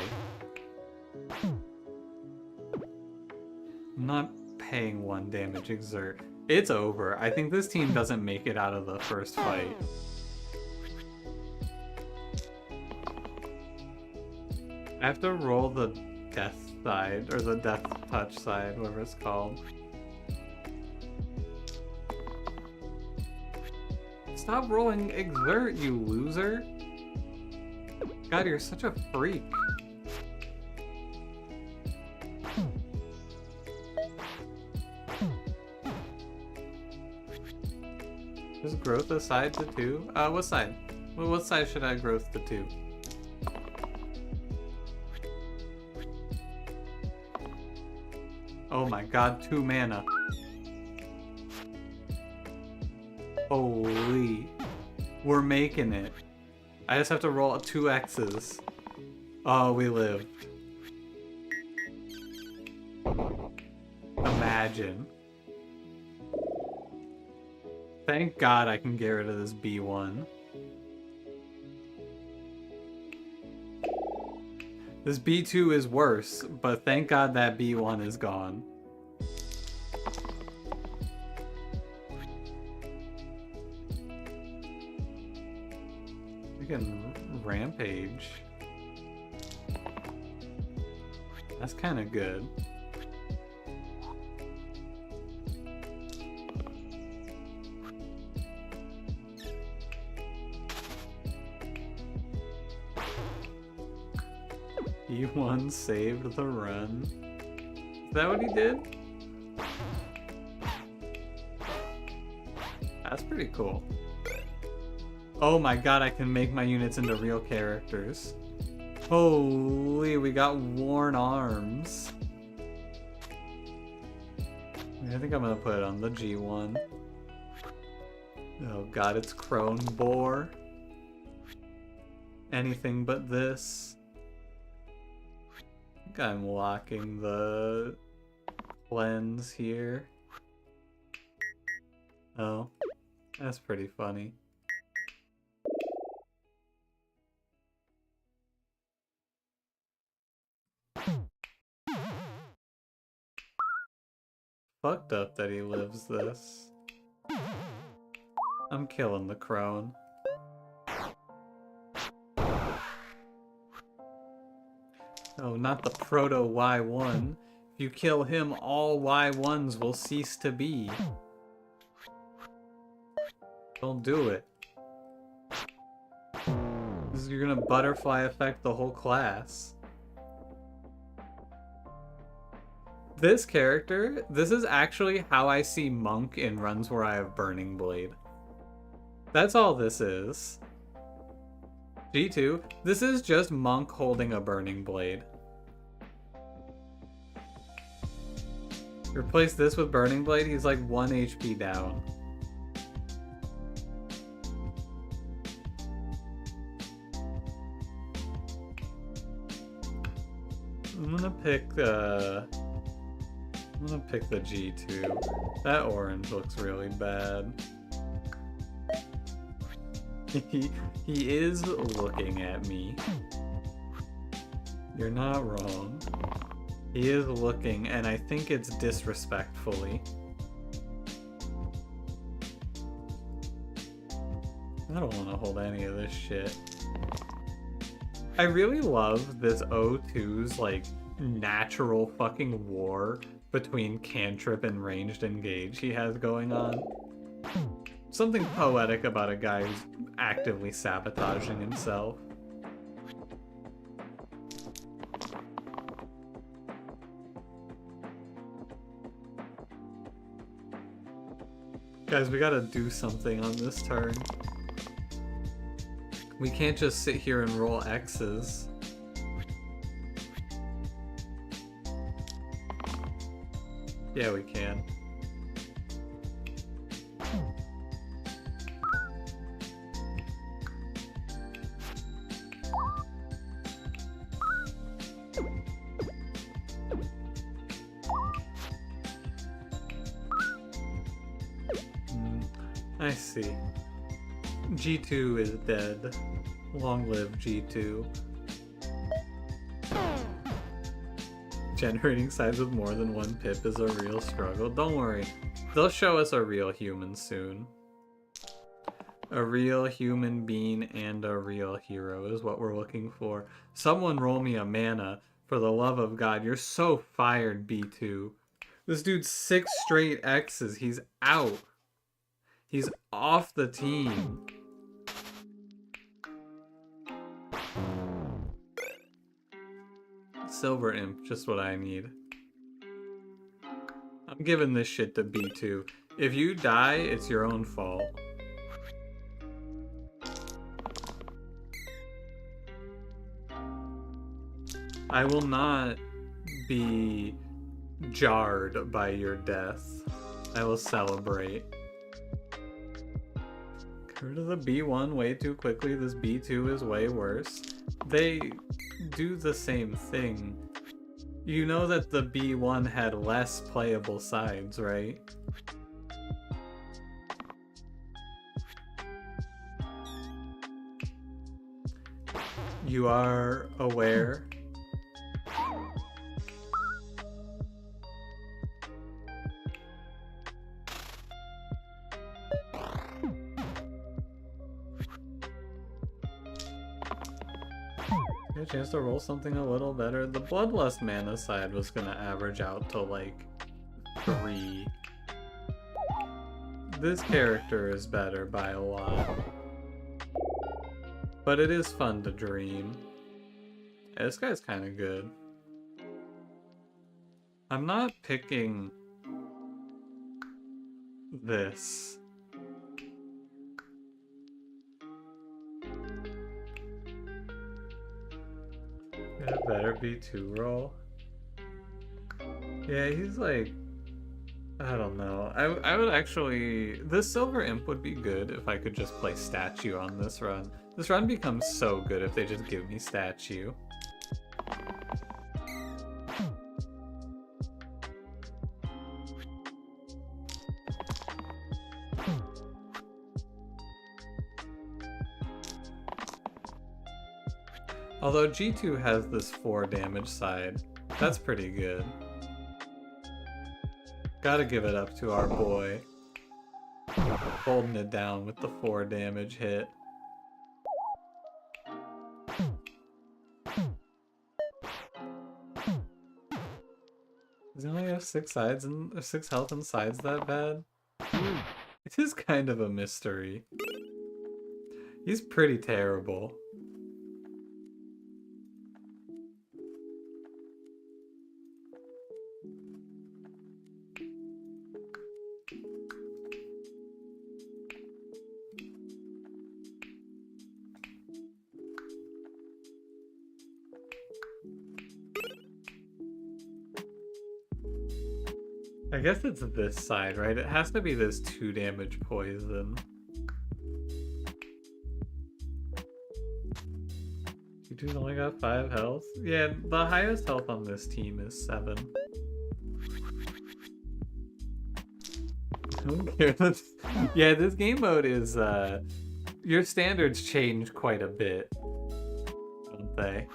I'm not paying 1 damage exert. It's over. I think this team doesn't make it out of the first fight. I have to roll the death side, or the death touch side, whatever it's called. Stop rolling exert, you loser! God, you're such a freak. Is growth a side to 2? What side? What side should I growth to 2? Oh my god, 2 mana. Holy. We're making it. I just have to roll 2 X's. Oh, we lived. Imagine. Thank God I can get rid of this B1. This B2 is worse, but thank God that B1 is gone. We can rampage. That's kind of good. E1 saved the run. Is that what he did? That's pretty cool. Oh my god, I can make my units into real characters. Holy, we got worn arms. I think I'm gonna put it on the G1. Oh god, it's Crone Boar. Anything but this. I think I'm locking the cleanse here. Oh, that's pretty funny. Fucked up that he lives this. I'm killing the crone. Oh, not the proto Y1. If you kill him, all Y1s will cease to be. Don't do it. You're gonna butterfly effect the whole class. This character, this is actually how I see Monk in runs where I have Burning Blade. That's all this is. G2, this is just Monk holding a burning blade. Replace this with burning blade, he's like 1 HP down. I'm gonna pick the G2. That orange looks really bad. He is looking at me. You're not wrong. He is looking, and I think it's disrespectfully. I don't want to hold any of this shit. I really love this O2's, like, natural fucking war between cantrip and ranged engage he has going on. Something poetic about a guy who's actively sabotaging himself. Guys, we gotta do something on this turn. We can't just sit here and roll X's. Yeah, we can. I see. G2 is dead. Long live G2. Generating sides with more than one pip is a real struggle. Don't worry, they'll show us a real human soon. A real human being and a real hero is what we're looking for. Someone roll me a mana. For the love of God, you're so fired, B2. This dude's 6 straight X's. He's out. He's off the team. Silver Imp, just what I need. I'm giving this shit to B2. If you die, it's your own fault. I will not be jarred by your death. I will celebrate. Get rid of the B1 way too quickly. This B2 is way worse. They do the same thing. You know that the B1 had less playable sides, right? You are aware. A chance to roll something a little better. The Bloodlust mana side was gonna average out to like 3. This character is better by a lot. But it is fun to dream. Yeah, this guy's kind of good. I'm not picking this. It better be 2 roll. Yeah, he's like, I don't know. I would actually, this Silver Imp would be good if I could just play Statue on this run. This run becomes so good if they just give me Statue. Although G2 has this 4 damage side, that's pretty good. Gotta give it up to our boy. Holding it down with the 4 damage hit. Does he only have 6 sides and 6 health and sides that bad? It is kind of a mystery. He's pretty terrible. I guess it's this side, right? It has to be this 2 damage poison. You dude only got 5 health? Yeah, the highest health on this team is 7. I don't care. Yeah, this game mode is, your standards change quite a bit, don't they?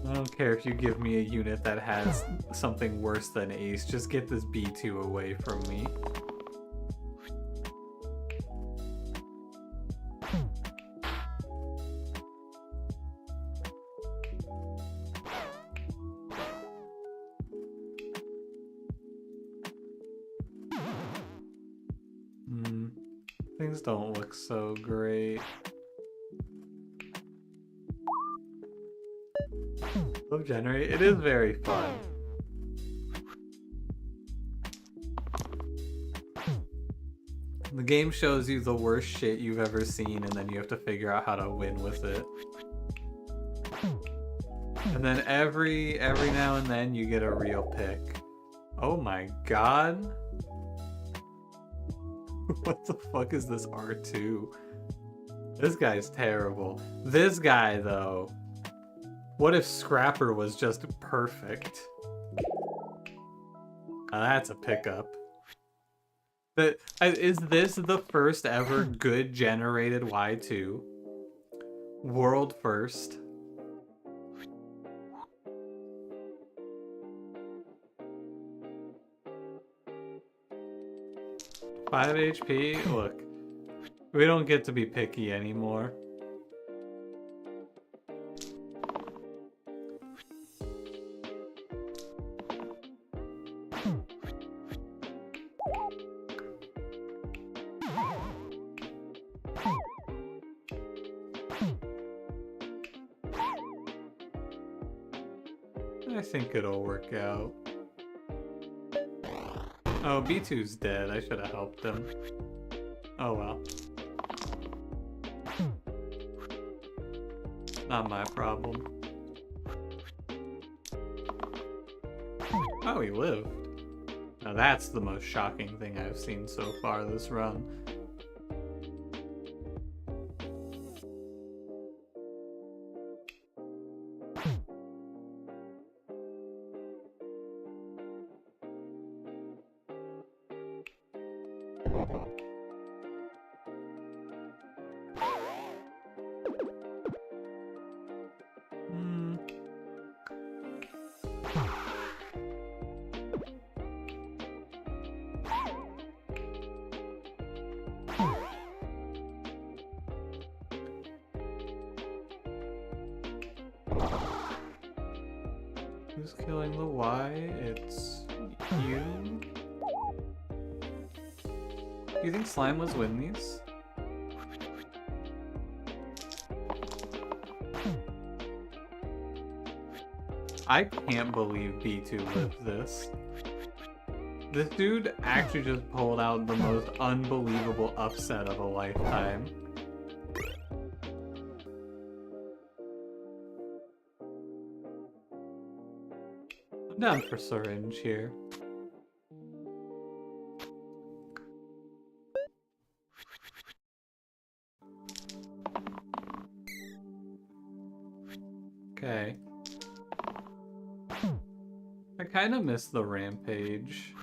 I don't care if you give me a unit that has something worse than Ace, just get this B2 away from me. Things don't look so great. Love Generate, it is very fun. The game shows you the worst shit you've ever seen, and then you have to figure out how to win with it. And then every now and then you get a real pick. Oh my god. What the fuck is this R2? This guy's terrible. This guy, though. What if Scrapper was just perfect? Now that's a pickup. But is this the first ever good generated Y2? World first. Five HP? Look, we don't get to be picky anymore. I think it'll work out. Oh, B2's dead. I should have helped him. Oh well. Not my problem. Oh, he lived. Now that's the most shocking thing I've seen so far this run. Who's killing the Y? It's you? Do you think Slimeless win these? I can't believe B2 lived this. This dude actually just pulled out the most unbelievable upset of a lifetime. I'm down for syringe here. Okay. I kind of miss the rampage.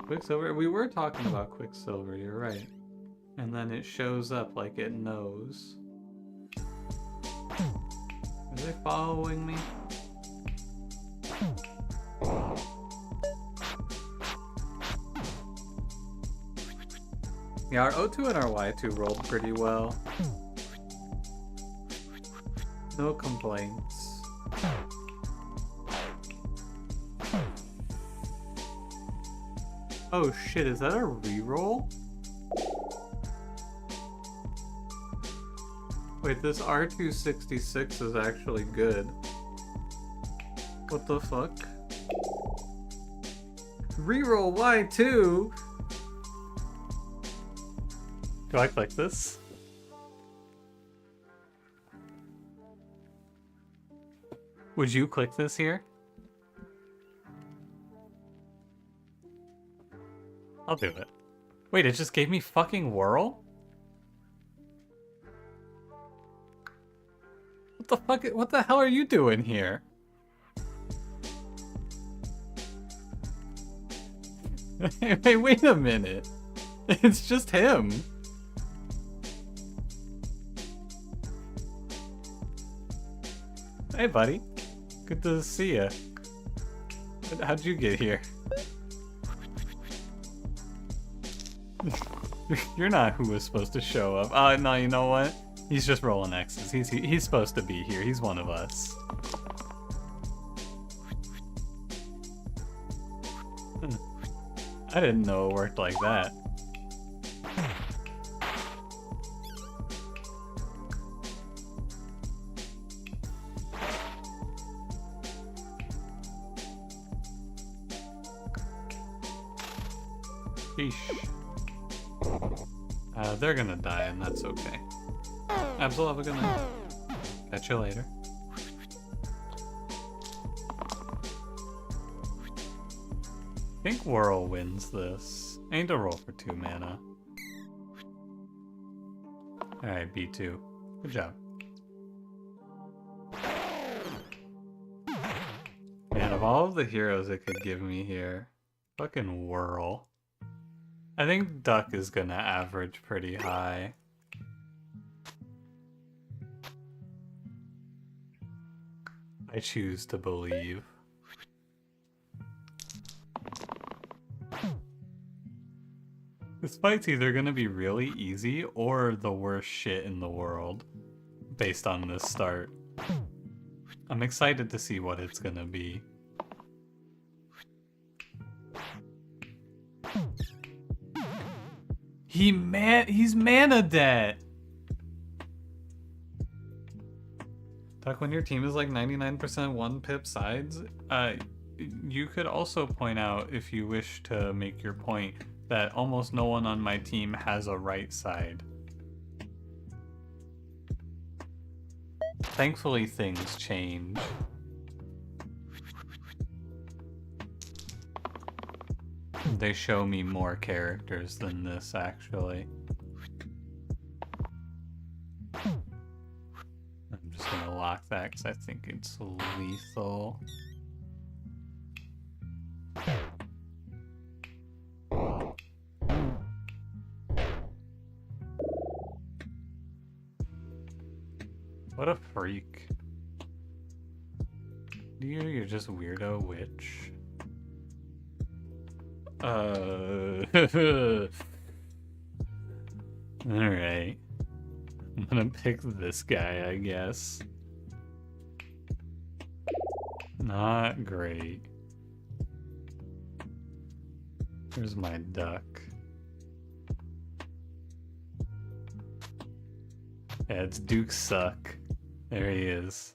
Quicksilver? We were talking about Quicksilver, you're right. And then it shows up like it knows. Are they following me? Yeah, our O2 and our Y2 rolled pretty well. No complaints. Oh shit, is that a reroll? Wait, this R266 is actually good. What the fuck? Reroll Y2? Do I click this? Would you click this here? I'll do it. Wait, it just gave me fucking whirl? What the fuck? What the hell are you doing here? Hey, wait a minute. It's just him. Hey, buddy. Good to see ya. How'd you get here? You're not who was supposed to show up. No, you know what? He's just rolling X's. He's supposed to be here. He's one of us. I didn't know it worked like that. Sheesh. They're gonna die, and that's okay. Absol, have a good night. Catch you later. I think Whirl wins this. I need to roll for 2 mana. Alright, B2. Good job. Man, of all of the heroes it could give me here, fucking Whirl. I think Duck is gonna average pretty high. I choose to believe. This fight's either gonna be really easy or the worst shit in the world, based on this start. I'm excited to see what it's gonna be. He's mana debt! Duck, when your team is like 99% 1 pip sides, you could also point out, if you wish to make your point, that almost no one on my team has a right side. Thankfully, things change. They show me more characters than this, actually. I'm just gonna lock that because I think it's lethal. What a freak. You're just weirdo witch. Alright. I'm gonna pick this guy, I guess. Not great. Here's my duck. Yeah, it's Duke Suck. There he is.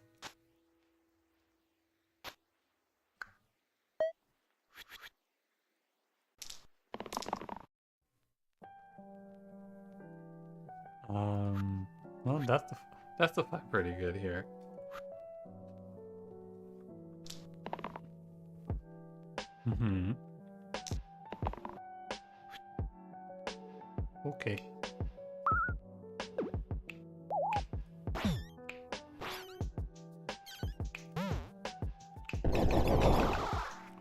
Well, that's the fight pretty good here. Mm-hmm. Okay.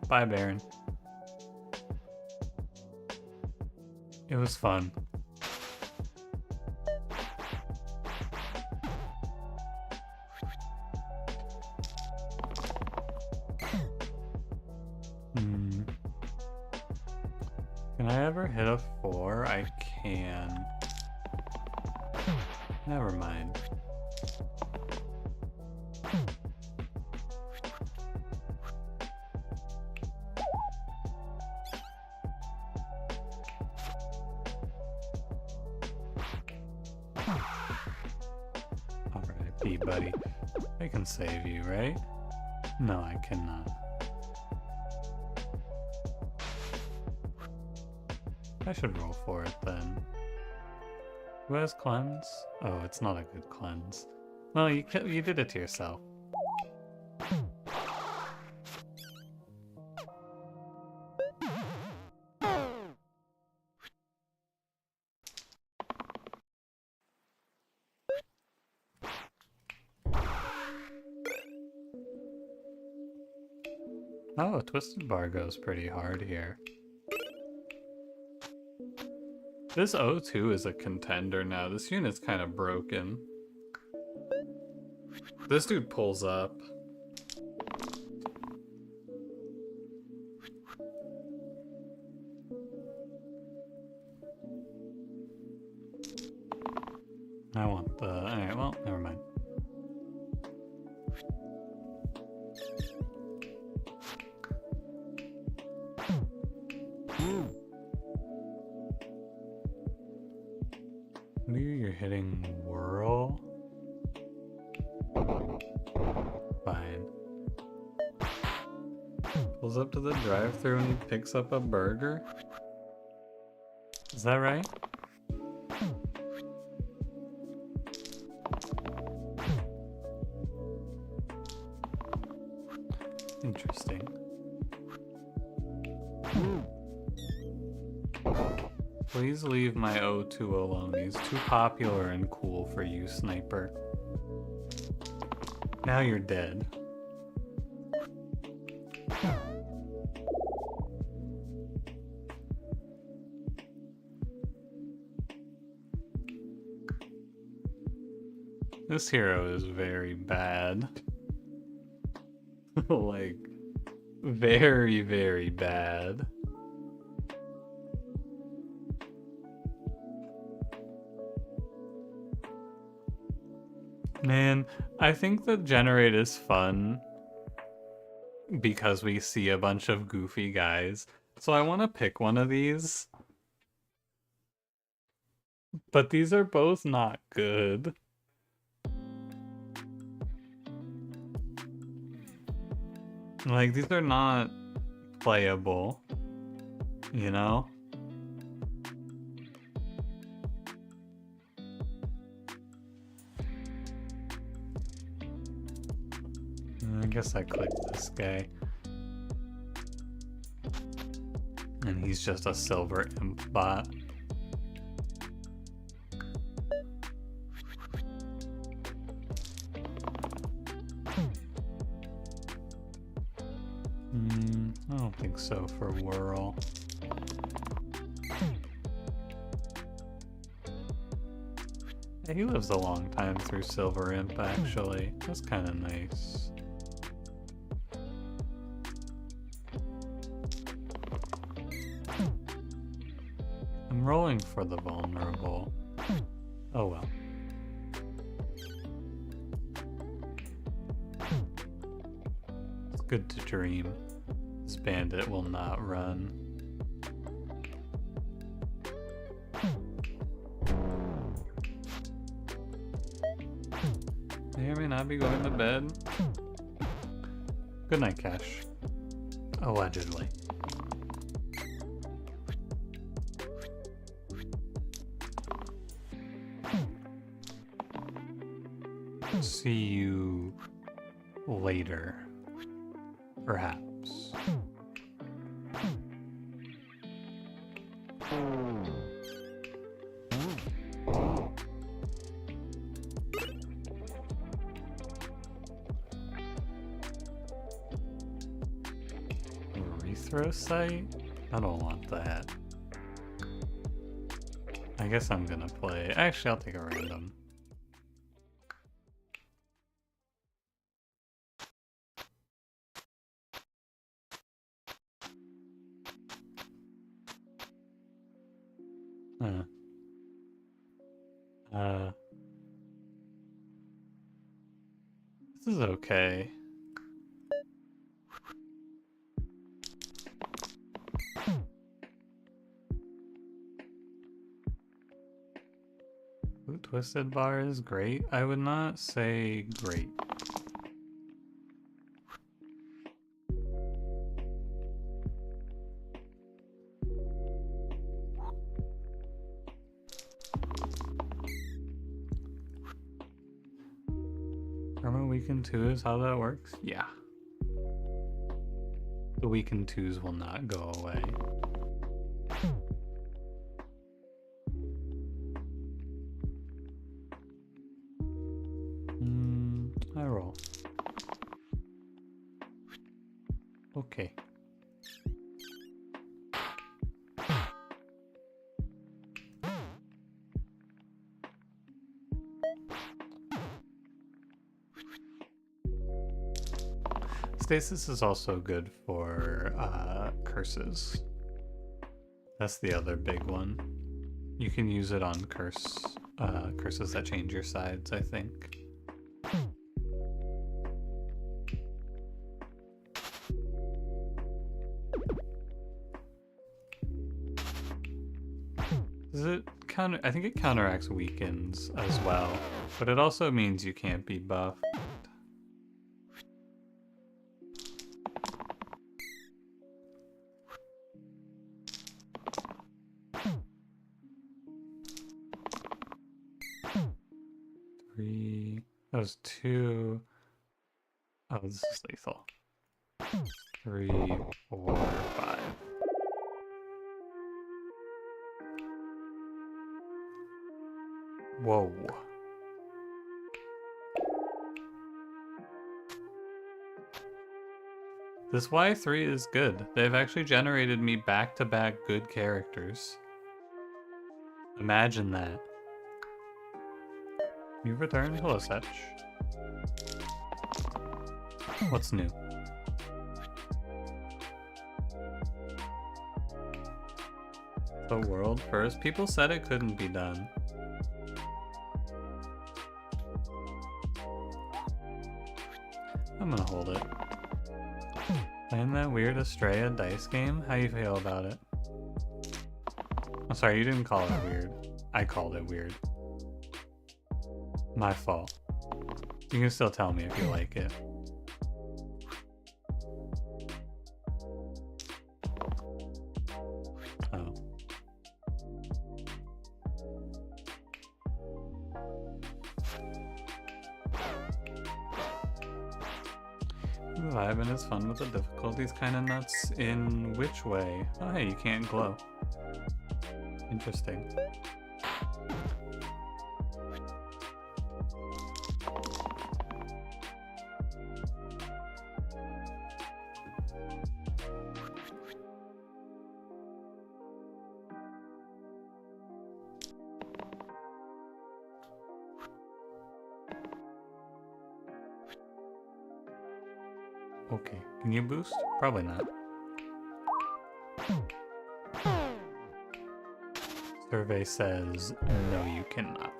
Bye, Baron. It was fun. Can I ever hit a 4? I can. Never mind. R.I.P. buddy. I can save you, right? No, I cannot. I should roll for it then. Who has cleanse? Oh, it's not a good cleanse. Well, you did it to yourself. Oh, a twisted bar goes pretty hard here. This O2 is a contender now. This unit's kind of broken. This dude pulls up. I want the... Alright, well, never mind. Maybe you're hitting whirl? Fine. Pulls up to the drive-thru and he picks up a burger? Is that right? Interesting. Please leave my O2 alone. He's too popular and cool for you, sniper. Now you're dead. This hero is very bad. Like, very, very bad. Man, I think the generate is fun because we see a bunch of goofy guys. So I want to pick one of these. But these are both not good. Like, these are not playable, you know? I guess I clicked this guy. And he's just a silver imp bot. I don't think so for whirl. Yeah, he lives a long time through silver imp, actually. That's kind of nice. I'm rolling for the vulnerable. Oh well. It's good to dream. This bandit will not run. May or may not be going to bed. Good night, Cash. Allegedly. See you later, perhaps. Rethrow site? I don't want that. I guess I'm gonna play. Actually, I'll take a random. This is okay. Ooh, twisted bar is great. I would not say great. Karma weekend 2 is how that works? Yeah. The weakened 2s will not go away. I roll. Okay. Stasis is also good for curses. That's the other big one. You can use it on curses that change your sides, I think. Does it counter? I think it counteracts weakens as well, but it also means you can't be buffed. That was 2. Oh, this is lethal. 3, 4, 5. Whoa. This Y3 is good. They've actually generated me back-to-back good characters. Imagine that. You return? Hello, Setch. What's new? The world first? People said it couldn't be done. I'm gonna hold it. Playing that weird Estrella dice game? How you feel about it? I'm sorry, you didn't call it weird. I called it weird. My fault. You can still tell me if you like it. Oh. Vibe and it's fun, but the difficulty's kinda nuts. In which way? Oh hey, you can't glow. Interesting. Okay, can you boost? Probably not. Survey says, no you cannot.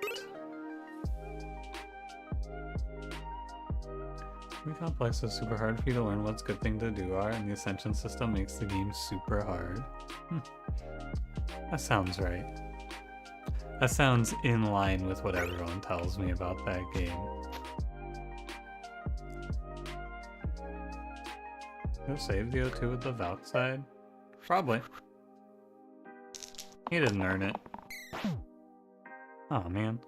We complex is super hard for you to learn what's good thing to do are, and the Ascension system makes the game super hard. That sounds right. That sounds in line with what everyone tells me about that game. Go save the O2 with the Valk side? Probably. He didn't earn it. Oh man.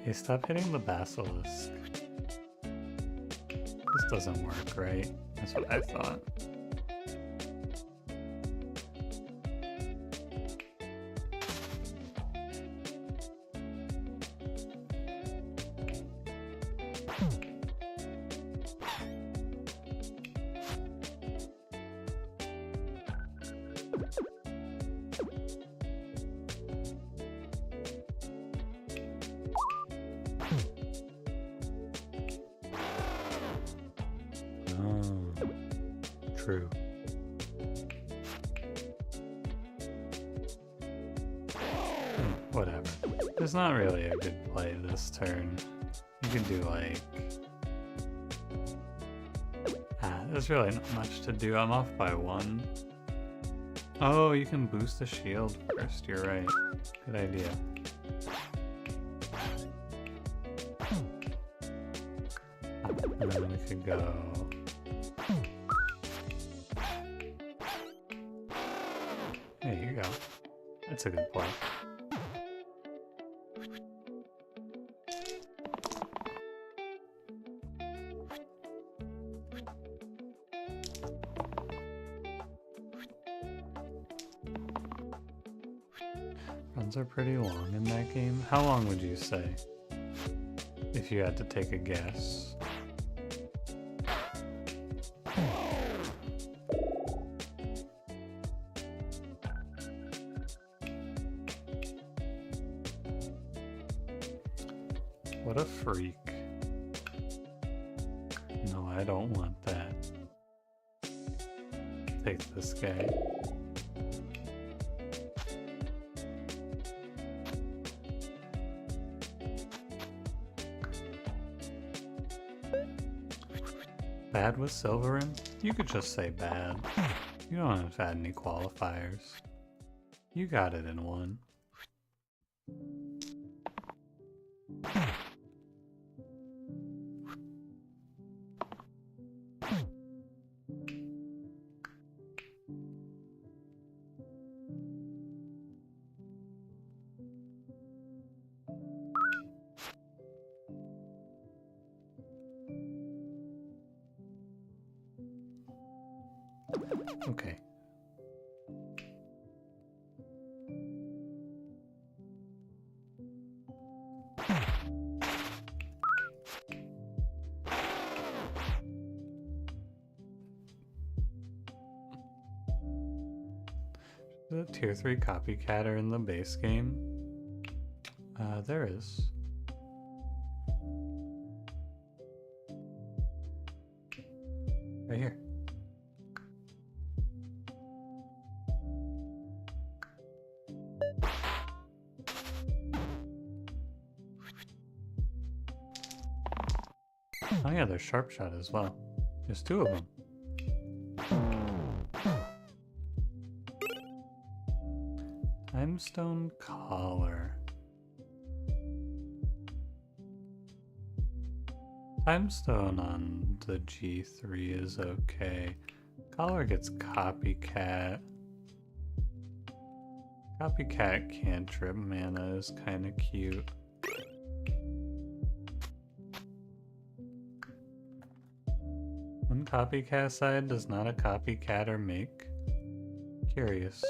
Hey, stop hitting the basilisk. This doesn't work, right? That's what I thought. True. Whatever. There's not really a good play this turn. You could do like... there's really not much to do. I'm off by 1. Oh, you can boost the shield first. You're right. Good idea. And then we could go... There you go. That's a good play. Runs are pretty long in that game. How long would you say? If you had to take a guess. What a freak. No, I don't want that. Take this guy. Bad with Silverin? You could just say bad. You don't have to add any qualifiers. You got it in one. Okay. Is a tier 3 copycatter in the base game? There is. Right here. Oh yeah, there's Sharp Shot as well. There's two of them. Timestone Collar. Timestone on the G3 is okay. Collar gets Copycat. Copycat cantrip mana is kind of cute. One copycat side does not a copycatter make? Curious.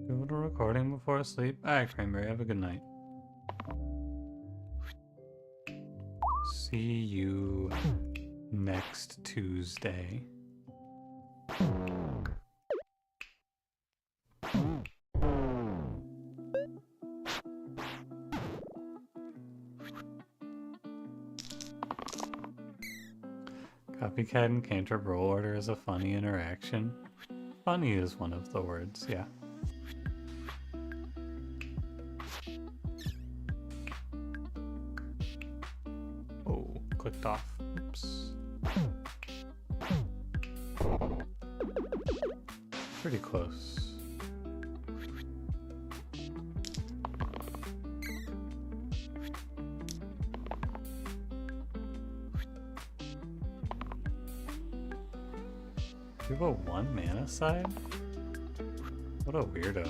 Do a recording before sleep? Alright, Cranberry, have a good night. See you next Tuesday. Copycat and cantrip roll order is a funny interaction. Funny is one of the words, yeah. Oh, clicked off. Oops. Pretty close. You have a 1 mana side? What a weirdo.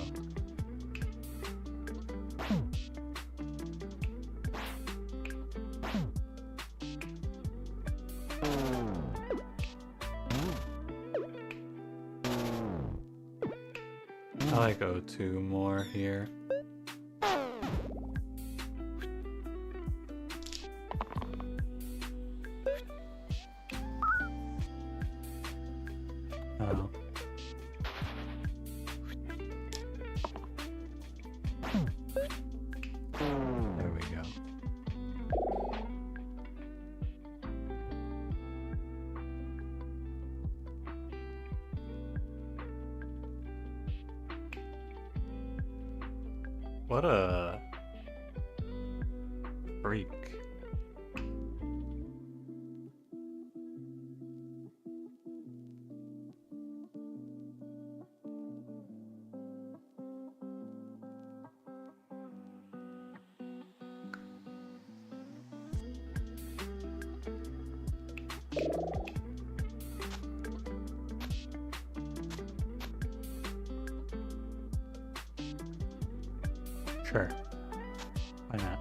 I like O2 more here. Oh. There we go. What a freak. Sure. Why not?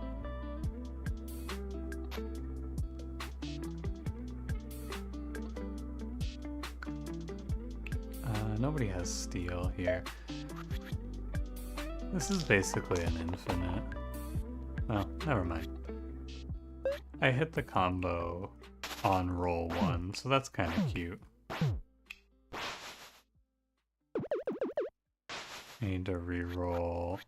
Nobody has steel here. This is basically an infinite. Oh, never mind. I hit the combo on roll 1, so that's kind of cute. I need to re-roll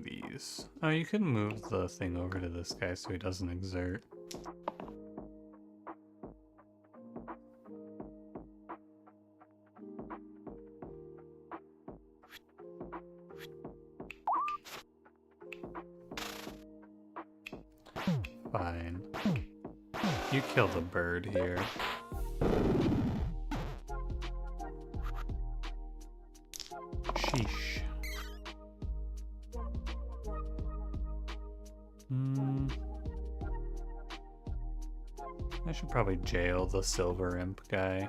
these. Oh, you can move the thing over to this guy so he doesn't exert. Fine. You kill the bird here. Sheesh. I should probably jail the silver imp guy.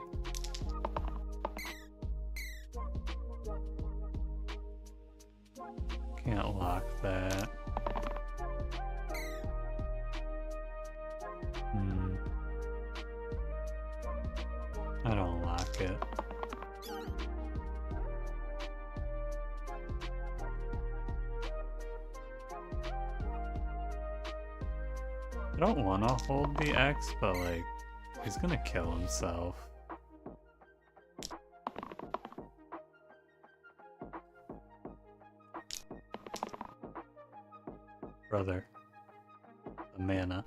Can't lock that. I don't lock it. I don't want to hold the X, but like, he's gonna kill himself. Brother. The mana.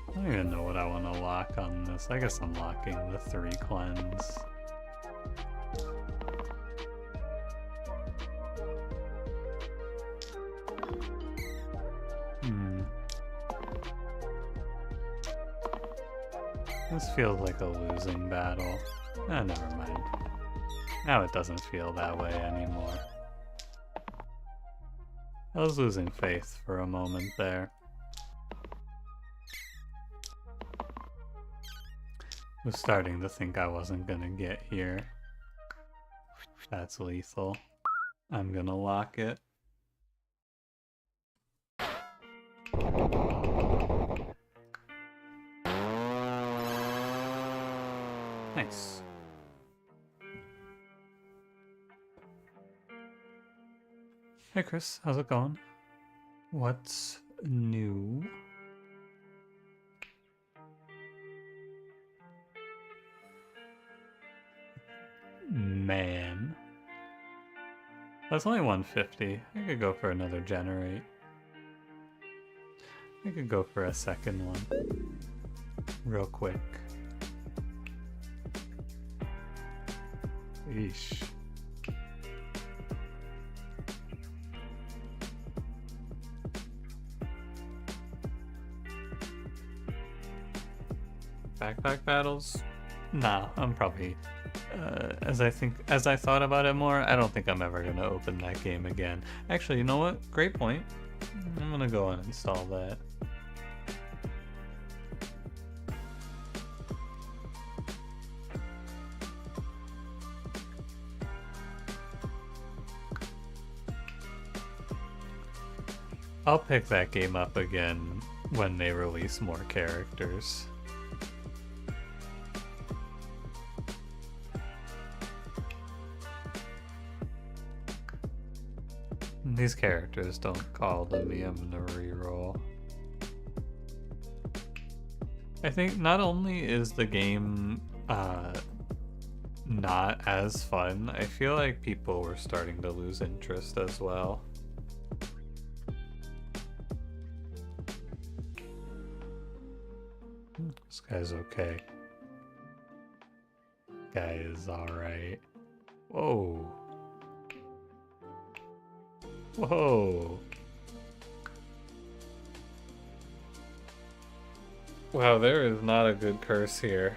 I don't even know what I want to lock on this. I guess I'm locking the 3 cleanse. This feels like a losing battle. Ah, never mind. Now it doesn't feel that way anymore. I was losing faith for a moment there. I was starting to think I wasn't gonna get here. That's lethal. I'm gonna lock it. Nice. Hey Chris, how's it going? What's new? Man. That's only 150. I could go for another generate. I could go for a second one. Real quick. Eesh. Backpack battles? Nah, I'm probably as I thought about it more, I don't think I'm ever gonna open that game again. Actually, you know what? Great point. I'm gonna go and install that. I'll pick that game up again when they release more characters. These characters don't call to me, I'm gonna reroll. I think not only is the game not as fun, I feel like people were starting to lose interest as well. This guy's okay. Guy is alright. Whoa. Whoa. Wow, there is not a good curse here,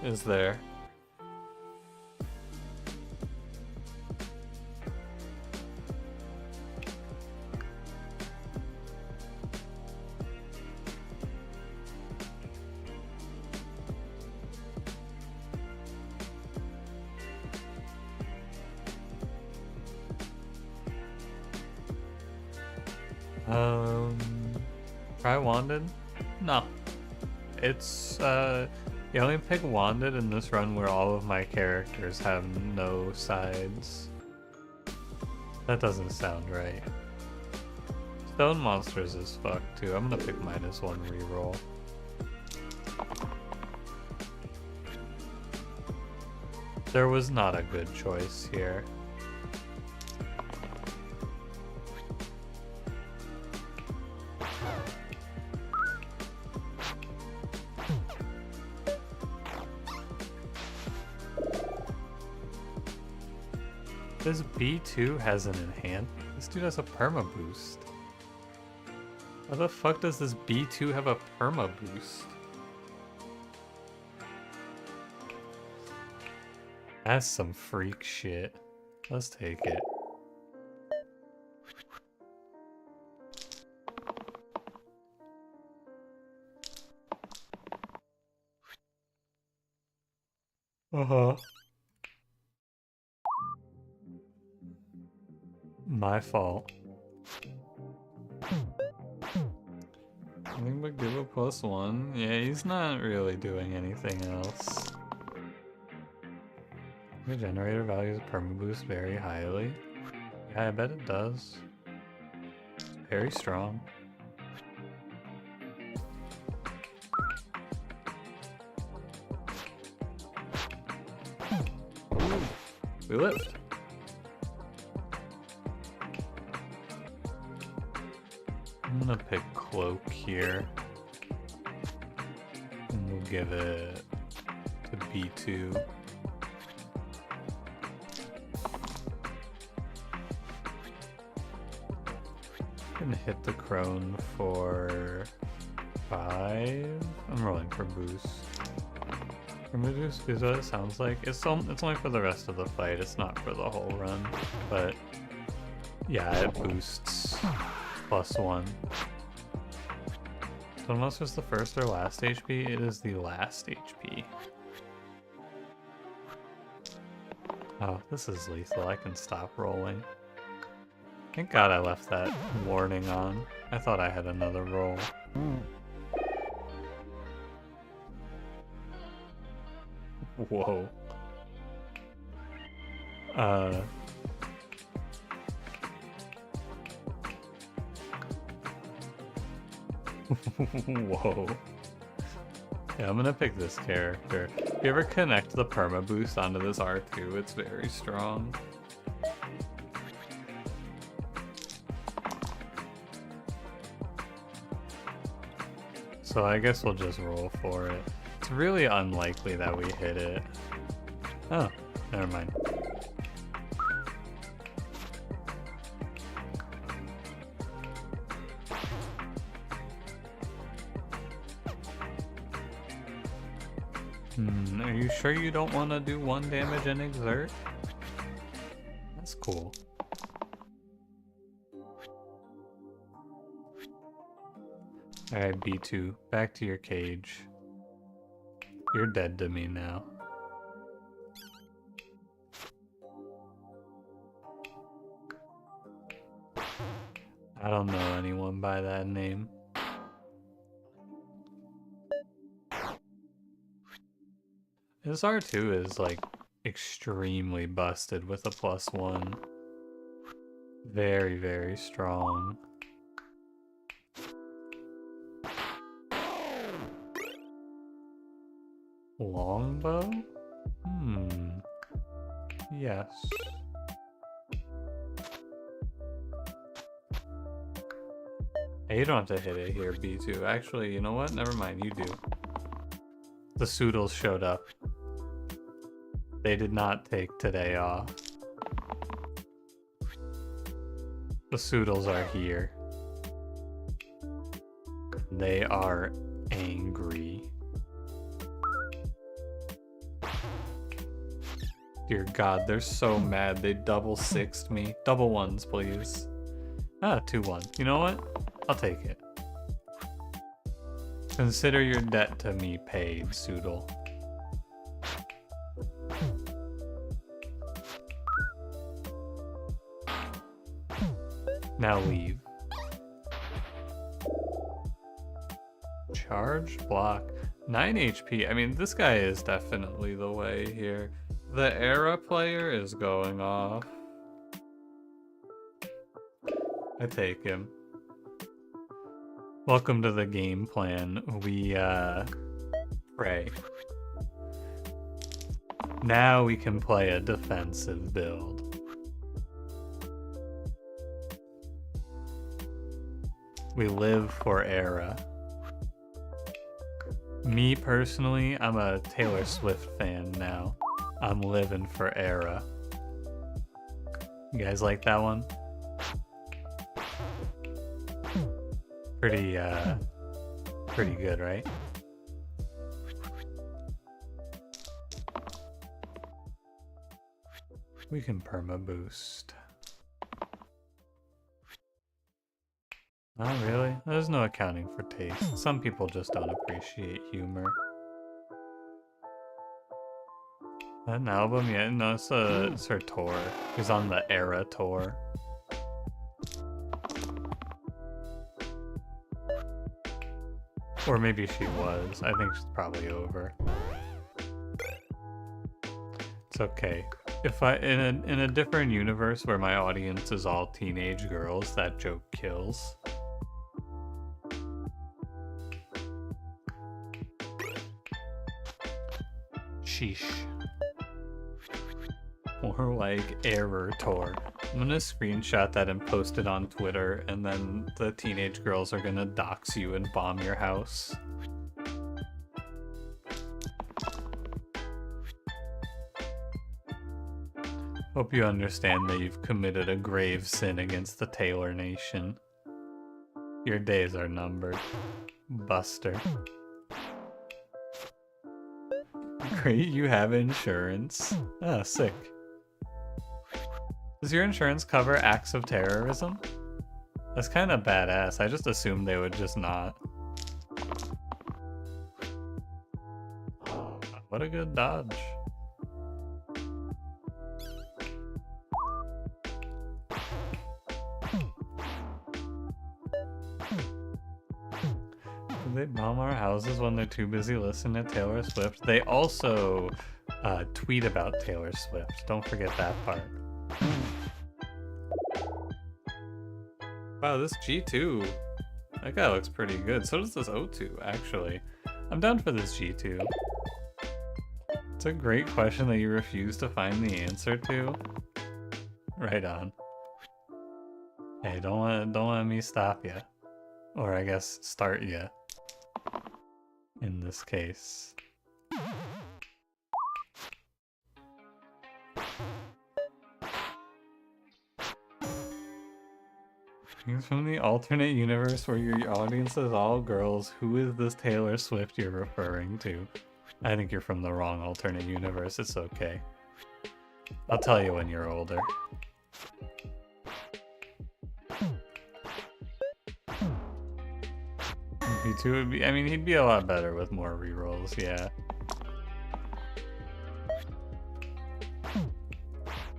is there? Try Wanded? No. It's, you only pick Wanded in this run where all of my characters have no sides. That doesn't sound right. Stone Monsters is fucked too. I'm gonna pick -1 reroll. There was not a good choice here. This B2 has an enhance. This dude has a perma boost. How the fuck does this B2 have a perma boost? That's some freak shit. Let's take it. Uh-huh. My fault. Nothing but give a +1. Yeah, he's not really doing anything else. The generator values perma boost very highly. Yeah, I bet it does. It's very strong. Ooh, we lived. I'm gonna pick Cloak here. And we'll give it to B2. Gonna hit the crone for 5. I'm rolling for boost. Boost is what it sounds like. It's only for the rest of the fight. It's not for the whole run. But yeah, it boosts +1. So unless it's the first or last HP, it is the last HP. Oh, this is lethal. I can stop rolling. Thank God I left that warning on. I thought I had another roll. Whoa. Whoa. Yeah, I'm gonna pick this character. If you ever connect the perma boost onto this R2, it's very strong. So I guess we'll just roll for it. It's really unlikely that we hit it. Oh, never mind. Are you sure you don't want to do 1 damage and exert? That's cool. Alright, B2, back to your cage. You're dead to me now. I don't know anyone by that name. This R2 is like extremely busted with a +1. Very, very strong. Longbow? Yes. Hey, you don't have to hit it here, B2. Actually, you know what? Never mind, you do. The Soodles showed up. They did not take today off. The Soodles are here. They are angry. Dear God, they're so mad. They double sixed me. Double ones, please. Ah, 2-1. You know what? I'll take it. Consider your debt to me paid, Soodle. Now leave. Charge block. 9 HP. I mean, this guy is definitely the way here. The Era player is going off. I take him. Welcome to the game plan. We, pray. Now we can play a defensive build. We live for Era. Me personally, I'm a Taylor Swift fan now. I'm living for Era. You guys like that one? Pretty good, right? We can perma boost. Not really. There's no accounting for taste. Some people just don't appreciate humor. That an album? Yeah, no, it's her tour. She's on the Era tour. Or maybe she was. I think she's probably over. It's okay. If in a different universe where my audience is all teenage girls, that joke kills. Sheesh. More like Error Tour. I'm gonna screenshot that and post it on Twitter, and then the teenage girls are gonna dox you and bomb your house. Hope you understand that you've committed a grave sin against the Taylor Nation. Your days are numbered, Buster. Great, you have insurance. Ah, sick. Does your insurance cover acts of terrorism? That's kind of badass. I just assumed they would just not. What a good dodge. They bomb our houses when they're too busy listening to Taylor Swift. They also tweet about Taylor Swift. Don't forget that part. Wow, this G2. That guy looks pretty good. So does this O2, actually. I'm down for this G2. It's a great question that you refuse to find the answer to. Right on. Hey, don't let me stop you. Or I guess start you. In this case. Things from the alternate universe where your audience is all girls. Who is this Taylor Swift you're referring to? I think you're from the wrong alternate universe. It's okay. I'll tell you when you're older. V2 would be, I mean, he'd be a lot better with more rerolls, yeah.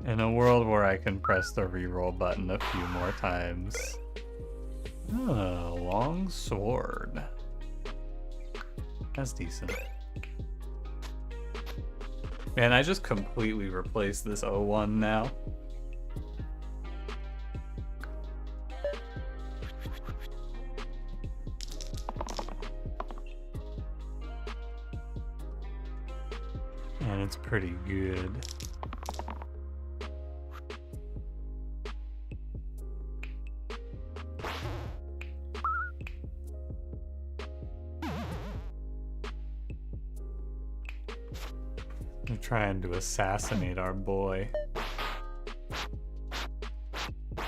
In a world where I can press the reroll button a few more times. Oh, long sword. That's decent. Man, I just completely replaced this 01 now. And it's pretty good. They're trying to assassinate our boy. Do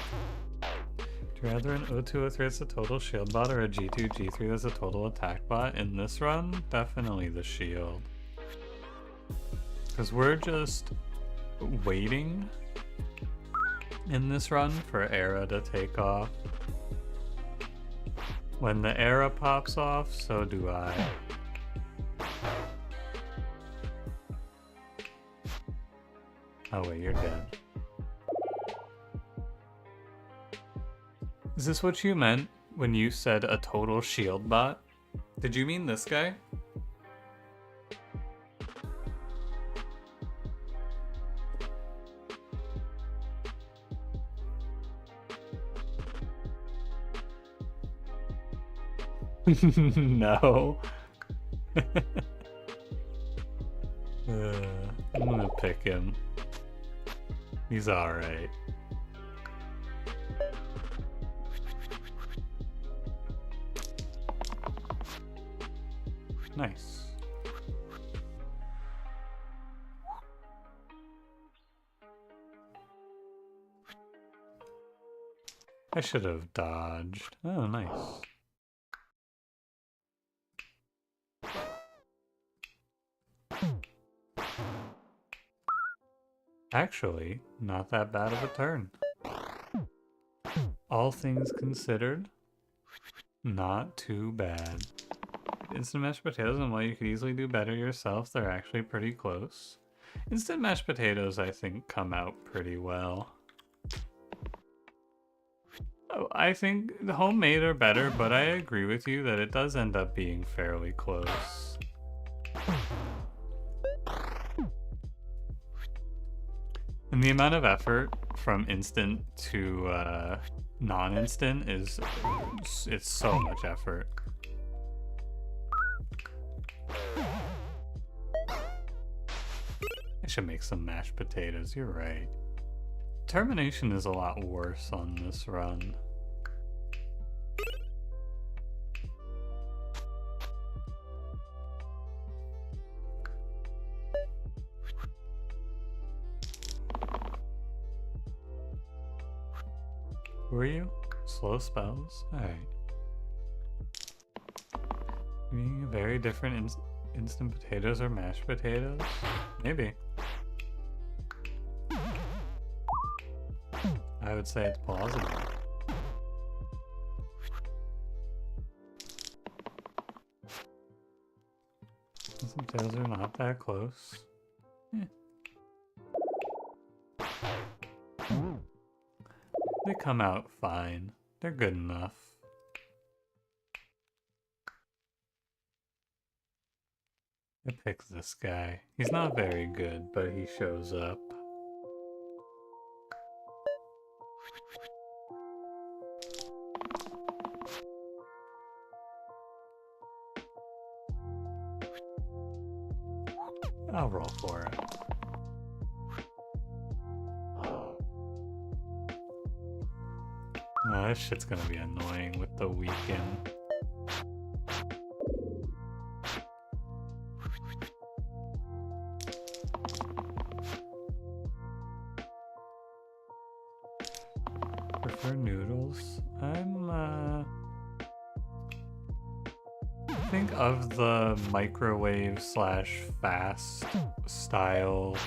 you rather an O2, O3 that's a total shield bot or a G2, G3 that's a total attack bot? In this run, definitely the shield. Because we're just waiting in this run for Era to take off. When the Era pops off, so do I. Oh wait, you're dead. Is this what you meant when you said a total shield bot? Did you mean this guy? No. I'm gonna pick him. He's alright. Nice. I should have dodged. Oh, nice. Actually, not that bad of a turn. All things considered, not too bad. Instant mashed potatoes, and while you could easily do better yourself, they're actually pretty close. Instant mashed potatoes, I think, come out pretty well. Oh, I think the homemade are better, but I agree with you that it does end up being fairly close. And the amount of effort from instant to non-instant it's so much effort. I should make some mashed potatoes, you're right. Termination is a lot worse on this run. Were you? Slow spells? Alright. Being very different instant potatoes or mashed potatoes? Maybe. I would say it's plausible. Instant potatoes are not that close. Eh. They come out fine. They're good enough. I pick this guy. He's not very good, but he shows up. I'll roll for it. Oh, this shit's gonna be annoying with the weekend. Prefer noodles? I think of the microwave slash fast style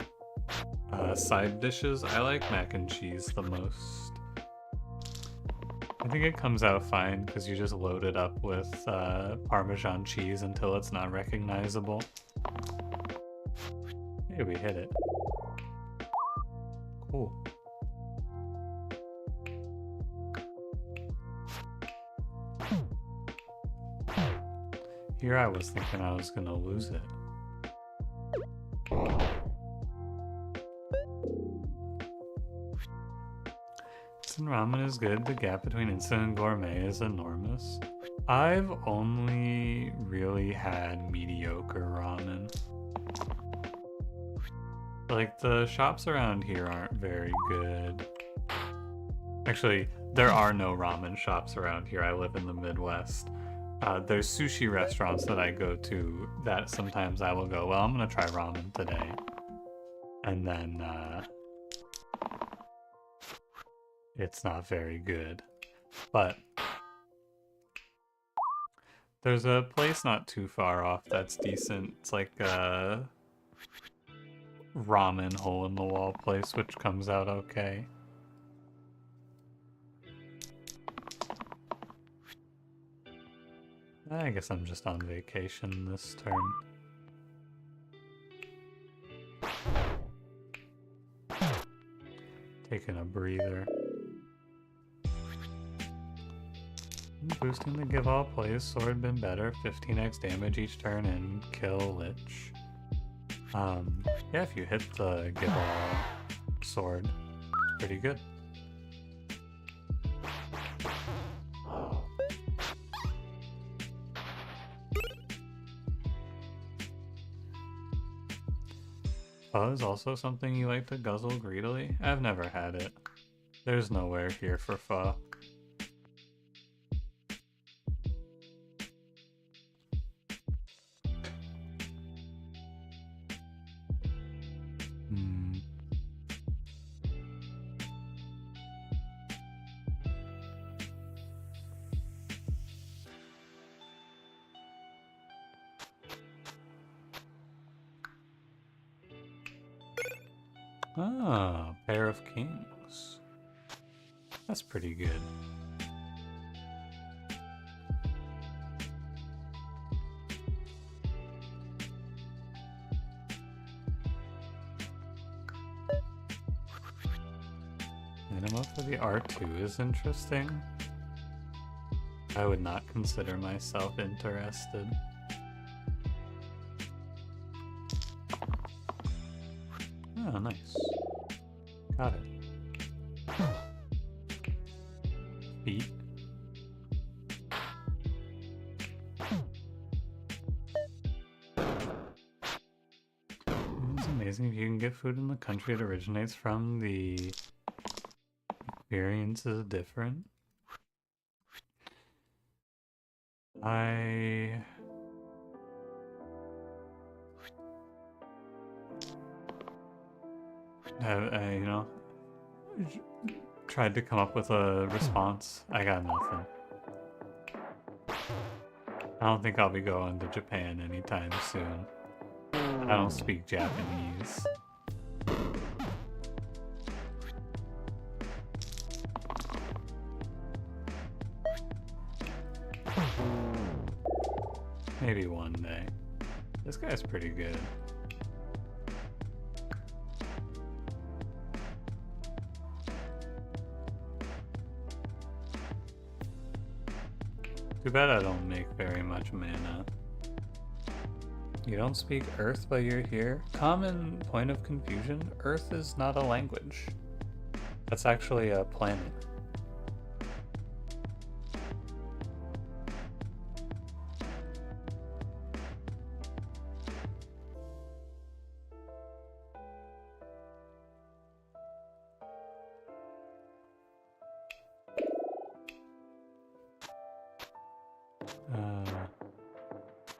side dishes, I like mac and cheese the most. I think it comes out fine because you just load it up with Parmesan cheese until it's not recognizable. Hey, we hit it. Cool. Here I was thinking I was gonna lose it. Instant ramen is good. The gap between instant and gourmet is enormous. I've only really had mediocre ramen. Like, the shops around here aren't very good. Actually, there are no ramen shops around here. I live in the Midwest. There's sushi restaurants that I go to that sometimes I will go, well, I'm gonna try ramen today. And then, it's not very good. But there's a place not too far off that's decent. It's like a ramen hole-in-the-wall place, which comes out okay. I guess I'm just on vacation this turn. Taking a breather. Boosting the give all plays sword been better. 15x damage each turn and kill Lich. Yeah, if you hit the give all sword, it's pretty good. Pho is also something you like to guzzle greedily? I've never had it. There's nowhere here for pho. Ah, Pair of Kings. That's pretty good. Minimum for the R2 is interesting. I would not consider myself interested. Oh, nice. Got it. Feet. It's amazing if you can get food in the country it originates from, the experience is different. I you know, tried to come up with a response. I got nothing. I don't think I'll be going to Japan anytime soon. I don't speak Japanese. Maybe one day. This guy's pretty good. Too bad I don't make very much mana. You don't speak Earth, but you're here? Common point of confusion, Earth is not a language. That's actually a planet.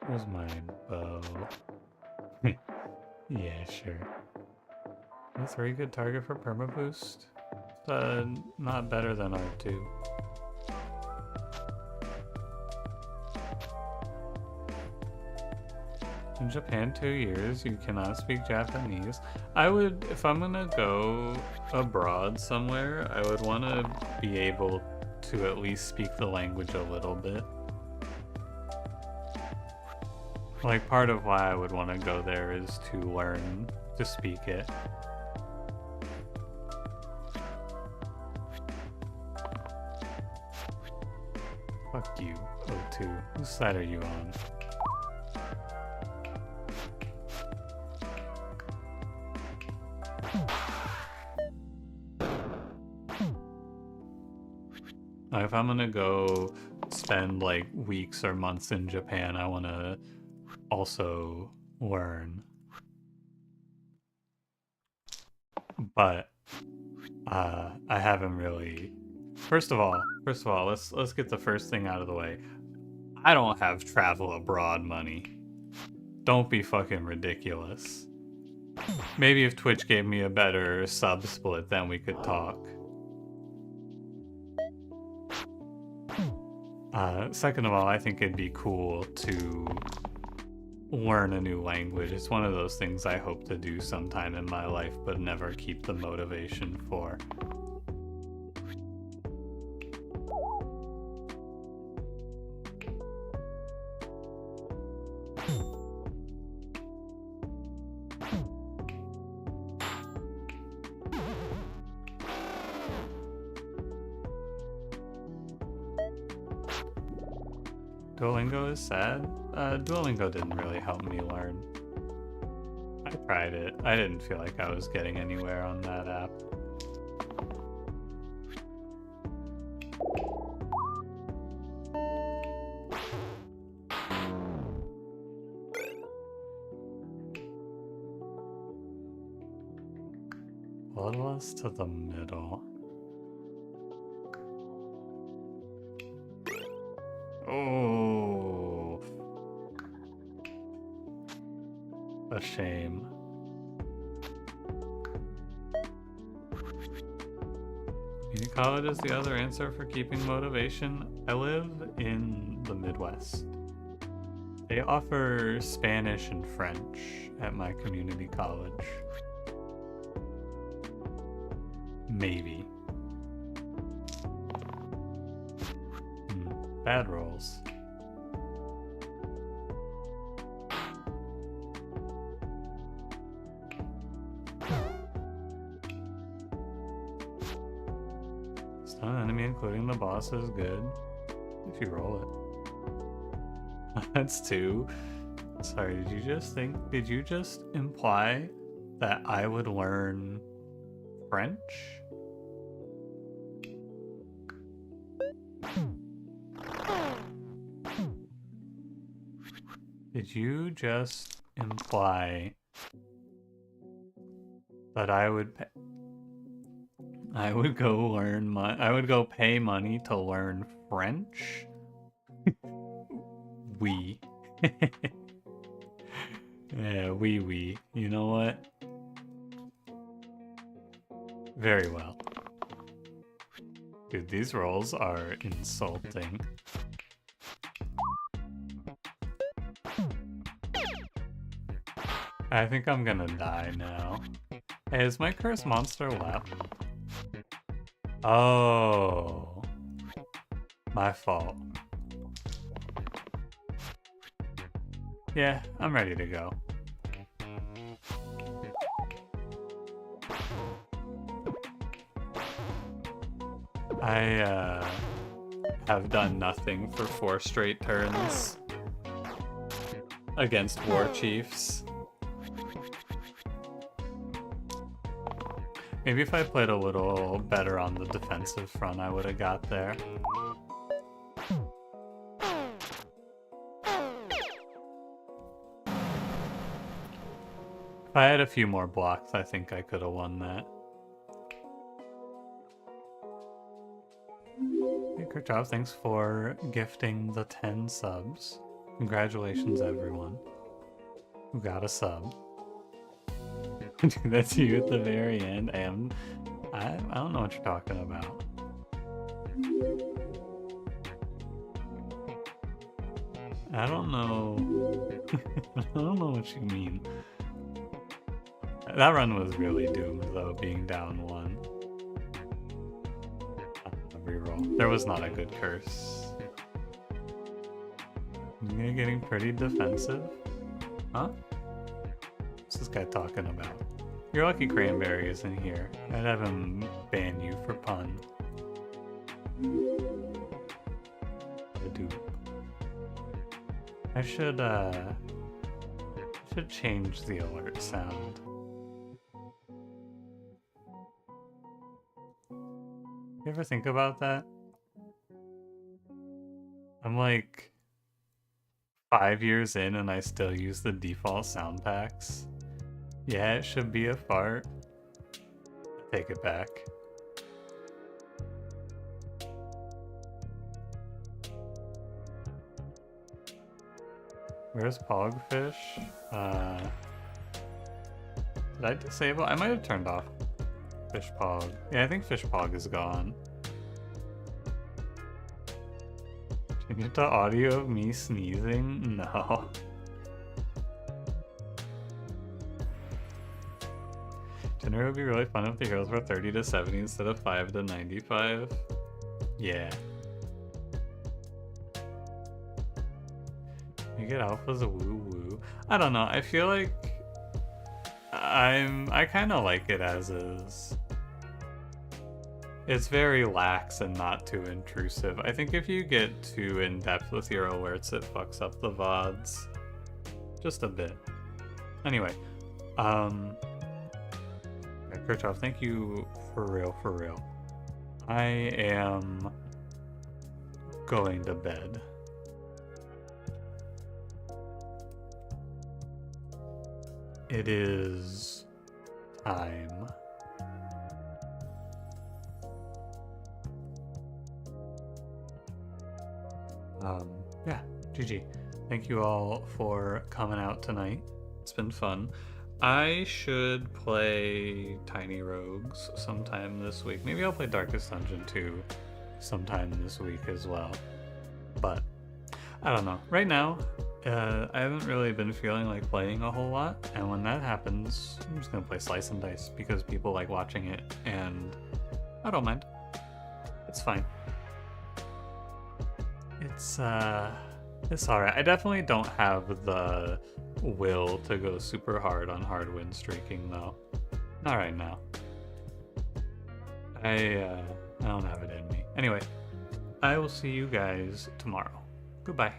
Where's my bow? Yeah, sure. Is 3 good target for perma boost? Not better than R2. In Japan, 2 years, you cannot speak Japanese. I would, if I'm gonna go abroad somewhere, I would want to be able to at least speak the language a little bit. Like, part of why I would want to go there is to learn to speak it. Fuck you, O2. Whose side are you on? If I'm gonna go spend like weeks or months in Japan, I want to also learn. But I haven't really. First of all, let's get the first thing out of the way. I don't have travel abroad money. Don't be fucking ridiculous. Maybe if Twitch gave me a better sub split, then we could talk. Second of all, I think it'd be cool to learn a new language. It's one of those things I hope to do sometime in my life, but never keep the motivation for. Duolingo is sad? Duolingo didn't really help me learn. I tried it. I didn't feel like I was getting anywhere on that app. What was to the middle? Oh, a shame. Community college is the other answer for keeping motivation. I live in the Midwest. They offer Spanish and French at my community college. Maybe. Bad rolls. Stun an enemy, including the boss, is good if you roll it. That's 2. Sorry, did you just imply that I would learn French? Did you just imply that I would go pay money to learn French? Oui. Yeah, oui. You know what? Very well. Dude, these rolls are insulting. I think I'm gonna die now. Hey, is my cursed monster left? Oh. My fault. Yeah, I'm ready to go. I have done nothing for 4 straight turns against war chiefs. Maybe if I played a little better on the defensive front, I would have got there. If I had a few more blocks, I think I could have won that. Hey, good job. Thanks for gifting the 10 subs. Congratulations, everyone who got a sub. Do that to you at the very end. I don't know what you're talking about. I don't know. I don't know what you mean. That run was really doomed, though, being down 1. Reroll. There was not a good curse. You're getting pretty defensive? Huh? What's this guy talking about? Your lucky cranberry is in here. I'd have him ban you for pun. The dupe. I should change the alert sound. You ever think about that? I'm like 5 years in and I still use the default sound packs. Yeah, it should be a fart. Take it back. Where's Pogfish? Did I disable? I might have turned off Fish Pog. Yeah, I think Fish Pog is gone. Change it to audio of me sneezing? No. Dinner would be really fun if the heroes were 30 to 70 instead of 5 to 95. Yeah. You get alphas a woo woo. I don't know. I feel like I kind of like it as is. It's very lax and not too intrusive. I think if you get too in-depth with your alerts, it fucks up the VODs. Just a bit. Anyway, Kirchhoff, thank you for real. I am going to bed. It is time. Yeah, GG. Thank you all for coming out tonight. It's been fun. I should play Tiny Rogues sometime this week. Maybe I'll play Darkest Dungeon 2 sometime this week as well. But I don't know. Right now, I haven't really been feeling like playing a whole lot, and when that happens, I'm just gonna play Slice and Dice because people like watching it, and I don't mind. It's fine. It's alright. I definitely don't have the will to go super hard on hard win streaking though. Not right now. I don't have it in me. Anyway, I will see you guys tomorrow. Goodbye.